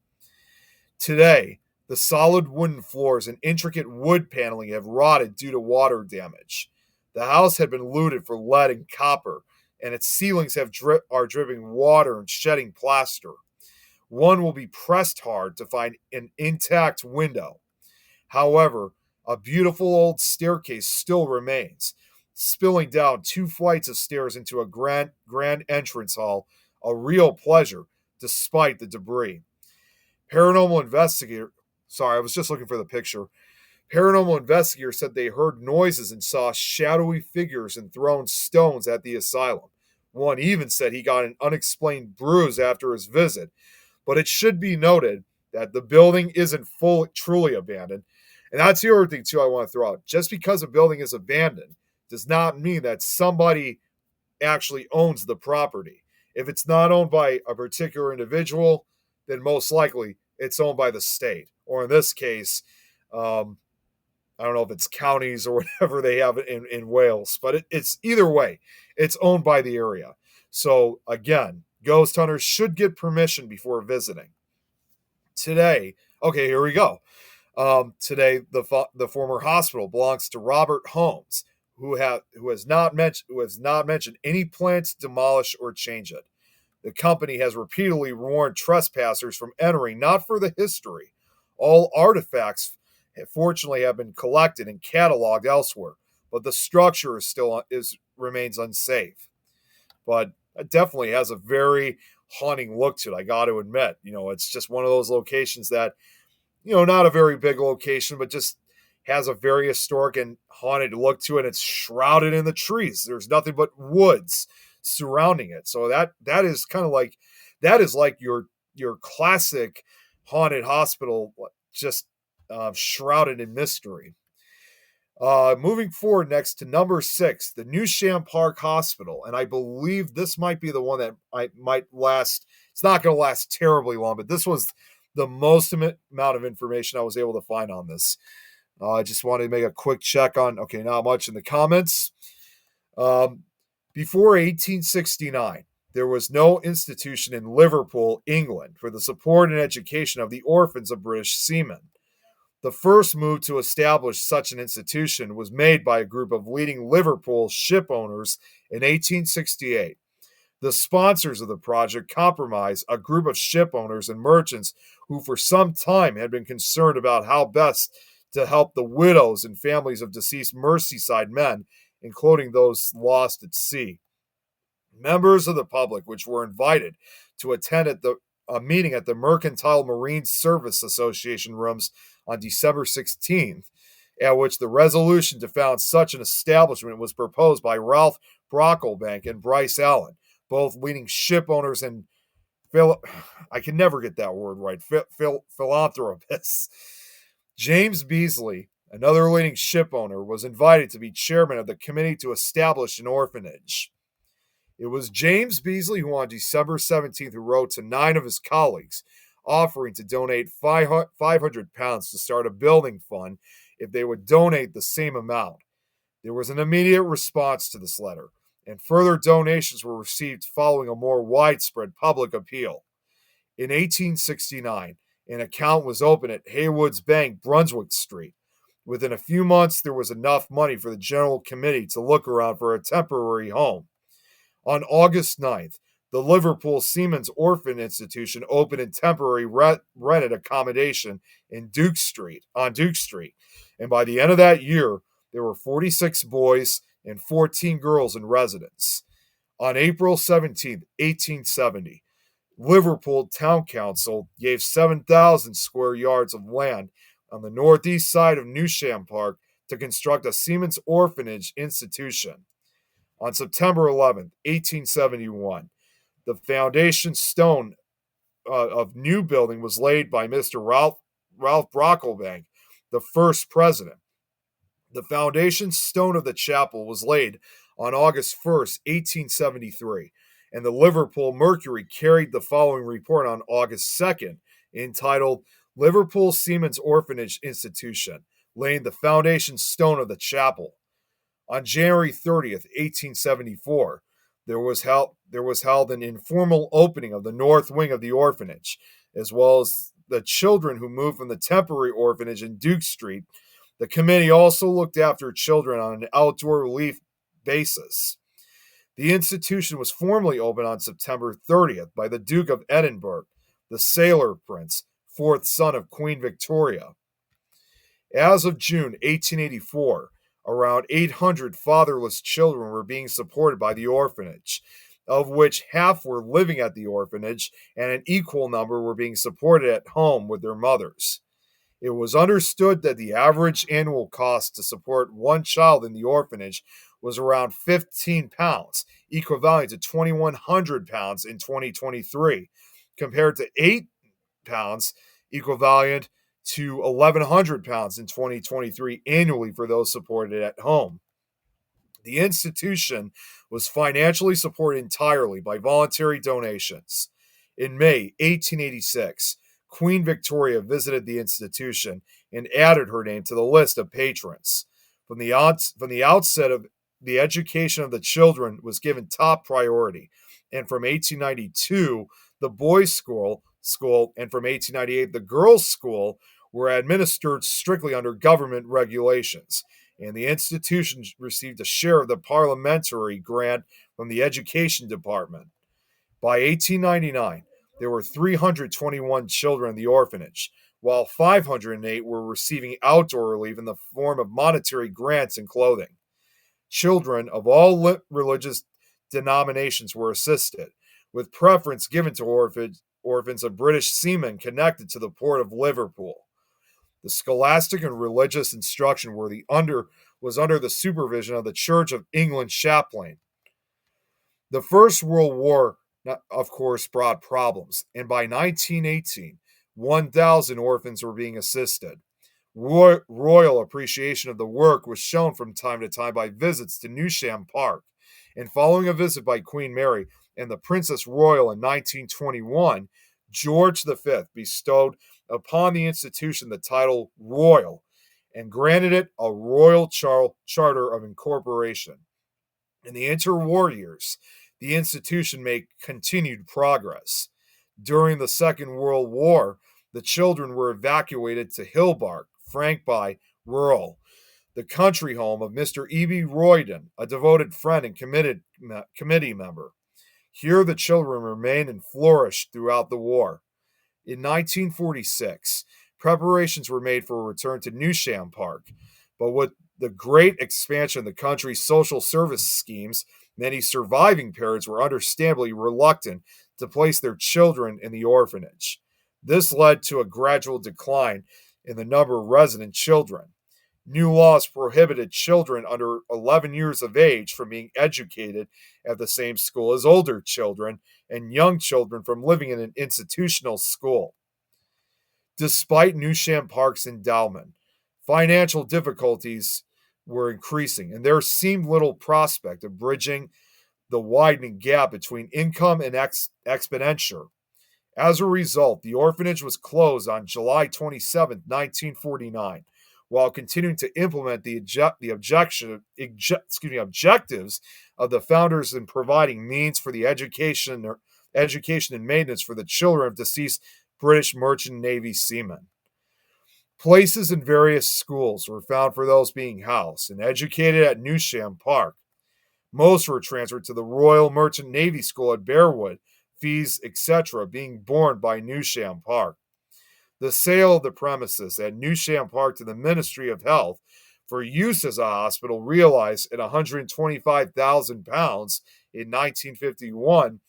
Today, the solid wooden floors and intricate wood paneling have rotted due to water damage. The house had been looted for lead and copper, and its ceilings are dripping water and shedding plaster. One will be pressed hard to find an intact window. However, a beautiful old staircase still remains, spilling down 2 flights of stairs into a grand entrance hall, a real pleasure despite the debris. Paranormal investigator said they heard noises and saw shadowy figures and thrown stones at the asylum. One even said he got an unexplained bruise after his visit, but it should be noted that the building isn't truly abandoned. And that's the other thing, too, I want to throw out. Just because a building is abandoned does not mean that somebody actually owns the property. If it's not owned by a particular individual, then most likely it's owned by the state. Or in this case, I don't know if it's counties or whatever they have in Wales, but it's either way, it's owned by the area. So again, ghost hunters should get permission before visiting. Today, okay, here we go. Today, the former hospital belongs to Robert Holmes, who has not mentioned any plan to demolish or change it. The company has repeatedly warned trespassers from entering, not for the history. All artifacts, fortunately, have been collected and cataloged elsewhere, but the structure remains unsafe. But it definitely has a very haunting look to it, I got to admit. It's just one of those locations that, not a very big location, but just has a very historic and haunted look to it. It's shrouded in the trees. There's nothing but woods surrounding it. So that is kind of like, that is like your classic haunted hospital, just shrouded in mystery. Moving forward next to number 6, the New Sham Park Hospital. And I believe this might be the one that might last. It's not going to last terribly long, but this was the most amount of information I was able to find on this. I just wanted to make a quick check on, okay, not much in the comments. Before 1869, there was no institution in Liverpool, England, for the support and education of the orphans of British seamen. The first move to establish such an institution was made by a group of leading Liverpool ship owners in 1868. The sponsors of the project comprised a group of ship owners and merchants who for some time had been concerned about how best to help the widows and families of deceased Merseyside men, including those lost at sea. Members of the public, which were invited to attend a meeting at the Mercantile Marine Service Association rooms on December 16th, at which the resolution to found such an establishment was proposed by Ralph Brocklebank and Bryce Allen, both leading ship owners and I can never get that word right, philanthropists. James Beasley, another leading ship owner, was invited to be chairman of the committee to establish an orphanage. It was James Beasley who on December 17th wrote to 9 of his colleagues, offering to donate £500 to start a building fund if they would donate the same amount. There was an immediate response to this letter, and further donations were received following a more widespread public appeal. In 1869, an account was opened at Haywood's Bank, Brunswick Street. Within a few months, there was enough money for the General Committee to look around for a temporary home. On August 9th, the Liverpool Seamen's Orphan Institution opened in temporary rented accommodation on Duke Street. And by the end of that year, there were 46 boys and 14 girls in residence. On April 17, 1870, Liverpool Town Council gave 7,000 square yards of land on the northeast side of New Sham Park to construct a Seamen's Orphanage institution. On September 11, 1871, the foundation stone of new building was laid by Mr. Ralph Brocklebank, the first president. The foundation stone of the chapel was laid on August 1st, 1873, and the Liverpool Mercury carried the following report on August 2nd, entitled Liverpool Seamen's Orphanage Institution, laying the foundation stone of the chapel. On January 30th, 1874, there was held an informal opening of the north wing of the orphanage, as well as the children who moved from the temporary orphanage in Duke Street. The committee also looked after children on an outdoor relief basis. The institution was formally opened on September 30th by the Duke of Edinburgh, the sailor prince, fourth son of Queen Victoria. As of June 1884, around 800 fatherless children were being supported by the orphanage, of which half were living at the orphanage and an equal number were being supported at home with their mothers. It was understood that the average annual cost to support one child in the orphanage was around £15, equivalent to £2,100 in 2023, compared to £8, equivalent to £1,100 in 2023 annually for those supported at home. The institution was financially supported entirely by voluntary donations. In May 1886, Queen Victoria visited the institution and added her name to the list of patrons. From the outset of the education of the children was given top priority, and from 1892, the boys' school, and from 1898, the girls' school were administered strictly under government regulations, and the institution received a share of the parliamentary grant from the Education Department. By 1899, there were 321 children in the orphanage, while 508 were receiving outdoor relief in the form of monetary grants and clothing. Children of all religious denominations were assisted, with preference given to orphans of British seamen connected to the port of Liverpool. The scholastic and religious instruction was under the supervision of the Church of England chaplain. The First World War, of course, brought problems, and by 1918, 1,000 orphans were being assisted. Royal appreciation of the work was shown from time to time by visits to Newsham Park, and following a visit by Queen Mary and the Princess Royal in 1921, George V bestowed upon the institution the title Royal and granted it a royal charter of incorporation. In the interwar years, the institution made continued progress. During the Second World War, the children were evacuated to Hillbark, Frankby, Rural, the country home of Mr. E.B. Royden, a devoted friend and committee member. Here the children remained and flourished throughout the war. In 1946, preparations were made for a return to Newsham Park, but with the great expansion of the country's social service schemes, many surviving parents were understandably reluctant to place their children in the orphanage. This led to a gradual decline in the number of resident children. New laws prohibited children under 11 years of age from being educated at the same school as older children, and young children from living in an institutional school. Despite Newsham Park's endowment, financial difficulties were increasing, and there seemed little prospect of bridging the widening gap between income and expenditure. As a result, the orphanage was closed on July 27, 1949, while continuing to implement the objectives of the founders in providing means for the education and maintenance for the children of deceased British Merchant Navy seamen. Places in various schools were found for those being housed and educated at Newsham Park. Most were transferred to the Royal Merchant Navy School at Bearwood, fees, etc., being borne by Newsham Park. The sale of the premises at Newsham Park to the Ministry of Health for use as a hospital realized at £125,000 in 1951,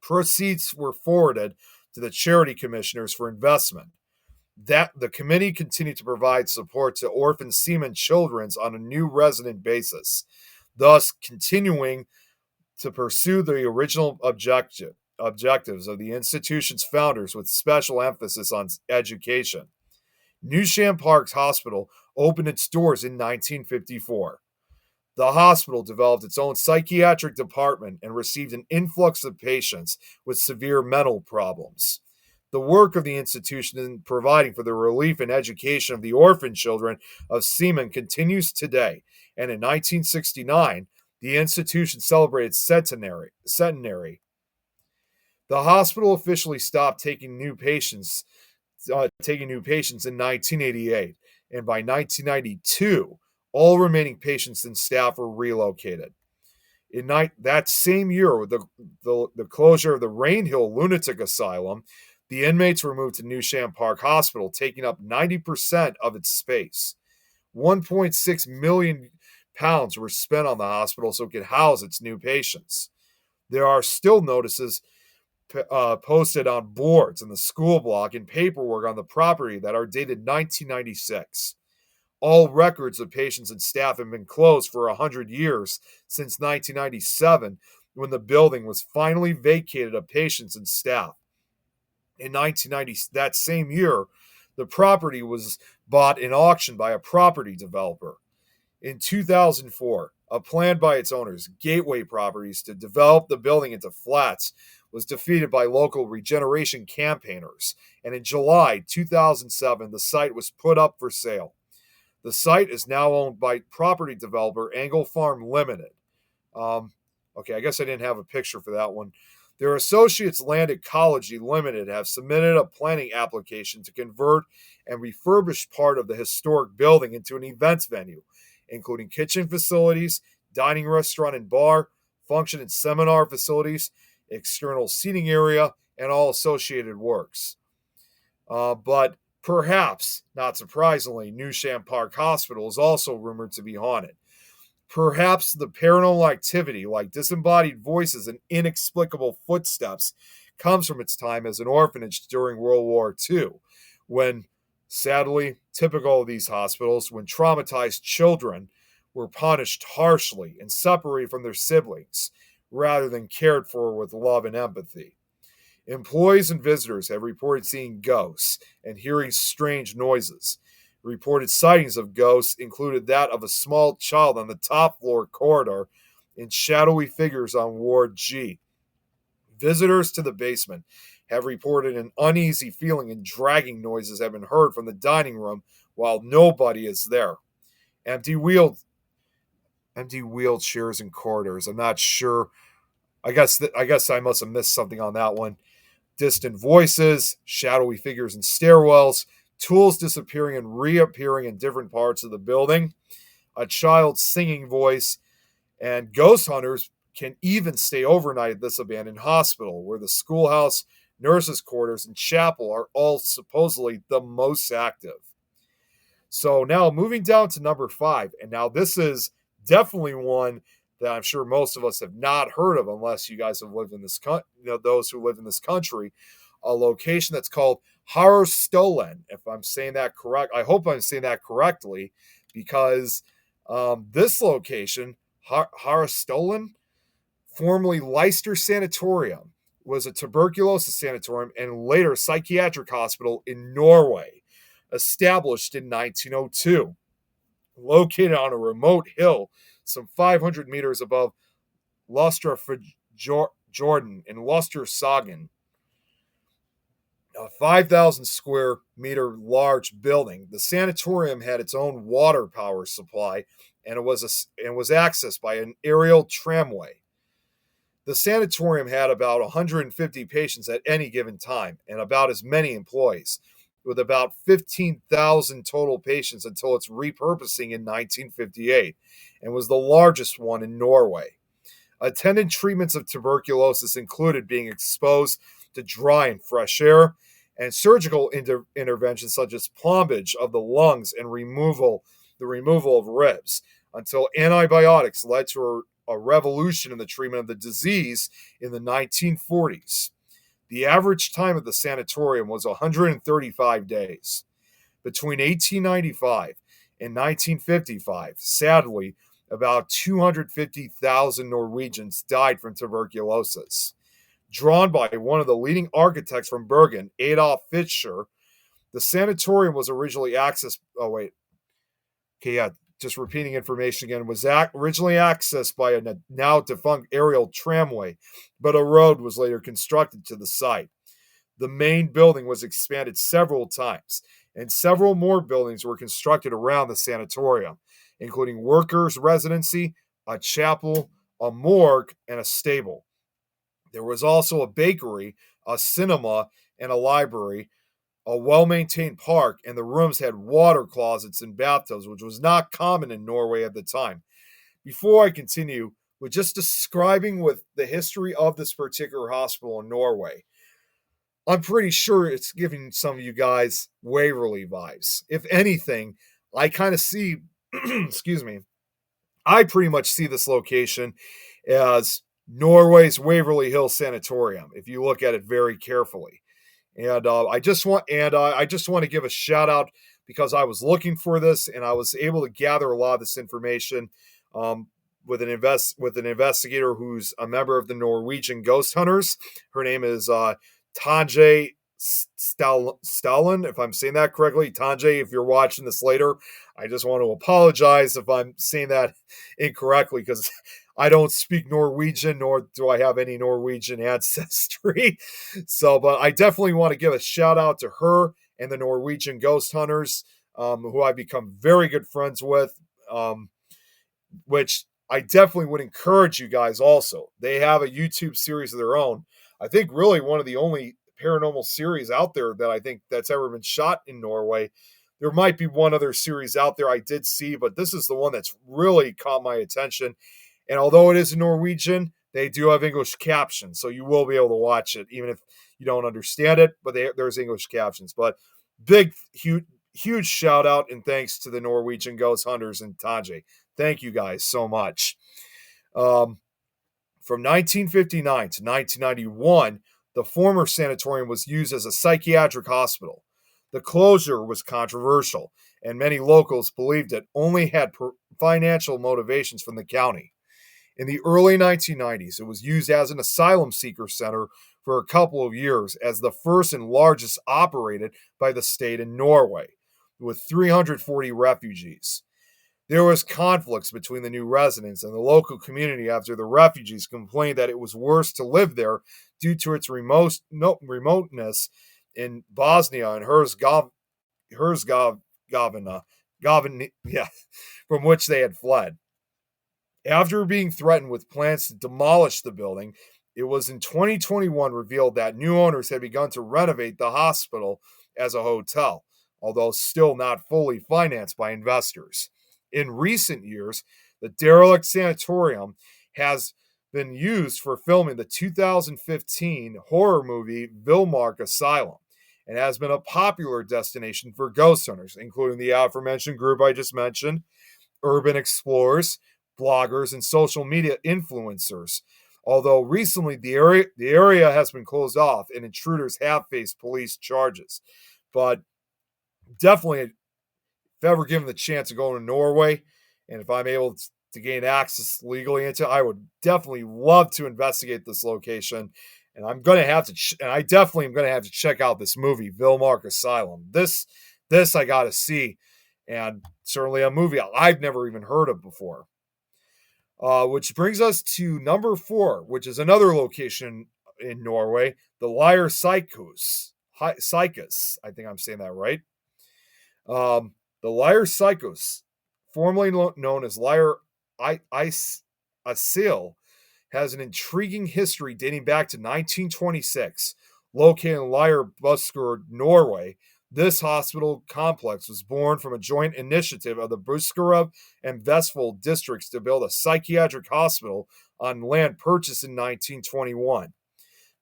proceeds were forwarded to the charity commissioners for investment. That the committee continued to provide support to orphan seamen children on a new resident basis, thus continuing to pursue the original objectives of the institution's founders with special emphasis on education. Newsham Park's hospital opened its doors in 1954. The hospital developed its own psychiatric department and received an influx of patients with severe mental problems. The work of the institution in providing for the relief and education of the orphan children of seamen continues today, and in 1969, the institution celebrated centenary. The hospital officially stopped taking new patients in 1988, and by 1992, all remaining patients and staff were relocated. In that same year, with the closure of the Rainhill Lunatic Asylum, the inmates were moved to Newsham Park Hospital, taking up 90% of its space. £1.6 million were spent on the hospital so it could house its new patients. There are still notices posted on boards in the school block and paperwork on the property that are dated 1996. All records of patients and staff have been closed for 100 years since 1997, when the building was finally vacated of patients and staff. In 1990, that same year, the property was bought in auction by a property developer. In 2004, a plan by its owners, Gateway Properties, to develop the building into flats was defeated by local regeneration campaigners, and in July 2007, the site was put up for sale. The site is now owned by property developer Angle Farm Limited. Okay, I guess I didn't have a picture for that one. Their associates Land Ecology Limited have submitted a planning application to convert and refurbish part of the historic building into an events venue, including kitchen facilities, dining restaurant and bar, function and seminar facilities, external seating area, and all associated works. But perhaps, not surprisingly, Newsham Park Hospital is also rumored to be haunted. Perhaps the paranormal activity, like disembodied voices and inexplicable footsteps, comes from its time as an orphanage during World War II, when, sadly, typical of these hospitals, when traumatized children were punished harshly and separated from their siblings, rather than cared for with love and empathy. Employees and visitors have reported seeing ghosts and hearing strange noises. Reported sightings of ghosts included that of a small child on the top floor corridor and shadowy figures on Ward G. Visitors to the basement have reported an uneasy feeling and dragging noises have been heard from the dining room while nobody is there. Empty wheelchairs in corridors. I'm not sure. I guess I must have missed something on that one. Distant voices, shadowy figures in stairwells, tools disappearing and reappearing in different parts of the building, a child's singing voice, and ghost hunters can even stay overnight at this abandoned hospital, where the schoolhouse, nurses' quarters, and chapel are all supposedly the most active. So now moving down to number 5, and now this is definitely one that I'm sure most of us have not heard of unless you guys have lived in this those who live in this country, a location that's called Harstolen. If I'm saying that correct, I hope I'm saying that correctly, because this location, Harstolen, formerly Leicester Sanatorium, was a tuberculosis sanatorium and later psychiatric hospital in Norway, established in 1902. Located on a remote hill some 500 meters above Jordan in Lustersagen. A 5,000 square meter large building, the sanatorium had its own water power supply and was accessed by an aerial tramway. The sanatorium had about 150 patients at any given time and about as many employees, with about 15,000 total patients until its repurposing in 1958, and was the largest one in Norway. Attendant treatments of tuberculosis included being exposed to dry and fresh air, and surgical interventions such as plombage of the lungs and the removal of ribs, until antibiotics led to a revolution in the treatment of the disease in the 1940s. The average time of the sanatorium was 135 days. Between 1895 and 1955, sadly, about 250,000 Norwegians died from tuberculosis. Drawn by one of the leading architects from Bergen, Adolf Fischer, the sanatorium was originally accessed. Just repeating information again, was originally accessed by a now defunct aerial tramway, but a road was later constructed to the site. The main building was expanded several times, and several more buildings were constructed around the sanatorium, including workers' residency, a chapel, a morgue, and a stable. There was also a bakery, a cinema, and a library, a well-maintained park, and the rooms had water closets and bathtubs, which was not common in Norway at the time. Before I continue with just describing with the history of this particular hospital in Norway, I'm pretty sure it's giving some of you guys Waverly vibes. If anything, I kind of see, excuse me, I pretty much see this location as Norway's Waverly Hill Sanatorium, if you look at it very carefully. And I just want to give a shout out because I was looking for this and I was able to gather a lot of this information with an investigator who's a member of the Norwegian Ghost Hunters. Her name is Tanje Stalin, if I'm saying that correctly. Tanje, if you're watching this later, I just want to apologize if I'm saying that incorrectly because I don't speak Norwegian, nor do I have any Norwegian ancestry. But I definitely want to give a shout out to her and the Norwegian Ghost Hunters, who I've become very good friends with, which I definitely would encourage you guys also. They have a YouTube series of their own. I think really one of the only paranormal series out there that I think that's ever been shot in Norway. There might be one other series out there I did see, but this is the one that's really caught my attention. And although it is in Norwegian, they do have English captions, so you will be able to watch it, even if you don't understand it, but there's English captions. But big, huge shout out and thanks to the Norwegian Ghost Hunters and Tanje. Thank you guys so much. From 1959 to 1991, the former sanatorium was used as a psychiatric hospital. The closure was controversial, and many locals believed it only had financial motivations from the county. In the early 1990s, it was used as an asylum seeker center for a couple of years as the first and largest operated by the state in Norway, with 340 refugees. There was conflicts between the new residents and the local community after the refugees complained that it was worse to live there due to its remoteness in Bosnia and Herzegovina, from which they had fled. After being threatened with plans to demolish the building, it was in 2021 revealed that new owners had begun to renovate the hospital as a hotel, although still not fully financed by investors. In recent years, the derelict sanatorium has been used for filming the 2015 horror movie Villmark Asylum and has been a popular destination for ghost hunters, including the aforementioned group I just mentioned, urban explorers, bloggers, and social media influencers. Although recently the area has been closed off and intruders have faced police charges. But definitely, if ever given the chance of going to Norway, and if I'm able to gain access legally into it, I would definitely love to investigate this location. And I'm going to have to, and I definitely am going to have to check out this movie, Villmark Asylum. This I got to see, and certainly a movie I've never even heard of before. Which brings us to number 4, which is another location in Norway, the Lier Sykehus. I think I'm saying that right. The Lier Sykehus, formerly known as Lier Asyl, has an intriguing history dating back to 1926. Located in Lier, Buskerud, Norway, this hospital complex was born from a joint initiative of the Buskerud and Vestfold districts to build a psychiatric hospital on land purchased in 1921.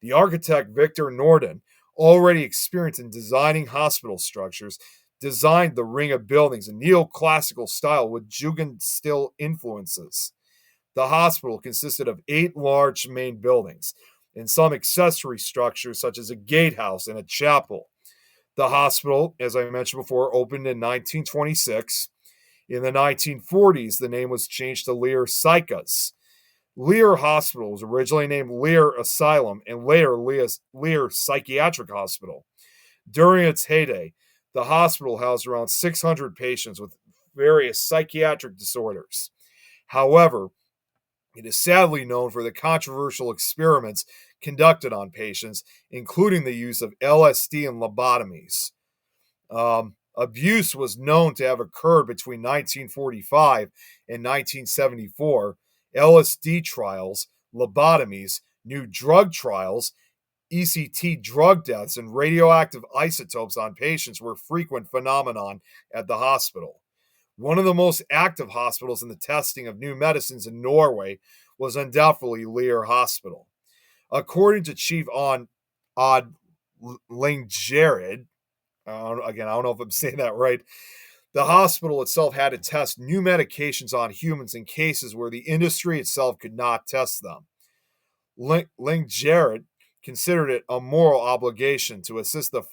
The architect Victor Norden, already experienced in designing hospital structures, designed the ring of buildings in neoclassical style with Jugendstil influences. The hospital consisted of 8 large main buildings and some accessory structures such as a gatehouse and a chapel. The hospital, as I mentioned before, opened in 1926. In the 1940s, the name was changed to Lier Sykehus. Lier Hospital was originally named Lier Asylum and later Lier Psychiatric Hospital. During its heyday, the hospital housed around 600 patients with various psychiatric disorders. However, it is sadly known for the controversial experiments conducted on patients, including the use of LSD and lobotomies. Abuse was known to have occurred between 1945 and 1974. LSD trials, lobotomies, new drug trials, ECT drug deaths, and radioactive isotopes on patients were frequent phenomenon at the hospital. One of the most active hospitals in the testing of new medicines in Norway was undoubtedly Lier Hospital. According to Chief Odd Lingjared, again, I don't know if I'm saying that right, the hospital itself had to test new medications on humans in cases where the industry itself could not test them. Lingjared considered it a moral obligation to assist the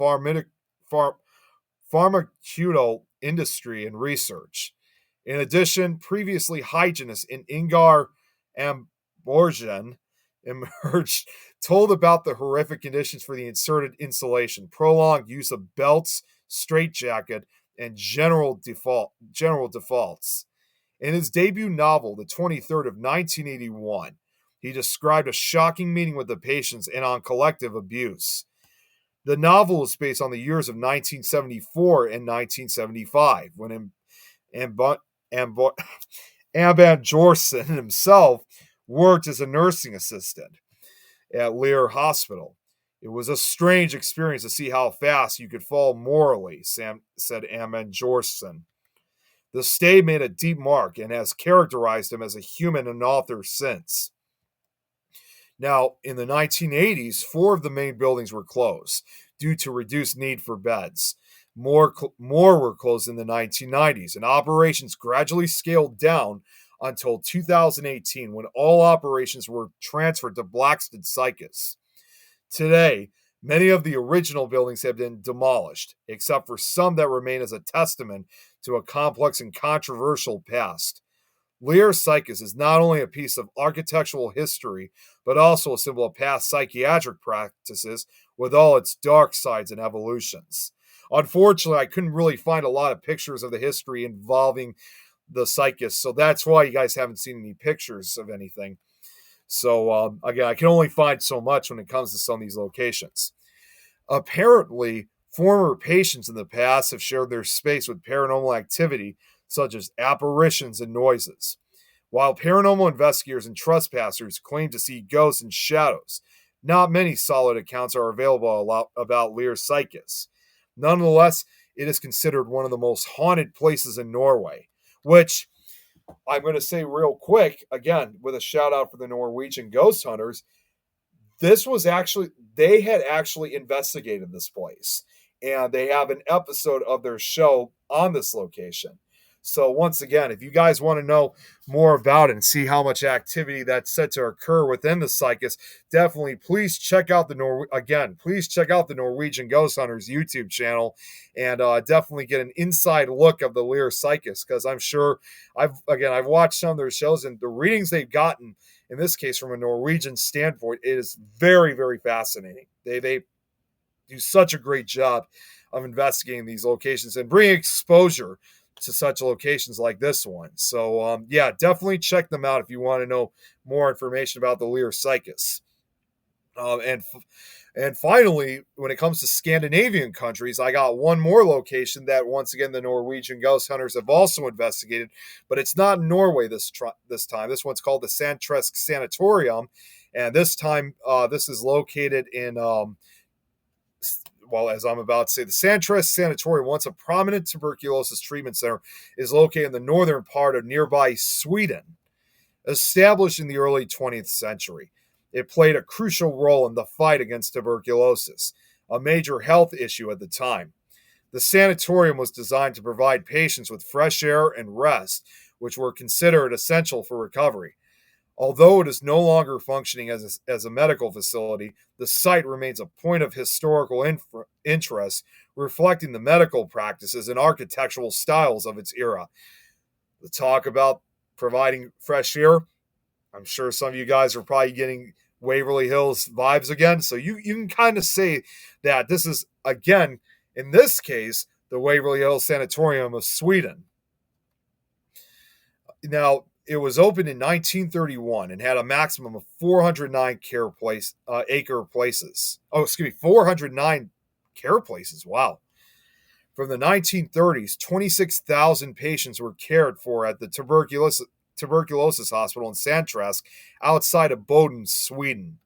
pharmaceutical industry and research. In addition, previously hygienist in Ingar Amborgen emerged, told about the horrific conditions for the inserted insulation, prolonged use of belts, straitjacket, and general defaults. In his debut novel, The 23rd of 1981, he described a shocking meeting with the patients and on collective abuse. The novel is based on the years of 1974 and 1975, when Amban Jorsen himself worked as a nursing assistant at Lier Hospital. It was a strange experience to see how fast you could fall morally, said Amban Jorsen. The stay made a deep mark and has characterized him as a human and author since. Now, in the 1980s, 4 of the main buildings were closed due to reduced need for beds. More were closed in the 1990s, and operations gradually scaled down until 2018, when all operations were transferred to Blackstad Sykehus. Today, many of the original buildings have been demolished, except for some that remain as a testament to a complex and controversial past. Lier Sykehus is not only a piece of architectural history, but also a symbol of past psychiatric practices with all its dark sides and evolutions. Unfortunately, I couldn't really find a lot of pictures of the history involving the Psychus, so that's why you guys haven't seen any pictures of anything. So, again, I can only find so much when it comes to some of these locations. Apparently, former patients in the past have shared their space with paranormal activity, such as apparitions and noises. While paranormal investigators and trespassers claim to see ghosts and shadows, not many solid accounts are available about Lear Psychus. Nonetheless, it is considered one of the most haunted places in Norway, which I'm going to say real quick, again, with a shout out for the Norwegian ghost hunters. They had actually investigated this place, and they have an episode of their show on this location. So once again, if you guys want to know more about it and see how much activity that's set to occur within the Psychus, definitely please check out the Norwegian Ghost Hunters YouTube channel, and definitely get an inside look of the Lear Psychus, because I'm sure I've watched some of their shows, and the readings they've gotten in this case from a Norwegian standpoint, it is very, very fascinating. They do such a great job of investigating these locations and bringing exposure to such locations like this one. So, yeah, definitely check them out if you want to know more information about the Lear Psychus. And finally, when it comes to Scandinavian countries, I got one more location that, once again, the Norwegian ghost hunters have also investigated, but it's not in Norway this time. This one's called the Sandtresk Sanatorium, and this time this is located in as I'm about to say, the Sandtresk Sanatorium, once a prominent tuberculosis treatment center, is located in the northern part of nearby Sweden. Established in the early 20th century, it played a crucial role in the fight against tuberculosis, a major health issue at the time. The sanatorium was designed to provide patients with fresh air and rest, which were considered essential for recovery. Although it is no longer functioning as a medical facility, the site remains a point of historical interest, reflecting the medical practices and architectural styles of its era. The talk about providing fresh air, I'm sure some of you guys are probably getting Waverly Hills vibes again. So you can kind of say that this is, again, in this case, the Waverly Hills Sanatorium of Sweden. Now, it was opened in 1931 and had a maximum of 409 acre places. 409 care places. Wow. From the 1930s, 26,000 patients were cared for at the tuberculosis hospital in Sandtresk outside of Boden, Sweden.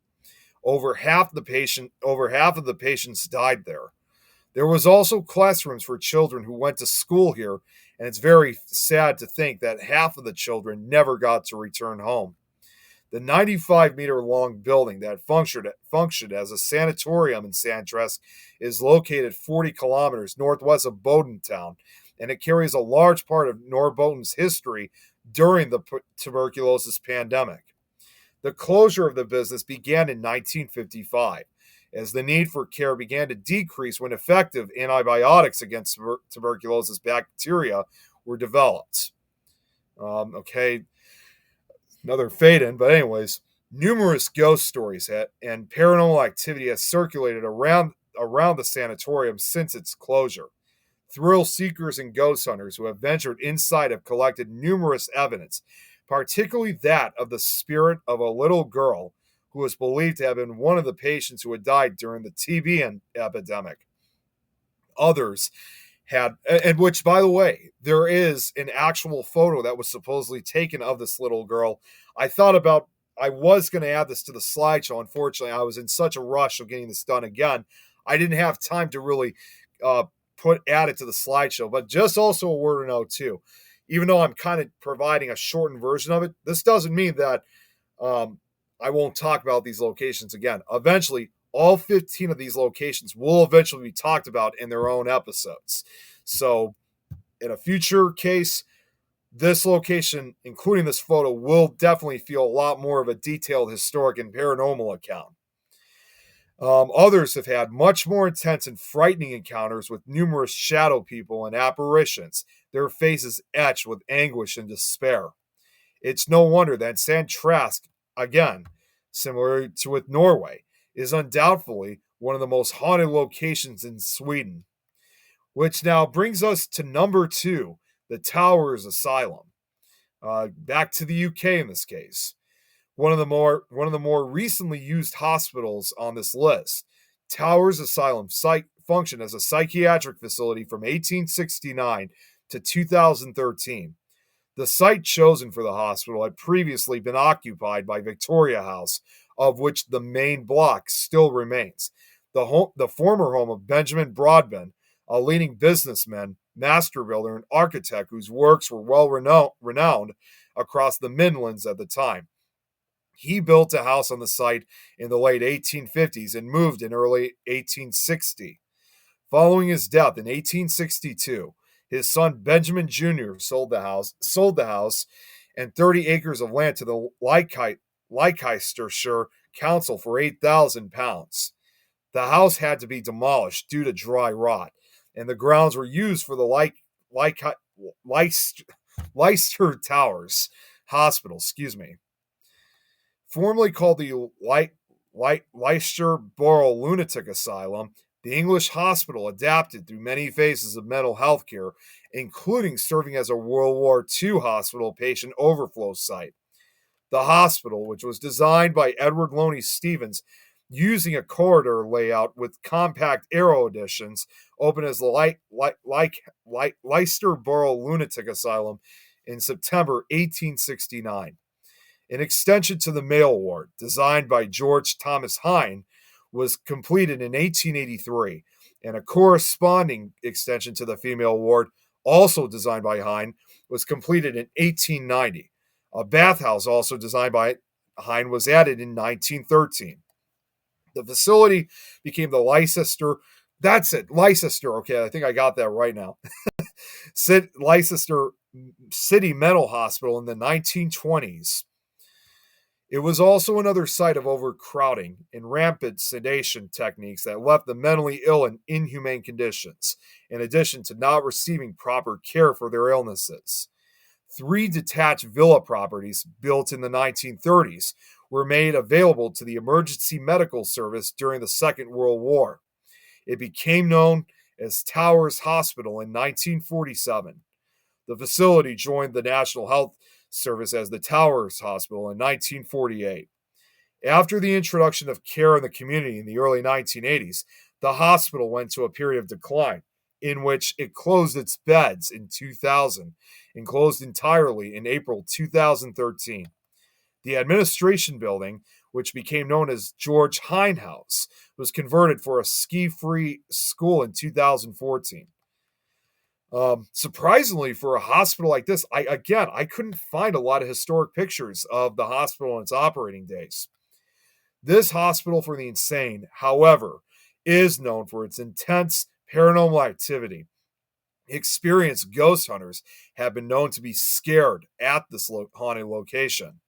Over half of the patients died there. There was also classrooms for children who went to school here, and it's very sad to think that half of the children never got to return home. The 95-meter-long building that functioned as a sanatorium in Sandtresk is located 40 kilometers northwest of Boden town, and it carries a large part of Norrboten's history during the tuberculosis pandemic. The closure of the business began in 1955, as the need for care began to decrease when effective antibiotics against tuberculosis bacteria were developed. Another fade-in, but anyways, numerous ghost stories and paranormal activity has circulated around the sanatorium since its closure. Thrill seekers and ghost hunters who have ventured inside have collected numerous evidence, particularly that of the spirit of a little girl who was believed to have been one of the patients who had died during the TB epidemic. Others had, and which, by the way, there is an actual photo that was supposedly taken of this little girl. I was going to add this to the slideshow. Unfortunately, I was in such a rush of getting this done again. I didn't have time to really add it to the slideshow, but just also a word to note too. Even though I'm kind of providing a shortened version of it, this doesn't mean that I won't talk about these locations again. Eventually, all 15 of these locations will eventually be talked about in their own episodes. So in a future case, this location, including this photo, will definitely feel a lot more of a detailed historic and paranormal account. Others have had much more intense and frightening encounters with numerous shadow people and apparitions, their faces etched with anguish and despair. It's no wonder that Sandtresk, again, similar to with Norway, is undoubtedly one of the most haunted locations in Sweden. Which now brings us to number 2, the Towers Asylum. Back to the UK in this case. One of the more recently used hospitals on this list. Towers Asylum functioned as a psychiatric facility from 1869 to 2013. The site chosen for the hospital had previously been occupied by Victoria House, of which the main block still remains. The former home of Benjamin Broadbent, a leading businessman, master builder, and architect whose works were well renowned across the Midlands at the time. He built a house on the site in the late 1850s and moved in early 1860. Following his death in 1862, his son Benjamin Jr. sold the house and 30 acres of land to the Leicestershire Council for £8,000. The house had to be demolished due to dry rot, and the grounds were used for the Leicester Towers Hospital, Formerly called the Leicester Borough Lunatic Asylum, the English hospital adapted through many phases of mental health care, including serving as a World War II hospital patient overflow site. The hospital, which was designed by Edward Loney Stevens, using a corridor layout with compact aero additions, opened as the Leicester Borough Lunatic Asylum in September 1869. An extension to the male ward, designed by George Thomas Hine, was completed in 1883, and a corresponding extension to the female ward, also designed by Hine, was completed in 1890. A bathhouse, also designed by Hine, was added in 1913. The facility became the Leicester, okay, I think I got that right now, Leicester City Mental Hospital in the 1920s. It was also another site of overcrowding and rampant sedation techniques that left the mentally ill in inhumane conditions, in addition to not receiving proper care for their illnesses. 3 detached villa properties built in the 1930s were made available to the emergency medical service during the Second World War. It became known as Towers Hospital in 1947. The facility joined the National Health Service as the Towers Hospital in 1948. After the introduction of care in the community in the early 1980s, the hospital went to a period of decline, in which it closed its beds in 2000 and closed entirely in April 2013. The administration building, which became known as George Hine House, was converted for a ski-free school in 2014. Surprisingly, for a hospital like this, I couldn't find a lot of historic pictures of the hospital in its operating days. This hospital for the insane, however, is known for its intense paranormal activity. Experienced ghost hunters have been known to be scared at this haunted location.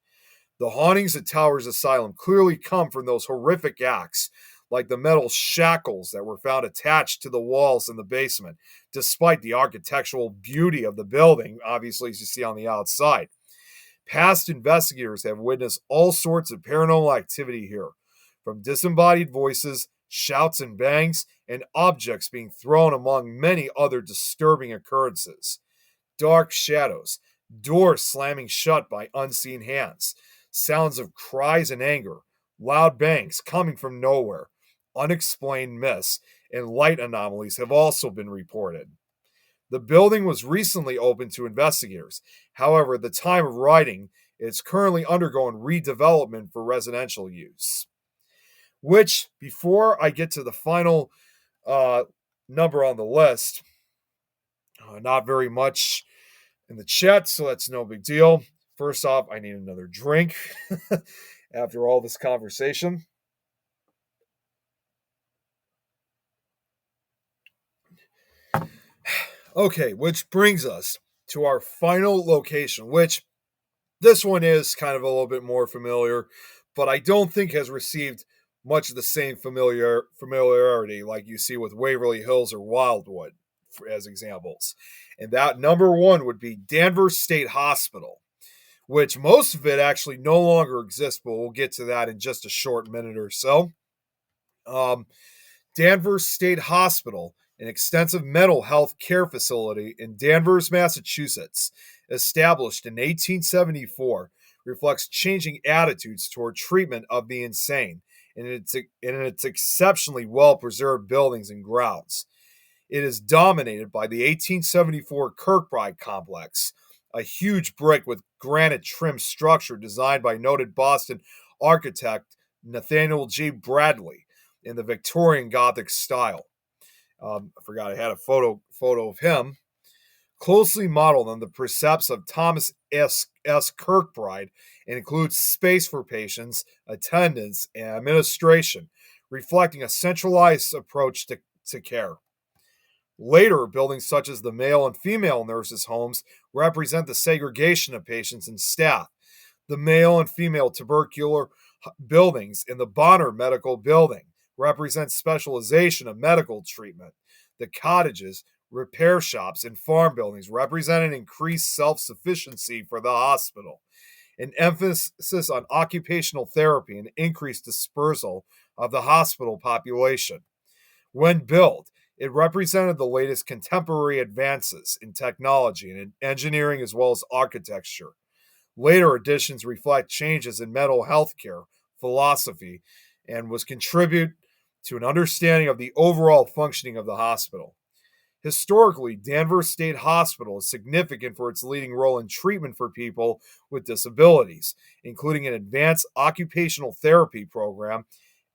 The hauntings at Towers Asylum clearly come from those horrific acts, like the metal shackles that were found attached to the walls in the basement, despite the architectural beauty of the building, obviously, as you see on the outside. Past investigators have witnessed all sorts of paranormal activity here, from disembodied voices, shouts and bangs, and objects being thrown, among many other disturbing occurrences. Dark shadows, doors slamming shut by unseen hands, sounds of cries and anger, loud bangs coming from nowhere, unexplained myths, and light anomalies have also been reported. The building was recently opened to investigators. However, at the time of writing, it's currently undergoing redevelopment for residential use. Which, before I get to the final number on the list, not very much in the chat, so that's no big deal. First off, I need another drink after all this conversation. Okay, which brings us to our final location, which this one is kind of a little bit more familiar, but I don't think has received much of the same familiarity like you see with Waverly Hills or Wildwood, as examples. And that number 1 would be Danvers State Hospital, which most of it actually no longer exists, but we'll get to that in just a short minute or so. Danvers State Hospital, an extensive mental health care facility in Danvers, Massachusetts, established in 1874, reflects changing attitudes toward treatment of the insane in its exceptionally well-preserved buildings and grounds. It is dominated by the 1874 Kirkbride Complex, a huge brick with granite trim structure designed by noted Boston architect Nathaniel G. Bradley in the Victorian Gothic style. I forgot I had a photo of him. Closely modeled on the precepts of Thomas S. Kirkbride, and includes space for patients, attendants, and administration, reflecting a centralized approach to care. Later, buildings such as the male and female nurses' homes represent the segregation of patients and staff. The male and female tubercular buildings in the Bonner Medical Building represent specialization of medical treatment. The cottages, repair shops, and farm buildings represent an increased self-sufficiency for the hospital. An emphasis on occupational therapy and increased dispersal of the hospital population. When built, it represented the latest contemporary advances in technology and in engineering as well as architecture. Later additions reflect changes in mental health care philosophy and was contribute to an understanding of the overall functioning of the hospital. Historically, Danvers State Hospital is significant for its leading role in treatment for people with disabilities, including an advanced occupational therapy program,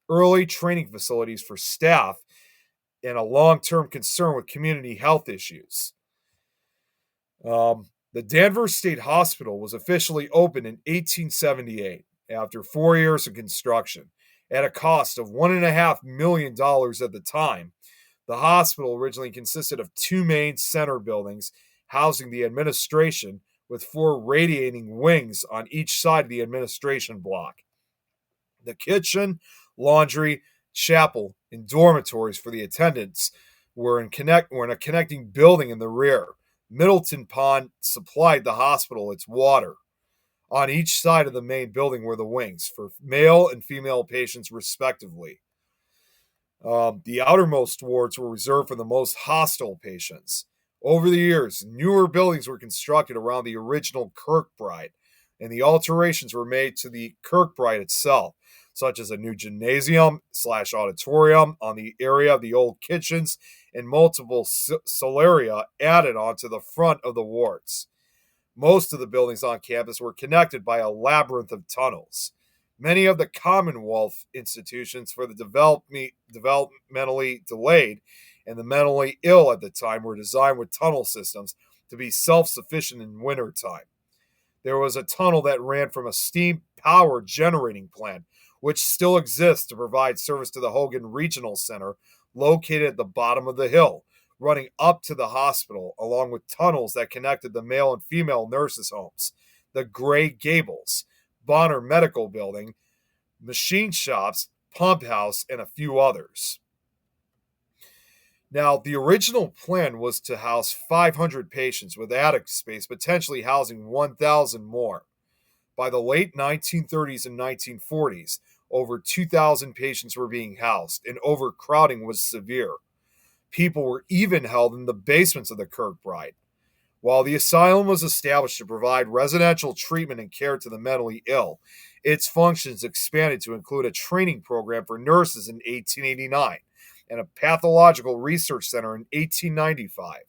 early training facilities for staff, and a long-term concern with community health issues. The Danvers State Hospital was officially opened in 1878 after 4 years of construction at a cost of $1.5 million at the time. The hospital originally consisted of 2 main center buildings housing the administration with 4 radiating wings on each side of the administration block. The kitchen, laundry, chapel, and dormitories for the attendants were in a connecting building in the rear. Middleton Pond supplied the hospital its water. On each side of the main building were the wings for male and female patients, respectively. The outermost wards were reserved for the most hostile patients. Over the years, newer buildings were constructed around the original Kirkbride, and the alterations were made to the Kirkbride itself, such as a new gymnasium/auditorium on the area of the old kitchens and multiple solaria added onto the front of the wards. Most of the buildings on campus were connected by a labyrinth of tunnels. Many of the Commonwealth institutions for the developmentally delayed and the mentally ill at the time were designed with tunnel systems to be self-sufficient in wintertime. There was a tunnel that ran from a steam power generating plant, which still exists to provide service to the Hogan Regional Center, located at the bottom of the hill, running up to the hospital, along with tunnels that connected the male and female nurses' homes, the Gray Gables, Bonner Medical Building, machine shops, pump house, and a few others. Now, the original plan was to house 500 patients with attic space, potentially housing 1,000 more. By the late 1930s and 1940s, over 2,000 patients were being housed, and overcrowding was severe. People were even held in the basements of the Kirkbride. While the asylum was established to provide residential treatment and care to the mentally ill, its functions expanded to include a training program for nurses in 1889 and a pathological research center in 1895.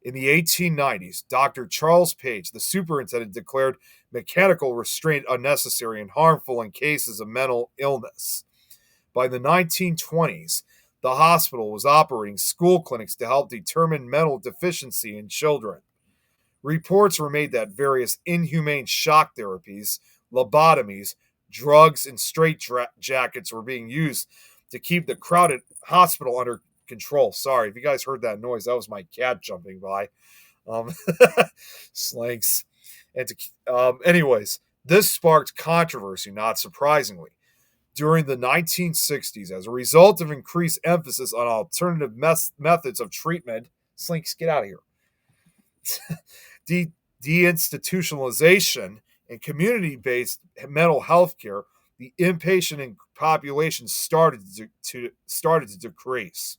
In the 1890s, Dr. Charles Page, the superintendent, declared mechanical restraint unnecessary and harmful in cases of mental illness. By the 1920s, the hospital was operating school clinics to help determine mental deficiency in children. Reports were made that various inhumane shock therapies, lobotomies, drugs, and straitjackets were being used to keep the crowded hospital under control. Sorry, if you guys heard that noise, that was my cat jumping by. Slanks. Anyways, this sparked controversy, not surprisingly. During the 1960s, as a result of increased emphasis on alternative methods of treatment, Slinks, get out of here, deinstitutionalization and community-based mental health care, the inpatient and population started to decrease.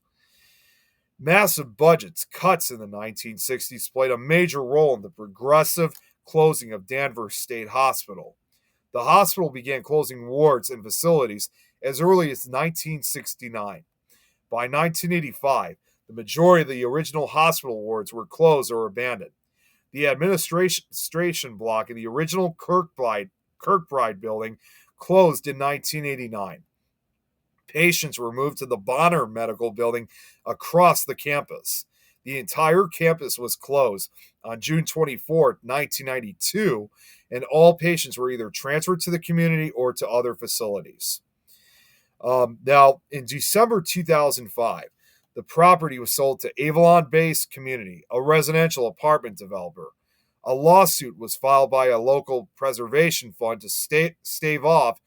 Massive budgets cuts in the 1960s played a major role in the progressive closing of Danvers State Hospital. The hospital began closing wards and facilities as early as 1969. By 1985, the majority of the original hospital wards were closed or abandoned. The administration block in the original Kirkbride building closed in 1989. Patients were moved to the Bonner Medical Building across the campus. The entire campus was closed on June 24, 1992, and all patients were either transferred to the community or to other facilities. Now, in December 2005, the property was sold to Avalon Base Community, a residential apartment developer. A lawsuit was filed by a local preservation fund to stave off,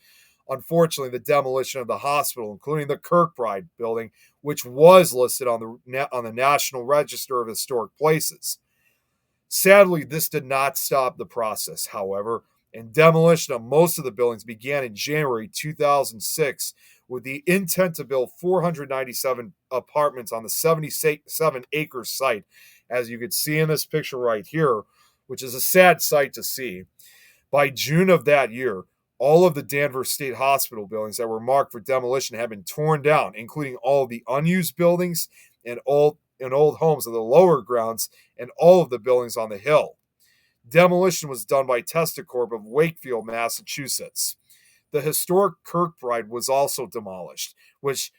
unfortunately, the demolition of the hospital, including the Kirkbride building, which was listed on the National Register of Historic Places. Sadly, this did not stop the process, however, and demolition of most of the buildings began in January 2006 with the intent to build 497 apartments on the 77-acre site, as you can see in this picture right here, which is a sad sight to see. By June of that year, all of the Danvers State Hospital buildings that were marked for demolition had been torn down, including all of the unused buildings and old homes of the lower grounds and all of the buildings on the hill. Demolition was done by Testacorp of Wakefield, Massachusetts. The historic Kirkbride was also demolished, which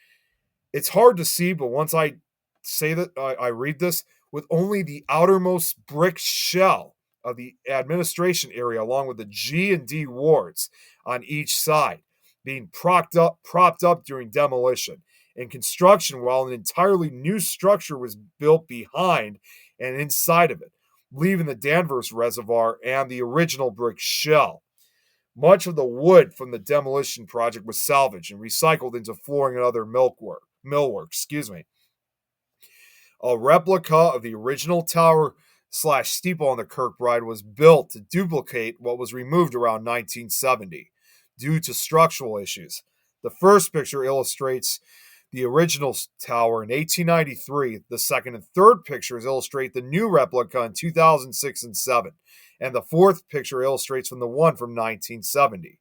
it's hard to see, but once I say that, I read this, with only the outermost brick shell of the administration area, along with the G and D wards on each side, being propped up during demolition and construction, while an entirely new structure was built behind and inside of it, leaving the Danvers Reservoir and the original brick shell. Much of the wood from the demolition project was salvaged and recycled into flooring and other millwork. A replica of the original tower / steeple on the Kirkbride was built to duplicate what was removed around 1970 due to structural issues. The first picture illustrates the original tower in 1893. The second and third pictures illustrate the new replica in 2006 and 7. And the fourth picture illustrates from the one from 1970.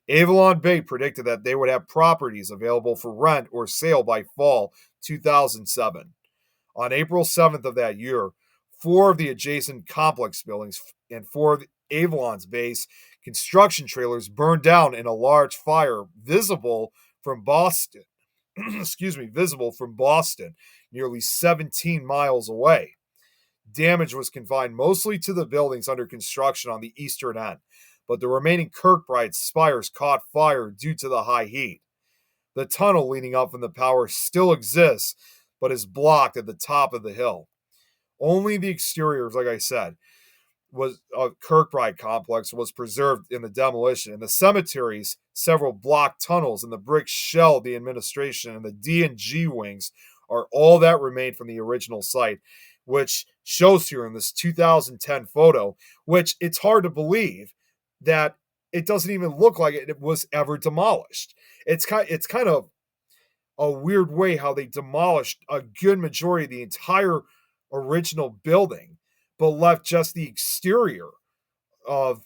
Avalon Bay predicted that they would have properties available for rent or sale by fall 2007. On April 7th of that year, 4 of the adjacent complex buildings and 4 of Avalon's base construction trailers burned down in a large fire visible from Boston, nearly 17 miles away. Damage was confined mostly to the buildings under construction on the eastern end, but the remaining Kirkbride spires caught fire due to the high heat. The tunnel leading up from the power still exists, but is blocked at the top of the hill. Only the exteriors, like I said, was Kirkbride complex was preserved in the demolition. In the cemeteries, several block tunnels and the brick shell of the administration and the D and G wings are all that remained from the original site, which shows here in this 2010 photo, which it's hard to believe that it doesn't even look like it was ever demolished. It's kind of a weird way how they demolished a good majority of the entire original building, but left just the exterior of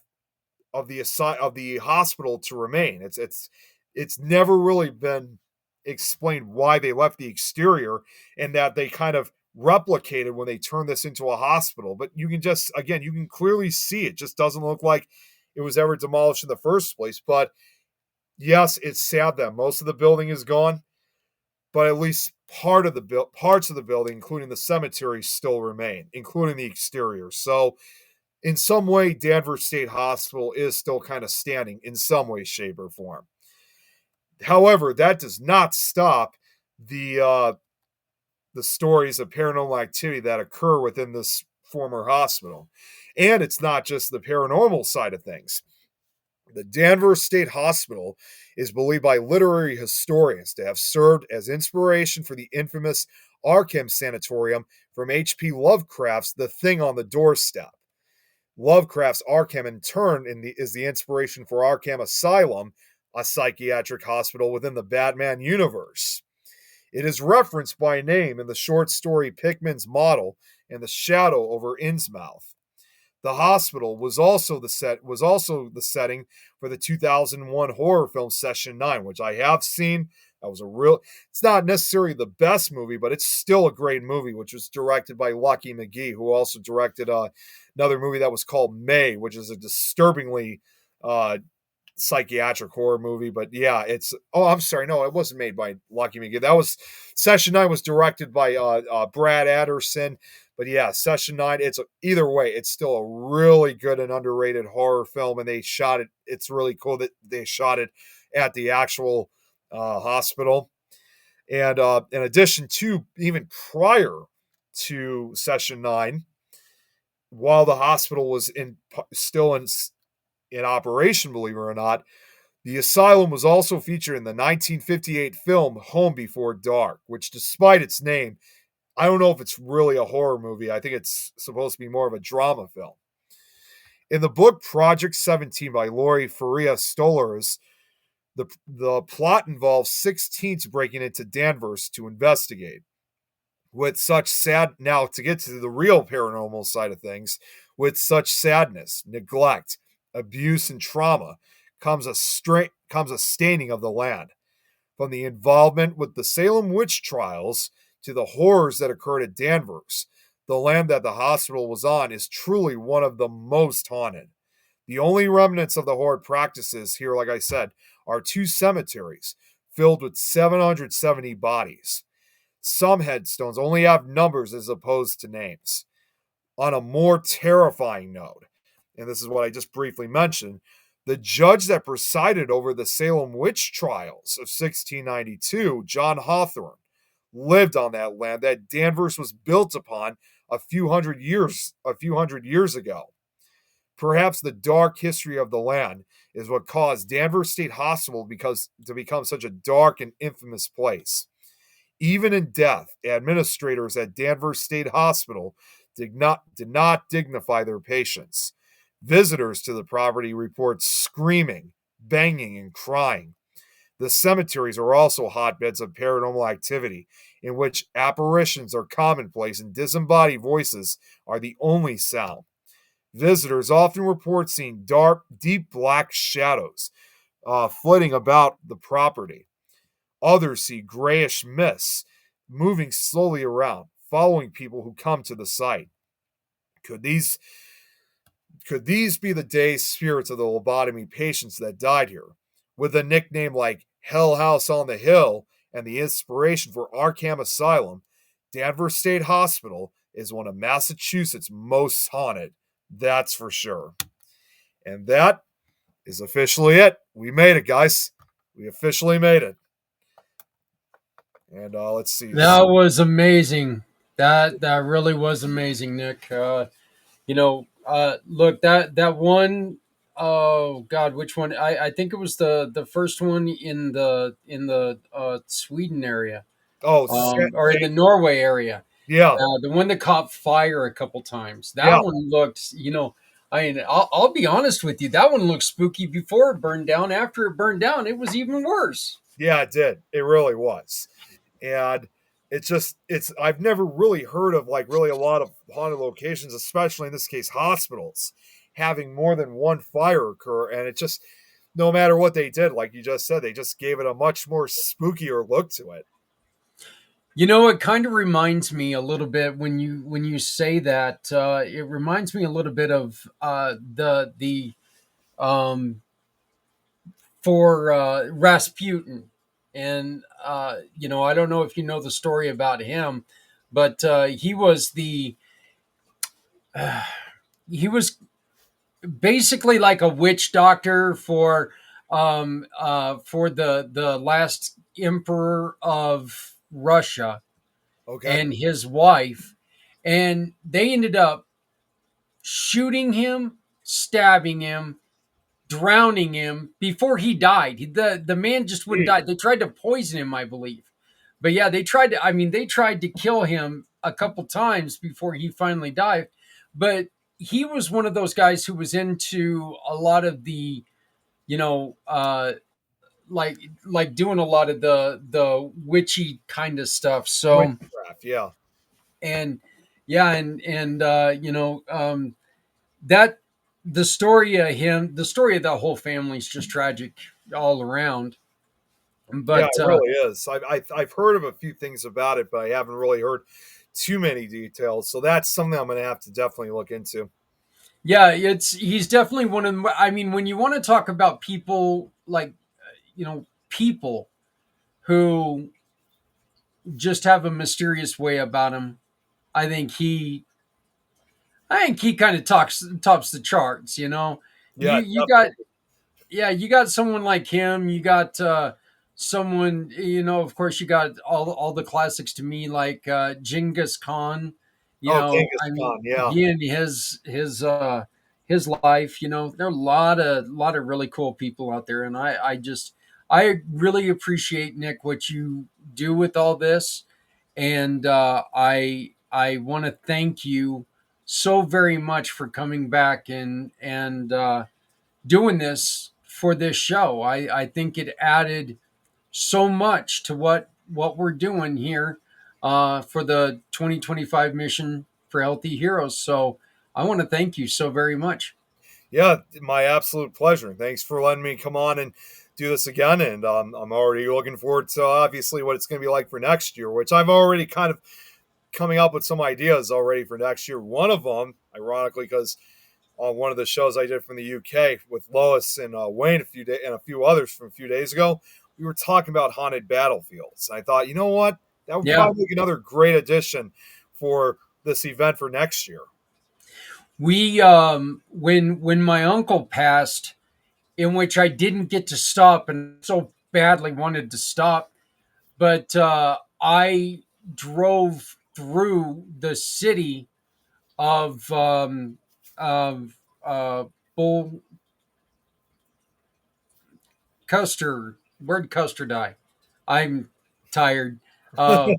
the hospital to remain. It's never really been explained why they left the exterior, and that they kind of replicated when they turned this into a hospital. But you can clearly see it just doesn't look like it was ever demolished in the first place. But yes, it's sad that most of the building is gone, but at least parts of the building, including the cemetery, still remain, including the exterior. So in some way, Danvers State Hospital is still kind of standing in some way, shape, or form. However, that does not stop the stories of paranormal activity that occur within this former hospital. And it's not just the paranormal side of things. The Danvers State Hospital is believed by literary historians to have served as inspiration for the infamous Arkham Sanatorium from H.P. Lovecraft's The Thing on the Doorstep. Lovecraft's Arkham, in turn, is the inspiration for Arkham Asylum, a psychiatric hospital within the Batman universe. It is referenced by name in the short story Pickman's Model and The Shadow over Innsmouth. The hospital was also the setting for the 2001 horror film Session 9, which I have seen. That was it's not necessarily the best movie, but it's still a great movie, which was directed by Lucky McGee, who also directed another movie that was called May, which is a disturbingly psychiatric horror movie. But yeah, I'm sorry, no, it wasn't made by Lucky McGee. That was Session 9 was directed by Brad Anderson. But yeah, Session 9, either way, it's still a really good and underrated horror film, and they shot it. It's really cool that they shot it at the actual hospital. And in addition to, even prior to Session 9, while the hospital was still in operation, believe it or not, the asylum was also featured in the 1958 film Home Before Dark, which, despite its name, I don't know if it's really a horror movie. I think it's supposed to be more of a drama film. In the book Project 17 by Laurie Faria Stolars, the plot involves 6 teens breaking into Danvers to investigate. Now to get to the real paranormal side of things, with such sadness, neglect, abuse, and trauma comes a staining of the land. From the involvement with the Salem witch trials to the horrors that occurred at Danvers, the land that the hospital was on is truly one of the most haunted. The only remnants of the horrid practices here, like I said, are 2 cemeteries filled with 770 bodies. Some headstones only have numbers as opposed to names. On a more terrifying note, and this is what I just briefly mentioned, the judge that presided over the Salem witch trials of 1692, John Hawthorne, lived on that land that Danvers was built upon a few hundred years ago. Perhaps the dark history of the land is what caused Danvers State Hospital to become such a dark and infamous place. Even in death, administrators at Danvers State Hospital did not dignify their patients. Visitors to the property report screaming, banging, and crying. The cemeteries are also hotbeds of paranormal activity, in which apparitions are commonplace and disembodied voices are the only sound. Visitors often report seeing dark, deep black shadows flitting about the property. Others see grayish mists moving slowly around, following people who come to the site. Could these be the dazed spirits of the lobotomy patients that died here? With a nickname like Hell House on the Hill and the inspiration for Arkham Asylum, Danvers State Hospital is one of Massachusetts' most haunted, that's for sure. And that is officially it. We made it, guys. We officially made it. And let's see. That was amazing. That really was amazing, Nick. Look, that one, oh God, which one? I think it was the first one in the Sweden area. Or in the Norway area. Yeah. The one that caught fire a couple times. That one looked, I'll be honest with you. That one looked spooky before it burned down. After it burned down, it was even worse. Yeah, it did. It really was. And I've never really heard of really a lot of haunted locations, especially in this case, hospitals, having more than one fire occur. And it just, no matter what they did, like you just said, they just gave it a much more spookier look to it. It kind of reminds me a little bit when you say that. It reminds me a little bit of for Rasputin, and I don't know if you know the story about him, but he was basically like a witch doctor for the last emperor of Russia, okay, and his wife, and they ended up shooting him, stabbing him, drowning him before he died. The man just wouldn't die. They tried to poison him, I believe. But yeah, they tried to kill him a couple times before he finally died. But he was one of those guys who was into a lot of the, like doing a lot of the witchy kind of stuff. So Witchcraft, yeah. and yeah, and that the story of him, the story of that whole family is just tragic all around. Yeah, But it really is. I've heard of a few things about it, but I haven't really heard too many details. So that's something I'm going to have to definitely look into. yeah, he's definitely one of them. I mean, when you want to talk about people like people who just have a mysterious way about him, I think he I think he kind of tops the charts. Yeah, You got yeah, you got someone like him. You got someone, of course, you got all the classics to me, like Genghis Khan. oh, Genghis I mean, Khan, yeah. he and his life. There are a lot of really cool people out there, and I really appreciate, Nick, what you do with all this, and I want to thank you so very much for coming back and doing this for this show. I think it added so much to what we're doing here for the 2025 mission for Healthy Heroes. So I want to thank you so very much. Yeah, my absolute pleasure. Thanks for letting me come on and do this again. And I'm already looking forward to obviously what it's going to be like for next year, which I've already kind of coming up with some ideas already for next year. One of them, ironically, because on one of the shows I did from the UK with Lois and Wayne and a few others from a few days ago, we were talking about haunted battlefields. And I thought, you know what, that would Yeah, probably be another great addition for this event for next year. we when my uncle passed, in which I didn't get to stop and so badly wanted to stop, but I drove through the city of Bull Custer. Where'd Custer die? I'm tired. Uh,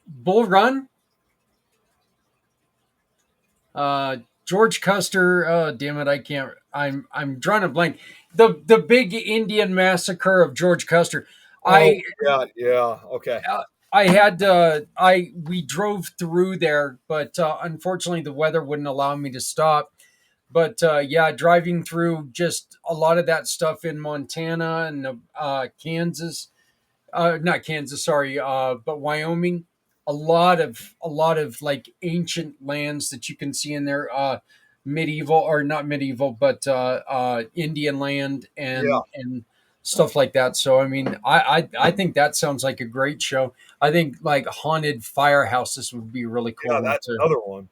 Bull Run. George Custer. Damn it! I can't. I'm drawing a blank. The big Indian massacre of George Custer. Oh, I yeah, okay. I had we drove through there, but unfortunately the weather wouldn't allow me to stop. But yeah, driving through just a lot of that stuff in Montana and Kansas, not Kansas, sorry, but Wyoming. A lot of like ancient lands that you can see in there, medieval or not medieval, but Indian land Yeah, and stuff like that. So I mean, I think that sounds like a great show. I think like haunted firehouses would be a really yeah, cool one that's too. another one.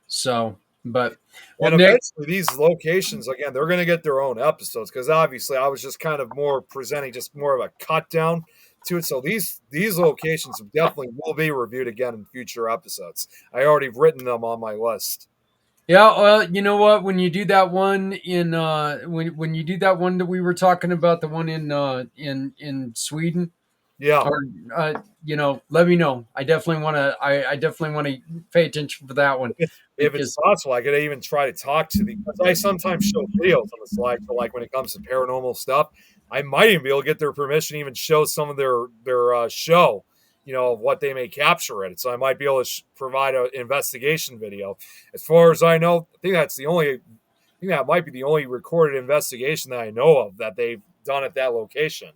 So, but well, And Nick, eventually, these locations again, they're going to get their own episodes because obviously, I was just kind of more presenting just more of a cut down to it. So these locations definitely will be reviewed again in future episodes. I already written them on my list. yeah, well, you know what? When you do that one in when you do that one that we were talking about, the one in Sweden, Yeah, or let me know. I definitely want to pay attention for that one if it's because possible, I could even try to talk to the because I sometimes show videos on the slide for like when it comes to paranormal stuff. I might even be able to get their permission, to even show some of their show, of what they may capture it. So I might be able to provide an investigation video. As far as I know, I think that might be the only recorded investigation that I know of that they've done at that location.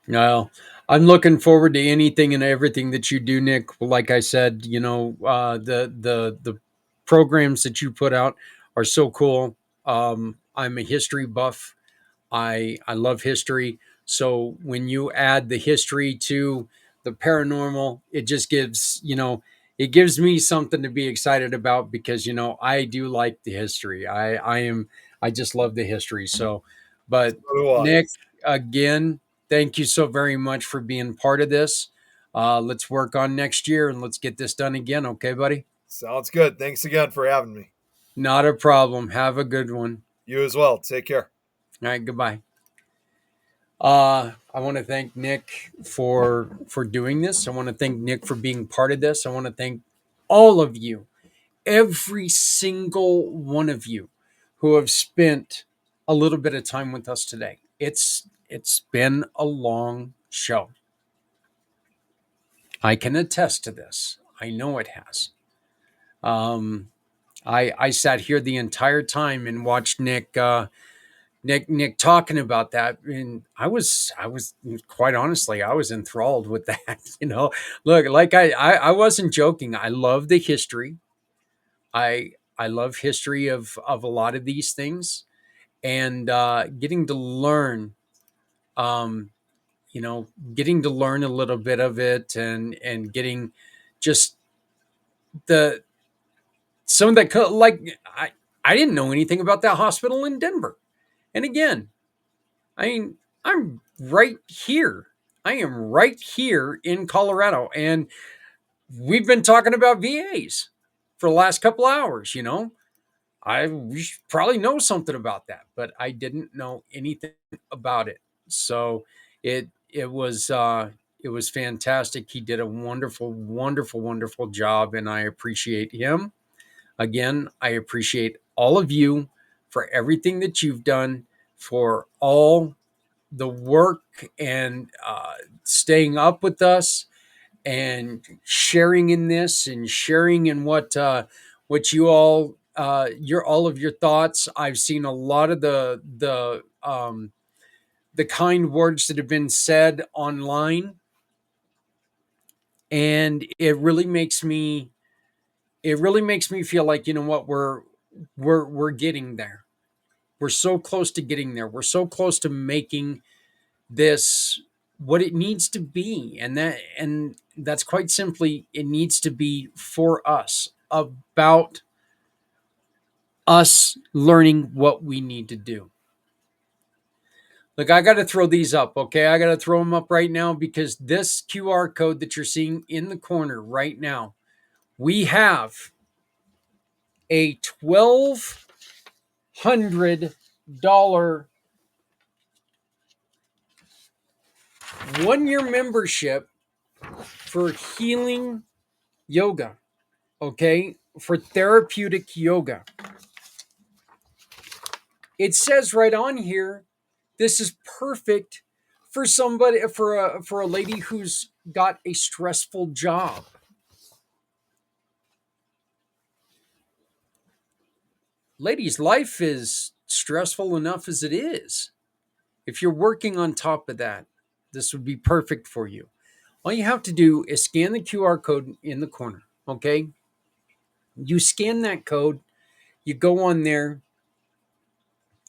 no, I'm looking forward to anything and everything that you do, Nick. Like I said, the programs that you put out are so cool. I'm a history buff. I love history. So when you add the history to the paranormal, it just gives me something to be excited about because I do like the history. I just love the history. So, but So do I. Nick, again, thank you so very much for being part of this. Let's work on next year and let's get this done again. Okay, buddy? Sounds good. Thanks again for having me. Not a problem. Have a good one. You as well. Take care. All right, goodbye. I want to thank Nick for doing this. I want to thank Nick for being part of this. I want to thank all of you, every single one of you, who have spent a little bit of time with us today. It's been a long show. I can attest to this. I know it has. I sat here the entire time and watched Nick talking about that, and I was quite honestly, I was enthralled with that. Look, like I wasn't joking. I love the history. I love history of a lot of these things, and getting to learn, um, getting to learn a little bit of it, and getting just the some of that like I didn't know anything about that hospital in Denver, and again, I mean, I'm right here. I am right here in Colorado, and we've been talking about VAs for the last couple hours. We should probably know something about that, but I didn't know anything about it. So it was fantastic. He did a wonderful, wonderful, wonderful job, and I appreciate him. Again, I appreciate all of you for everything that you've done, for all the work, and staying up with us, and sharing in this, and sharing in what you all all of your thoughts. I've seen a lot of the kind words that have been said online, and it really makes me feel like, you know what, we're getting there. We're so close to getting there. We're so close to making this what it needs to be, and that's quite simply, it needs to be for us, about us learning what we need to do. Look, I got to throw these up, okay? I got to throw them up right now, because this QR code that you're seeing in the corner right now, we have a $1,200 one-year membership for healing yoga, okay? For therapeutic yoga. It says right on here, this is perfect for somebody, for a lady who's got a stressful job. Ladies, life is stressful enough as it is. If you're working on top of that, this would be perfect for you. All you have to do is scan the QR code in the corner, okay? You scan that code, you go on there,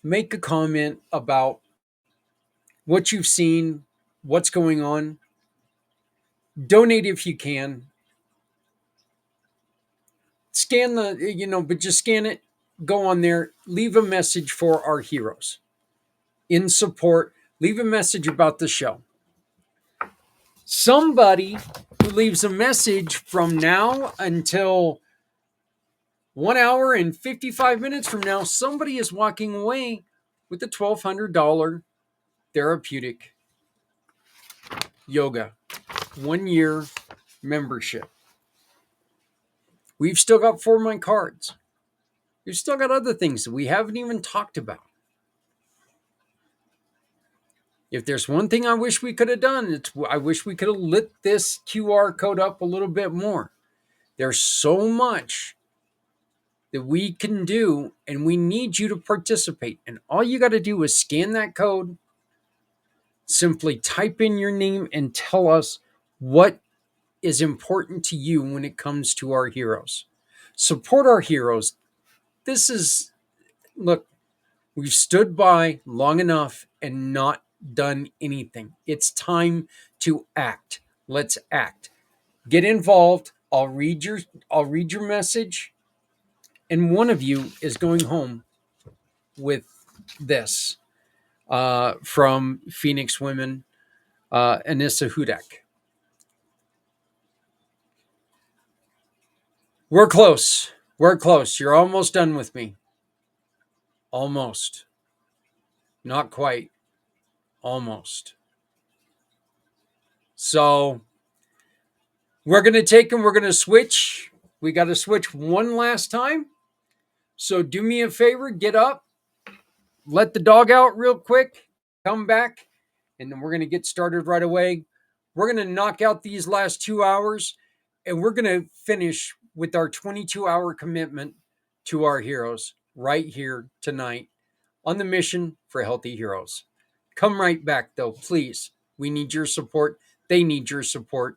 make a comment about what you've seen, what's going on. Donate if you can. Scan but just scan it, go on there, leave a message for our heroes in support, leave a message about the show. Somebody who leaves a message from now until 1 hour and 55 minutes from now, somebody is walking away with a $1,200 therapeutic yoga 1-year membership. We've still got 4 My Cards. We've still got other things that we haven't even talked about. If there's one thing I wish we could have done, I wish we could have lit this QR code up a little bit more. There's so much that we can do, and we need you to participate. And all you got to do is scan that code, simply type in your name, and tell us what is important to you when it comes to our heroes. Support our heroes. Look, we've stood by long enough and not done anything. It's time to act. Let's act. Get involved. I'll read your message, and one of you is going home with this from Phoenix Women, Anissa Hudak. We're close. We're close. You're almost done with me. Almost. Not quite. Almost. So we're going to take and we're going to switch. We got to switch one last time. So do me a favor, get up, let the dog out real quick, come back, and then we're going to get started right away. We're going to knock out these last 2 hours, and we're going to finish with our 22-hour commitment to our heroes right here tonight on the mission for healthy heroes. Come right back, though, please. We need your support. They need your support.